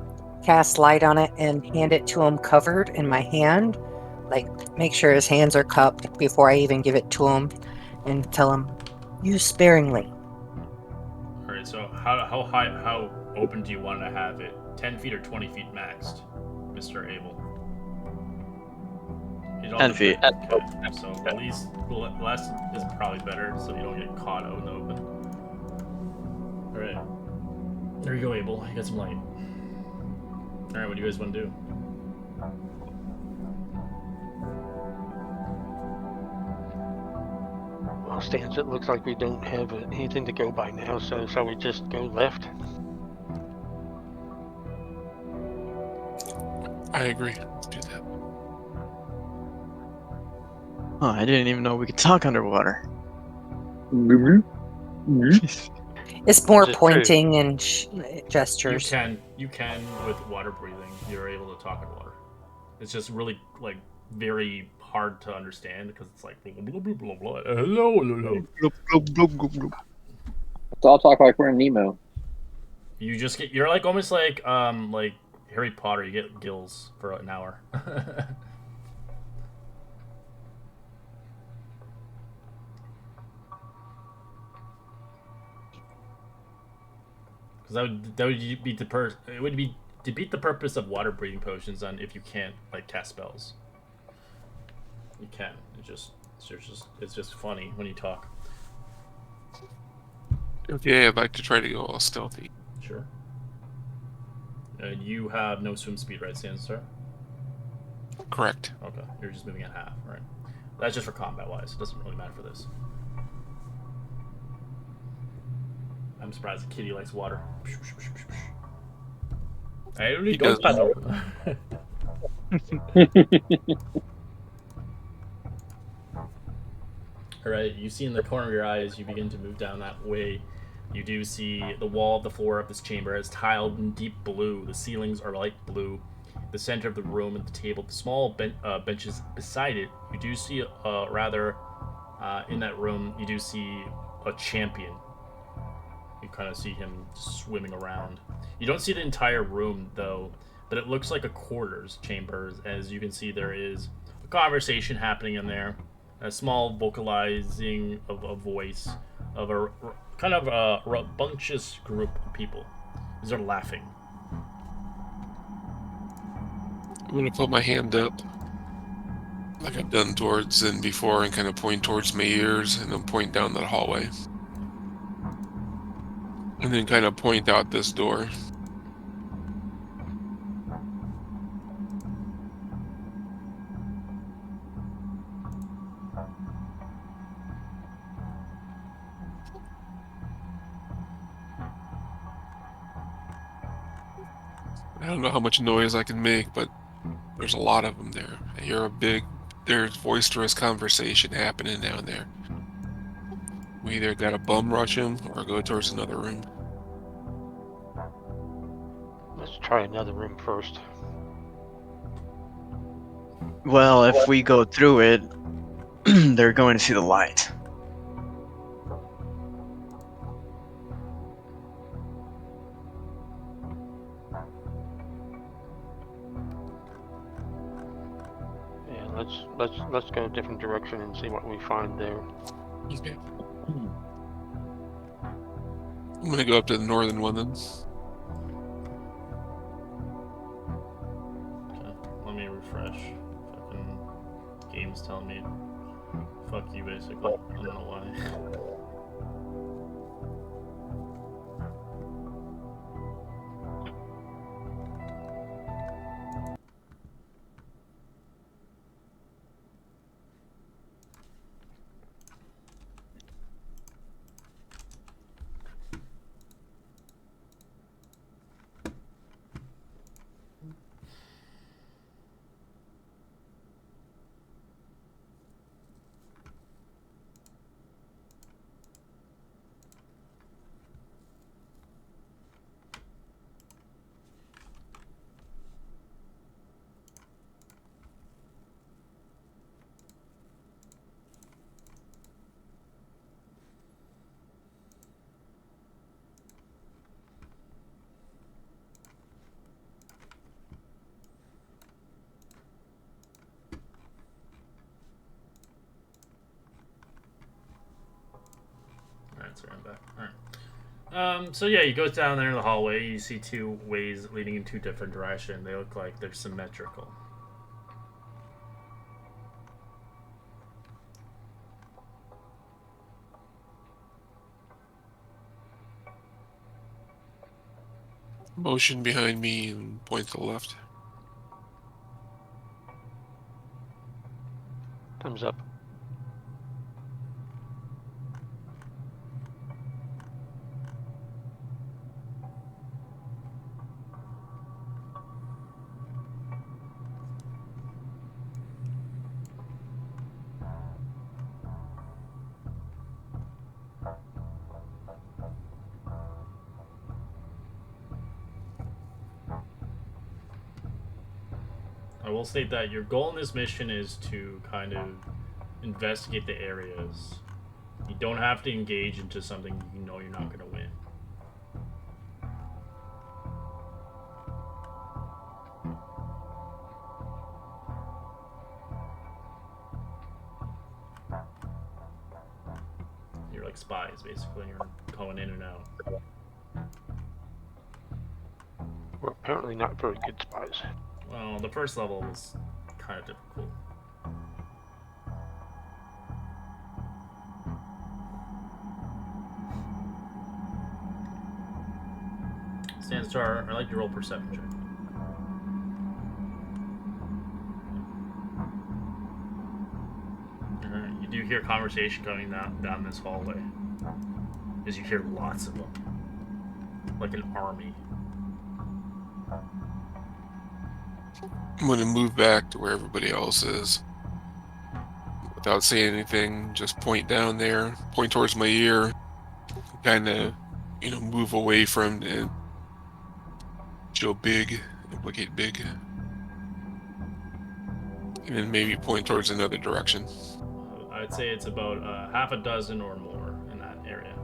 cast light on it, and hand it to him covered in my hand. Like, make sure his hands are cupped before I even give it to him, and tell him, use sparingly. right. So how open do you want to have it? 10 feet or 20 feet maxed, Mr. Abel? It all 10 feet. depends- Okay. So at least less is probably better, so you don't get caught out in the open. All right. There you go, Abel. You got some light. All right. What do you guys want to do? Well, Stans, it looks like we don't have anything to go by now, so shall we just go left? I agree. Let's do that. Oh, I didn't even know we could talk underwater. It's more Is it true? pointing and You gestures. can with water breathing. You're able to talk in water. It's just really like very hard to understand because it's like blah blah blah blah blah. Hello. So I'll talk like we're in Nemo. You just get you're like almost like Harry Potter. You get gills for an hour. Because that would be it would be defeat the purpose of water breathing potions on if you can't like cast spells. You can. It's just funny when you talk. Okay, I'd like to try to go all stealthy. Sure. And you have no swim speed, right, Sandstar? Correct. Okay, you're just moving at half, right? That's just for combat wise. It doesn't really matter for this. I'm surprised the kitty likes water. I don't need He ghost does. paddle. Alright, you see in the corner of your eye as you begin to move down that way, you do see the wall of the floor of this chamber is tiled in deep blue. The ceilings are light blue. The center of the room and the table, the small benches beside it, you do see in that room, you do see a champion. You kind of see him swimming around. You don't see the entire room, though, but it looks like a quarters chamber. As you can see, there is a conversation happening in there, a small vocalizing of a voice of a kind of a rambunctious group of people. These are laughing. I'm gonna put my hand up, like I've done towards and before, and kind of point towards my ears, and then point down that hallway, and then kind of point out this door. I don't know how much noise I can make, but there's a lot of them there. I hear there's boisterous conversation happening down there. We either gotta bum rush him or go towards another room. Let's try another room first. Well, if we go through it, they're going to see the light. Yeah, let's go a different direction and see what we find there. Okay. I'm gonna go up to the northern one then. Okay, let me refresh. Fucking game's telling me fuck you, basically. I don't know why. Alright, sorry, I'm back. Alright. So yeah, you go down there in the hallway. You see two ways leading in two different directions. They look like they're symmetrical. Motion behind me and point to the left. Thumbs up. I will state that your goal in this mission is to kind of investigate the areas. You don't have to engage into something you know you're not going to win. You're like spies, basically, and you're going in and out. We're apparently not very good spies. Well, the first level was kind of difficult. Sandstar, I'd like to roll perception check. You do hear conversation going down this hallway. As you hear lots of them. Like an army. I'm going to move back to where everybody else is. Without saying anything, just point down there, point towards my ear, kind of, move away from it. Show big, implicate big. And then maybe point towards another direction. I'd say it's about half a dozen or more in that area.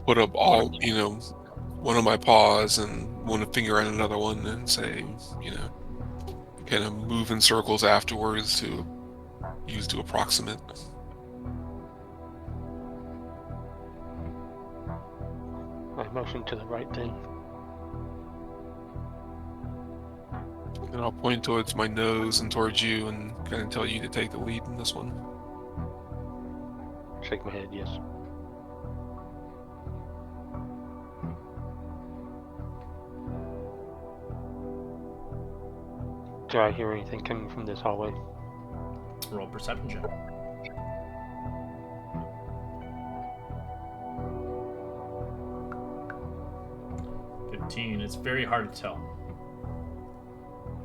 Put up all, one of my paws and one finger on another one and say, kind of move in circles afterwards to use to approximate. I motion to the right then. And I'll point towards my nose and towards you and kind of tell you to take the lead in this one. Shake my head, yes. Do I hear anything coming from this hallway? Roll perception check. It's very hard to tell.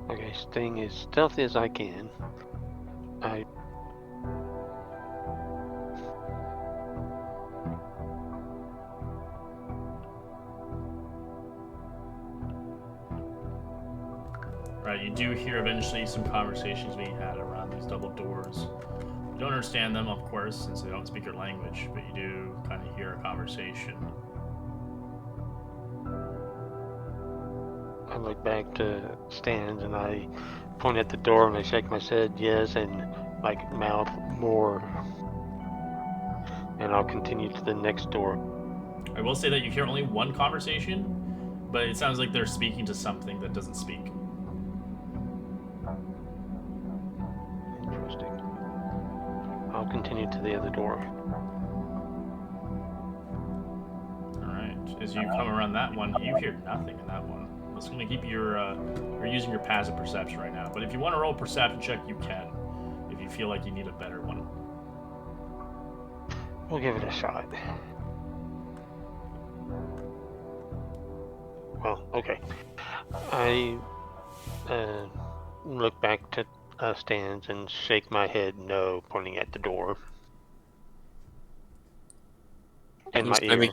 Okay, staying as stealthy as I can. Right, you do hear eventually some conversations being had around these double doors. You don't understand them, of course, since they don't speak your language, but you do kind of hear a conversation. I look back to Stans and I point at the door and I shake my head yes and like mouth more. And I'll continue to the next door. I will say that you hear only one conversation, but it sounds like they're speaking to something that doesn't speak. Interesting. I'll continue to the other door. Alright, as you come around that one, you hear nothing in that one. It's going to keep you're using your passive perception right now, but if you want to roll a perception check, you can, if you feel like you need a better one. We'll give it a shot. Well, okay. I look back to Stans and shake my head no, pointing at the door. And my ear.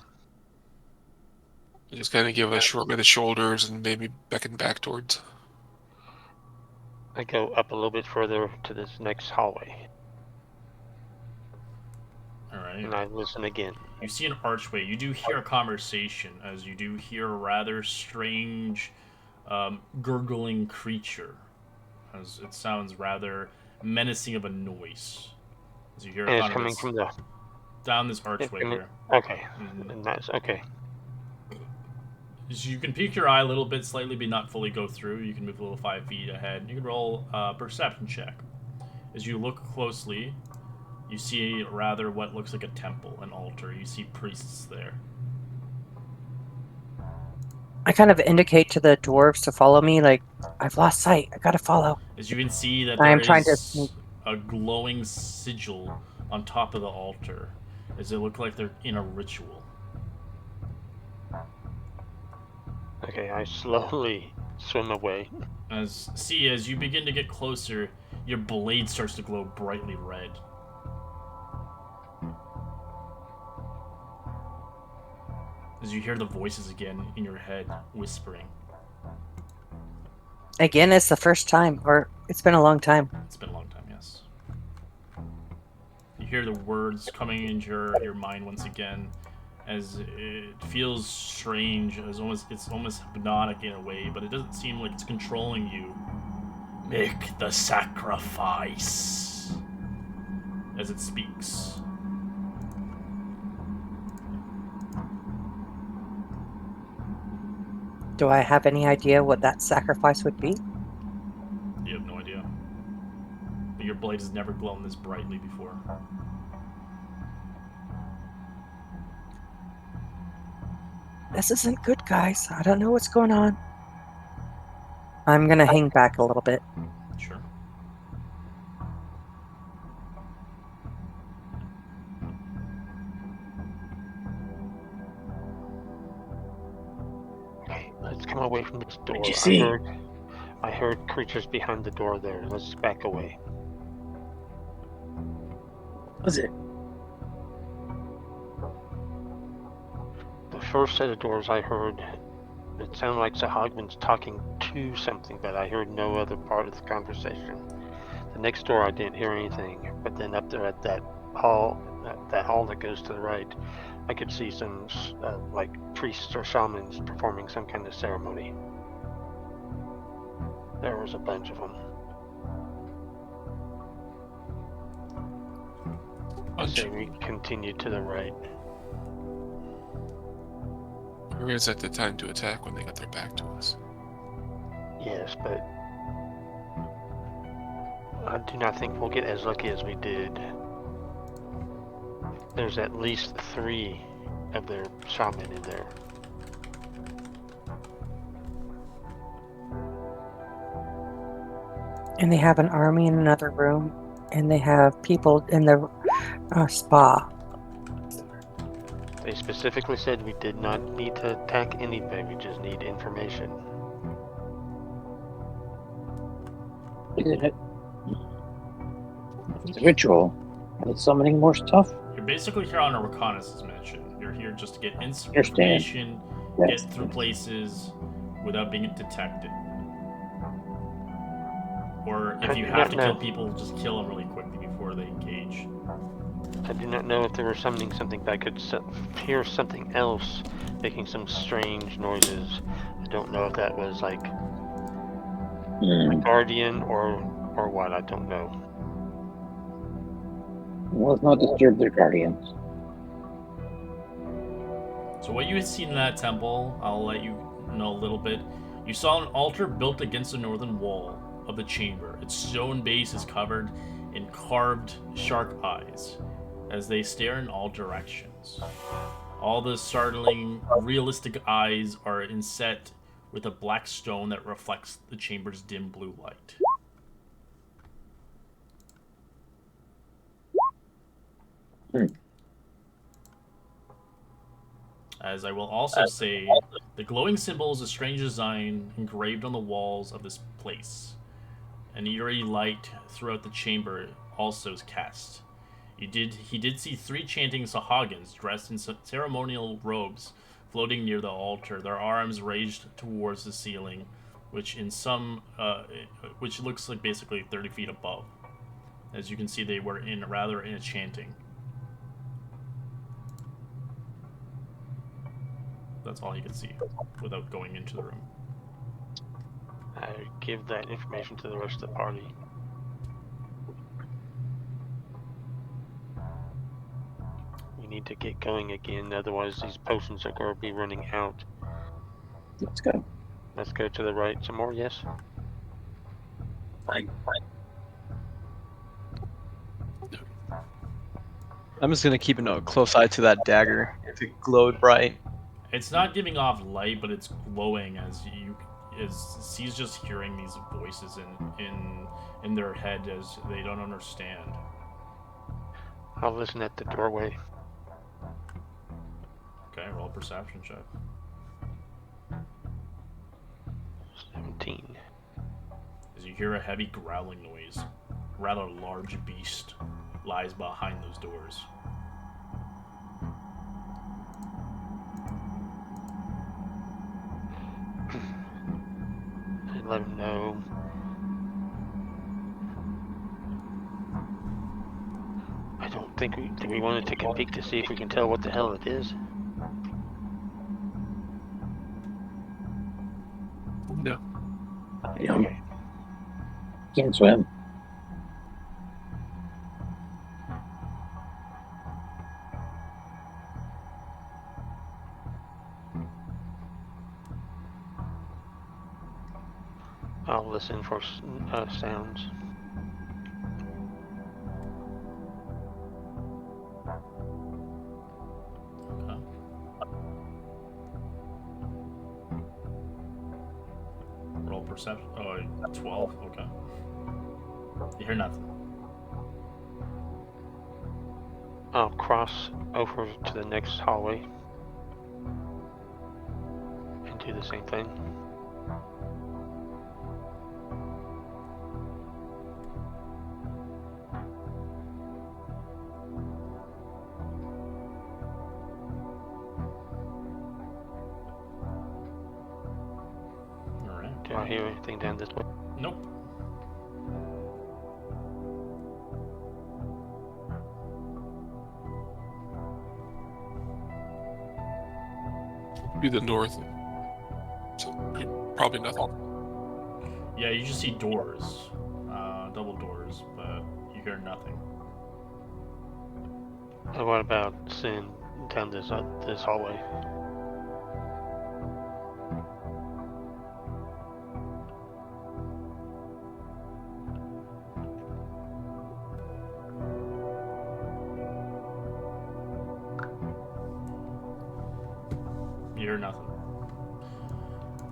Just kind of give a shrug of the shoulders and maybe beckon back towards. I go up a little bit further to this next hallway. Alright. And I listen again. You see an archway. You do hear a conversation, as you do hear a rather strange, gurgling creature. As it sounds rather menacing of a noise. As you hear And it's coming from the down this archway can it- here. Okay, Mhm. and that's okay. So you can peek your eye a little bit slightly, but not fully go through. You can move a little 5 feet ahead. You can roll a perception check. As you look closely, you see rather what looks like a temple, an altar. You see priests there. I kind of indicate to the dwarves to follow me, like, I've lost sight. I gotta follow. As you can see that I there am trying to is sneak. a glowing sigil on top of the altar, as it look like they're in a ritual. Okay, I slowly swim away. As you begin to get closer, your blade starts to glow brightly red. As you hear the voices again in your head whispering. Again, it's the first time, or it's been a long time. It's been a long time, yes. You hear the words coming into your mind once again, as it feels strange, as it's almost hypnotic in a way, but it doesn't seem like it's controlling you. Make the sacrifice, as it speaks. Do I have any idea what that sacrifice would be? You have no idea. But your blade has never glown this brightly before. This isn't good, guys. I don't know what's going on. I'm gonna hang back a little bit. Sure. Okay, let's come away from this door. What'd you see? I heard creatures behind the door there. Let's back away. What was it? The first set of doors I heard, it sounded like Sahagman's talking to something, but I heard no other part of the conversation. The next door I didn't hear anything, but then up there at that hall that goes to the right, I could see some like priests or shamans performing some kind of ceremony. There was a bunch of them. So we continued to the right. Is that the time to attack when they got their back to us? Yes, but I do not think we'll get as lucky as we did. There's at least 3 of their shaman in there. And they have an army in another room, and they have people in the spa. They specifically said we did not need to attack anybody, we just need information. Is it? It's a ritual. Are they summoning more stuff? You're basically here on a reconnaissance mission. You're here just to get Understand. information, Yes. get through places without being detected. Or if you have to kill people, just kill them really quickly before they engage. I do not know if they were summoning something, but I could hear something else making some strange noises. I don't know if that was like a guardian or what, I don't know. Well, let's not disturb their guardians. So what you had seen in that temple, I'll let you know a little bit. You saw an altar built against the northern wall of the chamber. Its stone base is covered in carved shark eyes as they stare in all directions. All the startling, realistic eyes are inset with a black stone that reflects the chamber's dim blue light. As I will also say, the glowing symbol is a strange design engraved on the walls of this place. An eerie light throughout the chamber also is cast. He did see 3 chanting Sahagins dressed in ceremonial robes floating near the altar, their arms raised towards the ceiling, which looks like basically 30 feet above. As you can see, they were in a chanting. That's all he could see without going into the room. I give that information to the rest of the party. need to get going again. Otherwise, these potions are going to be running out. Let's go. Let's go to the right some more. Yes. Fine. I'm just gonna keep a close eye to that dagger if it glowed bright. It's not giving off light, but it's glowing as he's just hearing these voices in their head as they don't understand. I'll listen at the doorway. Okay, roll a perception check. 17. As you hear a heavy growling noise, a rather large beast lies behind those doors. And let him know. I don't think do we want to take a peek to see if we can tell what the hell it is? No. You know, can't swim. I'll listen for sounds. Okay. Roll perception. Oh, 12. Okay. You hear nothing. I'll cross over to the next hallway and do the same thing. All right. Do I hear anything down this way? Nope. To the north. So probably nothing. Yeah, you just see doors, double doors, but you hear nothing. What about seeing down this hallway? You hear nothing.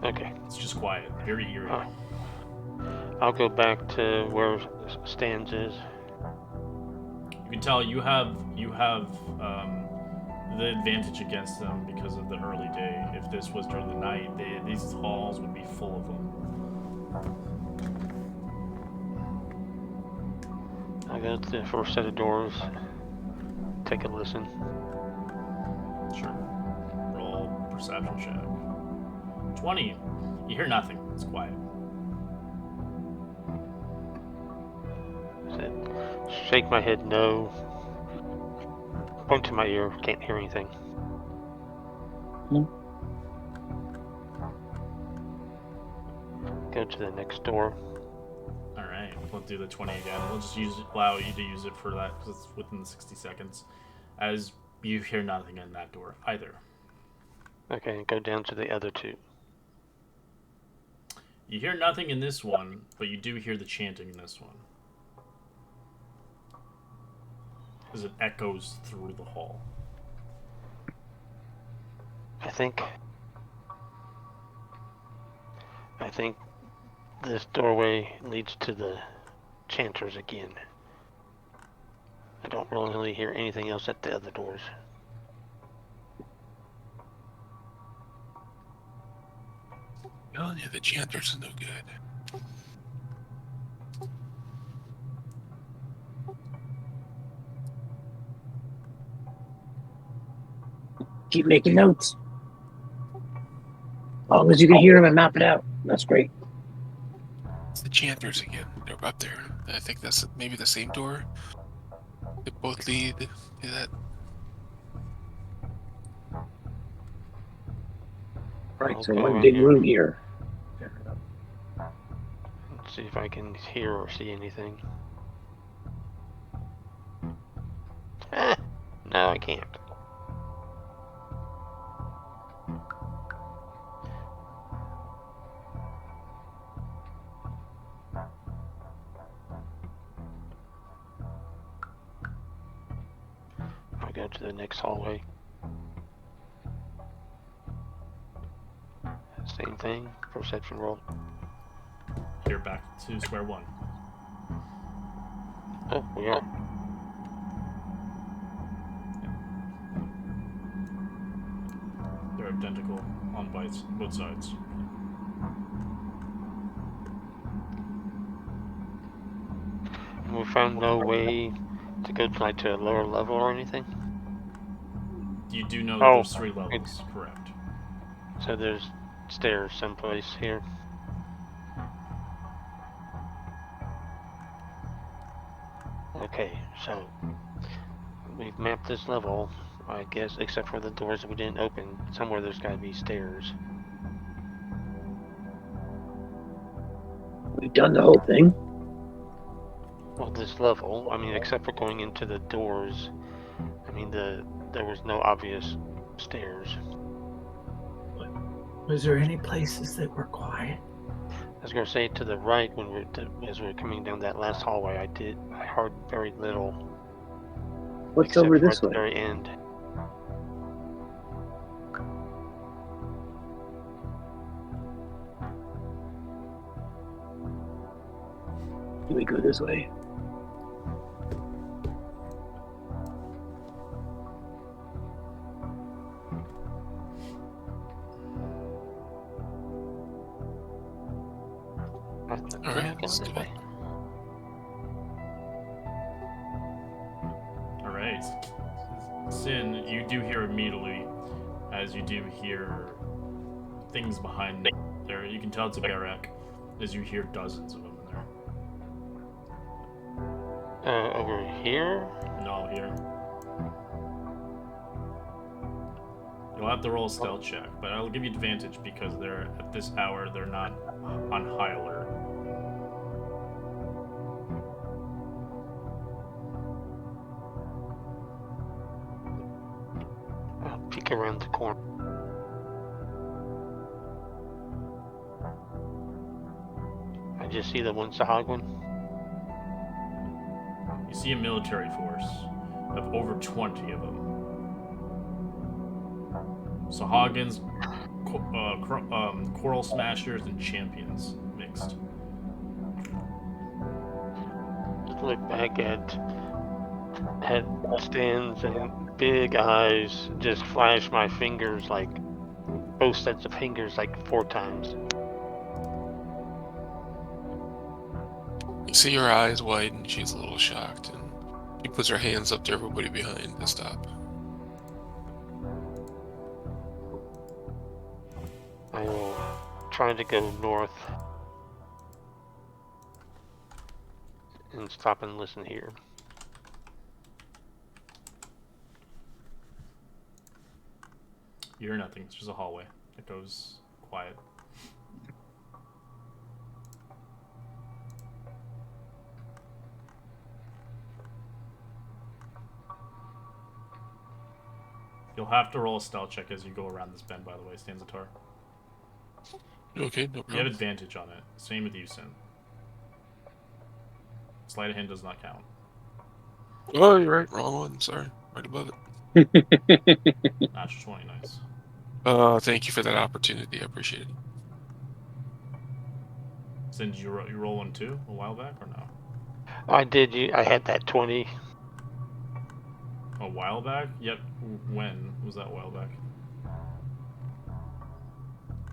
Okay. It's just quiet, very eerie. Oh. I'll go back to where Stans is. You can tell you have the advantage against them because of the early day. If this was during the night, these halls would be full of them. I go to the first set of doors, take a listen. Sure. Roll perception check. 20. You hear nothing. It's quiet. Shake my head no. Point to my ear, can't hear anything. Go to the next door. Alright, we'll do the 20 again. We'll just allow you to use it for that because it's within the 60 seconds. As you hear nothing in that door either. Okay, go down to the other two. You hear nothing in this one, but you do hear the chanting in this one. As it echoes through the hall. I think this doorway leads to the chanters again. I don't really hear anything else at the other doors. Telling you, the chanters are no good. Keep making notes. As long as you can hear them and map it out. That's great. It's the chanters again. They're up there. I think that's maybe the same door. They both lead to that. Right, I'll so go one in big here. room here. Let's see if I can hear or see anything. No, I can't. I go to the next hallway. Same thing. Perception roll. You're back to square one. Oh, we are. They're identical on both sides. We found no way to go to a lower level or anything. You do know that Oh, there's 3 levels, correct? So there's stairs someplace here. Okay, so we've mapped this level, I guess, except for the doors that we didn't open. Somewhere there's got to be stairs. We've done the whole thing. Well, this level, I mean, except for going into the doors, I mean, there was no obvious stairs. Was there any places that were quiet? I was gonna say to the right when as we were coming down that last hallway, I heard very little. What's except over for this at the way? very end. Do we go this way? All right, let's do it. Alright. Sin, you do hear immediately, as you do hear things behind there. You can tell it's a barrack, as you hear dozens of them in there. Over here? No, here. You'll have to roll a stealth check, but I'll give you advantage because they're at this hour they're not on high alert. I'll peek around the corner. I just see the one Sahagwan. You see a military force of over 20 of them. Sahagans, Coral Smashers, and Champions mixed. Just look back at stands and big eyes. Just flash my fingers like both sets of fingers like 4 times. You see her eyes widen. She's a little shocked, and she puts her hands up to everybody behind to stop. I will try to go north and stop and listen here. You hear nothing. It's just a hallway. It goes quiet. You'll have to roll a stealth check as you go around this bend, by the way, Stanzatar. Okay, no You have problem. advantage on it. Same with you, Sin. Sleight of hand does not count. Oh, you're right. Wrong one. Sorry. Right above it. Natural 20, nice. Thank you for that opportunity. I appreciate it. Sin, did you roll one too a while back or no? I did. I had that 20. A while back? Yep. When was that a while back?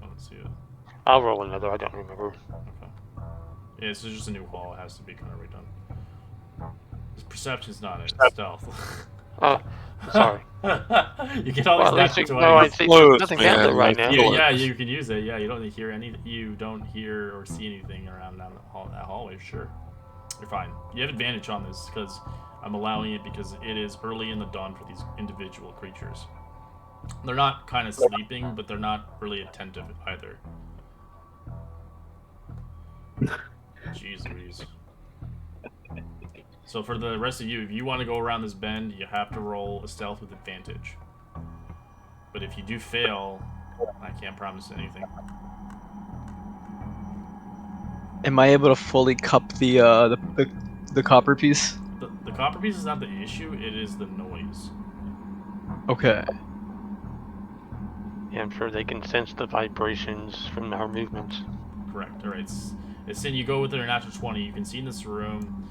I don't see it. I'll roll another. I don't remember. Okay. Yeah, this is just a new hall. It has to be kind of redone. This perception's not it. It's stealth. Oh, sorry. You get all Well, these at least natural no, I 20s. see Close, nothing man. down there right now. Yeah, you can use it. Yeah, you don't hear or see anything around down that hallway. Sure, you're fine. You have advantage on this because I'm allowing it because it is early in the dawn for these individual creatures. They're not kind of sleeping, but they're not really attentive either. Jeez Louise. So for the rest of you, if you want to go around this bend, you have to roll a stealth with advantage. But if you do fail, I can't promise anything. Am I able to fully cup the copper piece? The copper piece is not the issue, it is the noise. Okay. Yeah, I'm sure they can sense the vibrations from our movements. Correct. All right. Sin, you go with an natural 20. You can see in this room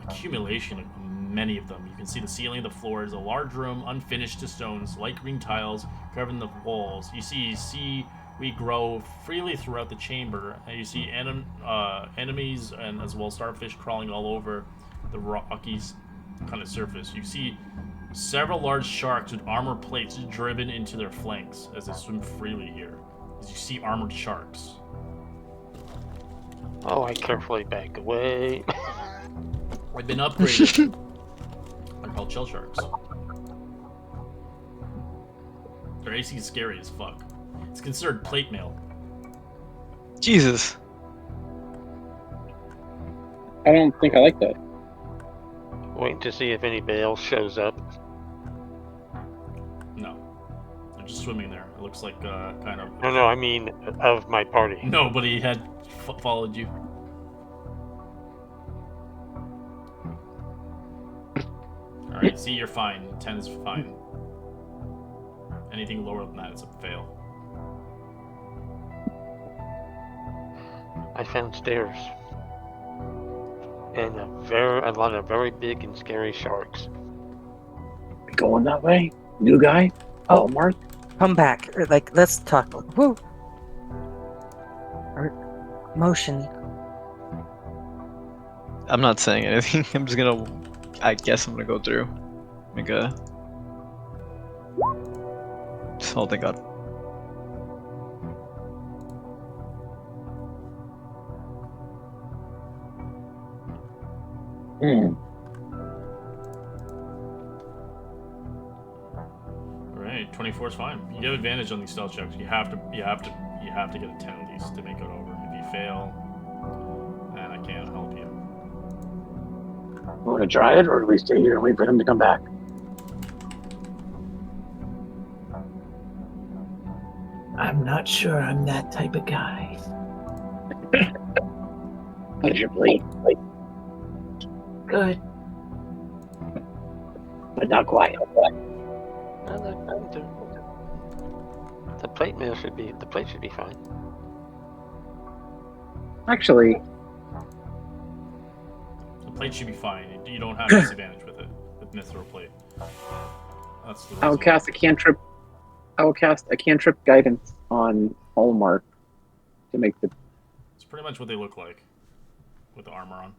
accumulation of many of them. You can see the ceiling, the floor is a large room, unfinished to stones, light green tiles covering the walls. You see we grow freely throughout the chamber, and you see enemies and as well starfish crawling all over the rocky kind of surface. You see several large sharks with armor plates driven into their flanks as they swim freely here. As you see armored sharks. Oh, I carefully back away. They've been upgraded. They're called shell sharks. Their AC is scary as fuck. It's considered plate mail. Jesus. I don't think I like that. Waiting to see if anybody else shows up. No. They're just swimming there. It looks like kind of... No, I mean of my party. Nobody had followed you. Alright, see, you're fine. 10 is fine. Anything lower than that is a fail. I found stairs. And a lot of very big and scary sharks. Going that way? New guy? Oh, Mark? Come back. Or, like, let's talk. Woo. Or motion. I'm not saying anything. I'm just gonna. I guess I'm gonna go through. Make a. Oh, thank God. Alright, 24 is fine. You have advantage on these stealth checks. You have to get a 10 at least to make it over. If you fail, then I can't help you. Want to try it, or do we stay here and wait for him to come back? I'm not sure I'm that type of guy. How's your plate? Good. But not quite. The plate mail should be fine. Actually, The plate should be fine. You don't have disadvantage with it, with Mithril plate. That's the I will reason. cast a cantrip. I will cast a cantrip guidance on Hallmark to make the. It's pretty much what they look like with the armor on.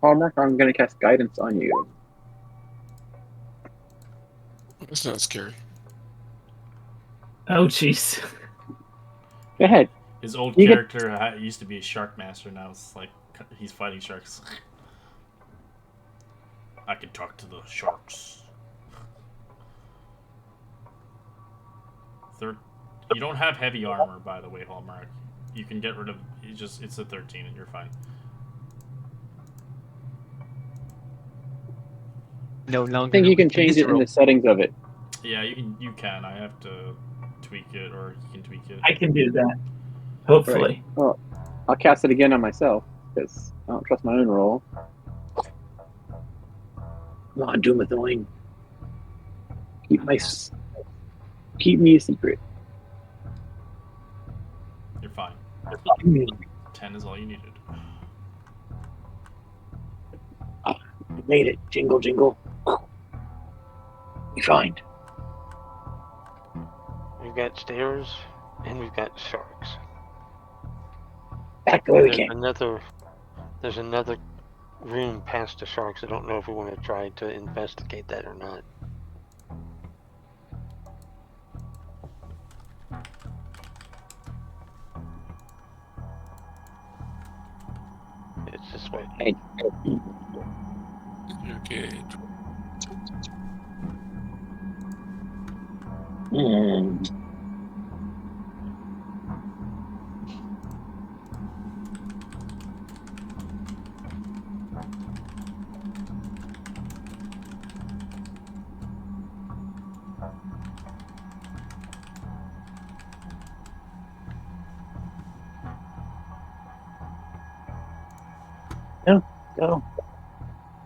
Hallmark, I'm going to cast guidance on you. That's not scary. Oh, jeez. Go ahead. His old You get- character used to be a shark master. Now it's like he's fighting sharks. I can talk to the sharks. You don't have heavy armor, by the way, Hallmark. You can get rid of. It's a 13, and you're fine. No longer. I think you can change it in the settings of it. Yeah, you can. I have to tweak it, or you can tweak it. I can do that. Hopefully. Well, I'll cast it again on myself because I don't trust my own roll. Come on, Doomathorn. Keep me a secret. You're fine. 10 is all you needed. We made it. Jingle, jingle. We find. We've got stairs and we've got sharks. Back the way we There's came. another room past the sharks. I don't know if we want to try to investigate that or not. It's this way. Okay. Go.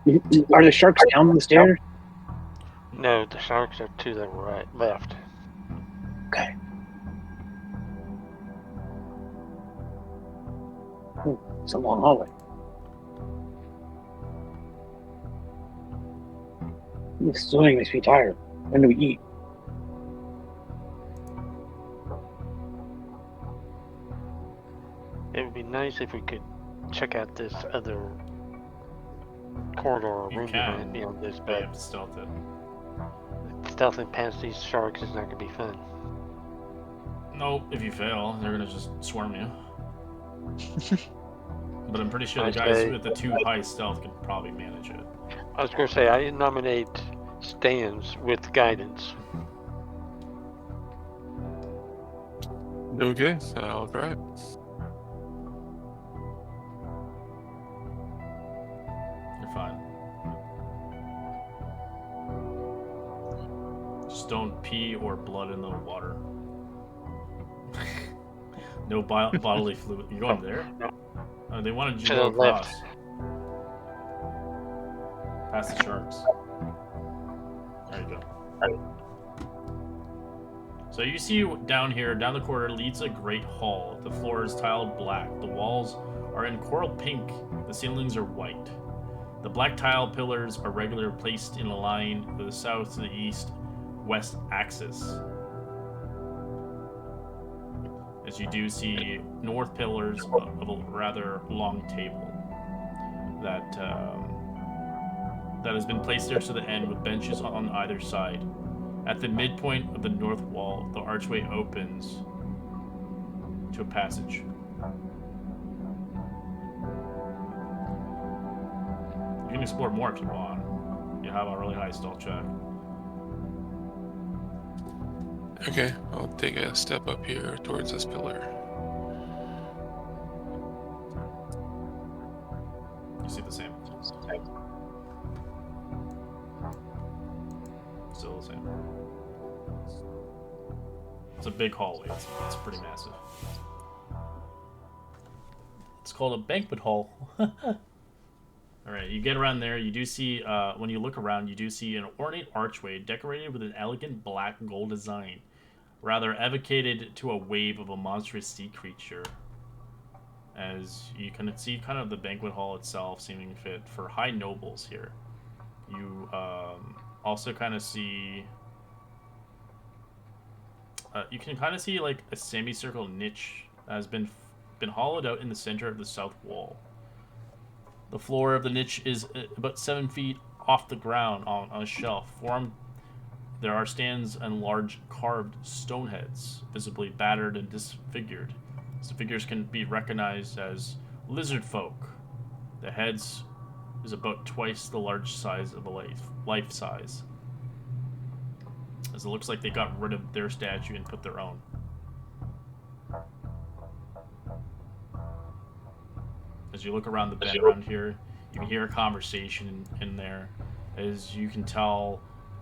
Are the sharks down the stairs? No, the sharks are to the right, left. Okay. It's a long hallway. This swimming makes me tired. When do we eat? It would be nice if we could check out this other corridor or You room can. behind beyond this, But you but have to stealth it. stealthing past these sharks is not gonna be fun. Nope, if you fail, they're gonna just swarm you. But I'm pretty sure the guys Okay. with the 2 high stealth can probably manage it. I was gonna say I nominate Stans with guidance. Okay, I'll try it. You're fine. Just don't pee or blood in the water. No bodily fluid. You're going there? Oh, they wanted you to To go the left. across. Past the sharks. There you go. So you see down here, down the corridor, leads a great hall. The floor is tiled black. The walls are in coral pink. The ceilings are white. The black tile pillars are regularly placed in a line to the south to the east west axis. As you do see north pillars of a rather long table that that has been placed there to the end with benches on either side. At the midpoint of the north wall, the archway opens to a passage. You can explore more if you want. You have a really high stealth check. Okay, I'll take a step up here towards this pillar. You see the same. Still the same. It's a big hallway. It's pretty massive. It's called a banquet hall. Alright, you get around there. You do see, when you look around, you do see an ornate archway decorated with an elegant black gold design, rather evocated to a wave of a monstrous sea creature. As you can see kind of the banquet hall itself seeming fit for high nobles here. You also kind of see... you can kind of see like a semicircle niche that has been hollowed out in the center of the south wall. The floor of the niche is about 7 feet off the ground on a shelf. Formed, there are stands and large carved stone heads, visibly battered and disfigured. The figures can be recognized as lizard folk. The heads is about twice the large size of a life size. As it looks like they got rid of their statue and put their own. As you look around the bend around here, you can hear a conversation in there. As you can tell,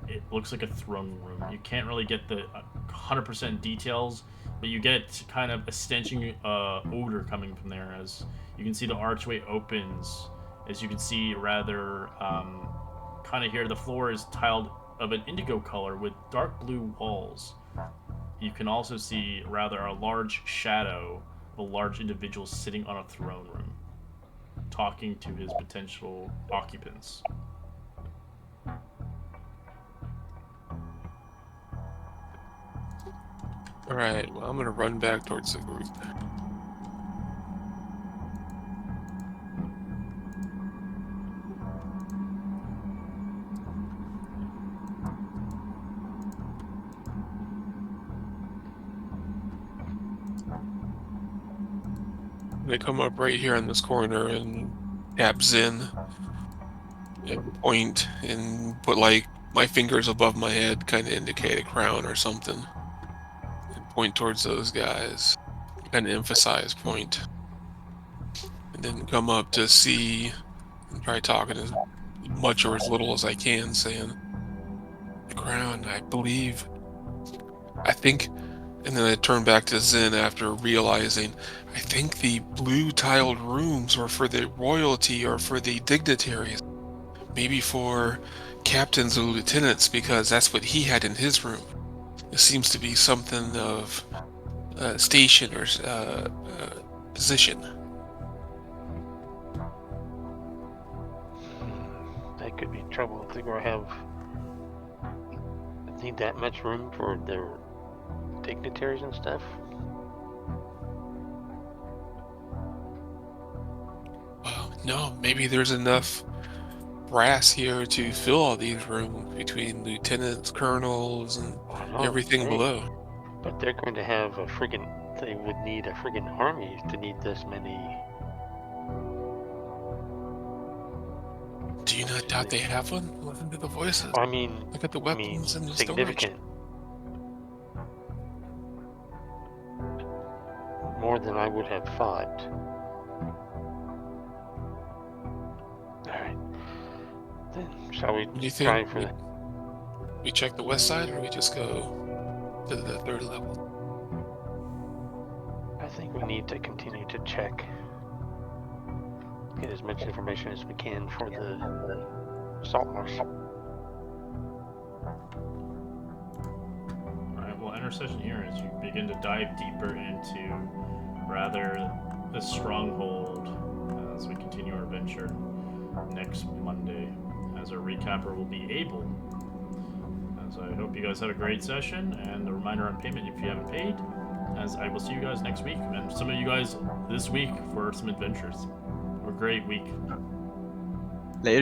it looks like a throne room. You can't really get the 100% details, but you get kind of a stenching odor coming from there. As you can see, the archway opens. As you can see, rather, kind of here, the floor is tiled of an indigo color with dark blue walls. You can also see, rather, a large shadow of a large individual sitting on a throne room, talking to his potential occupants. Alright, well, I'm gonna run back towards the group. They come up right here in this corner and tap Zen and point and put like my fingers above my head, kind of indicate a crown or something, and point towards those guys, kind of emphasize point, and then come up to C and try talking as much or as little as I can, saying, "The crown, I believe, I think." And then I turn back to Zen after realizing, I think the blue tiled rooms were for the royalty or for the dignitaries. Maybe for captains or lieutenants, because that's what he had in his room. It seems to be something of station or position. That could be trouble if they're gonna have need that much room for their dignitaries and stuff. Well, no, maybe there's enough brass here to fill all these rooms between lieutenants, colonels, and I know, everything hey, below. but they're going to have a friggin'. They would need a friggin' army to need this many. Do you not doubt they have one? Listen to the voices. I mean, Look at the I mean, weapons and the significant. More than I would have thought. Alright. Then, shall we What do you try think? for the... We check the west side, or we just go to the third level? I think we need to continue to check. Get as much information as we can for the salt marsh. Alright, well, intercession here as you begin to dive deeper into rather the stronghold as we continue our adventure next Monday, as our recapper will be Abel. As I hope you guys had a great session, and a reminder on payment if you haven't paid, as I will see you guys next week, and some of you guys this week for some adventures. Have a great week. Later.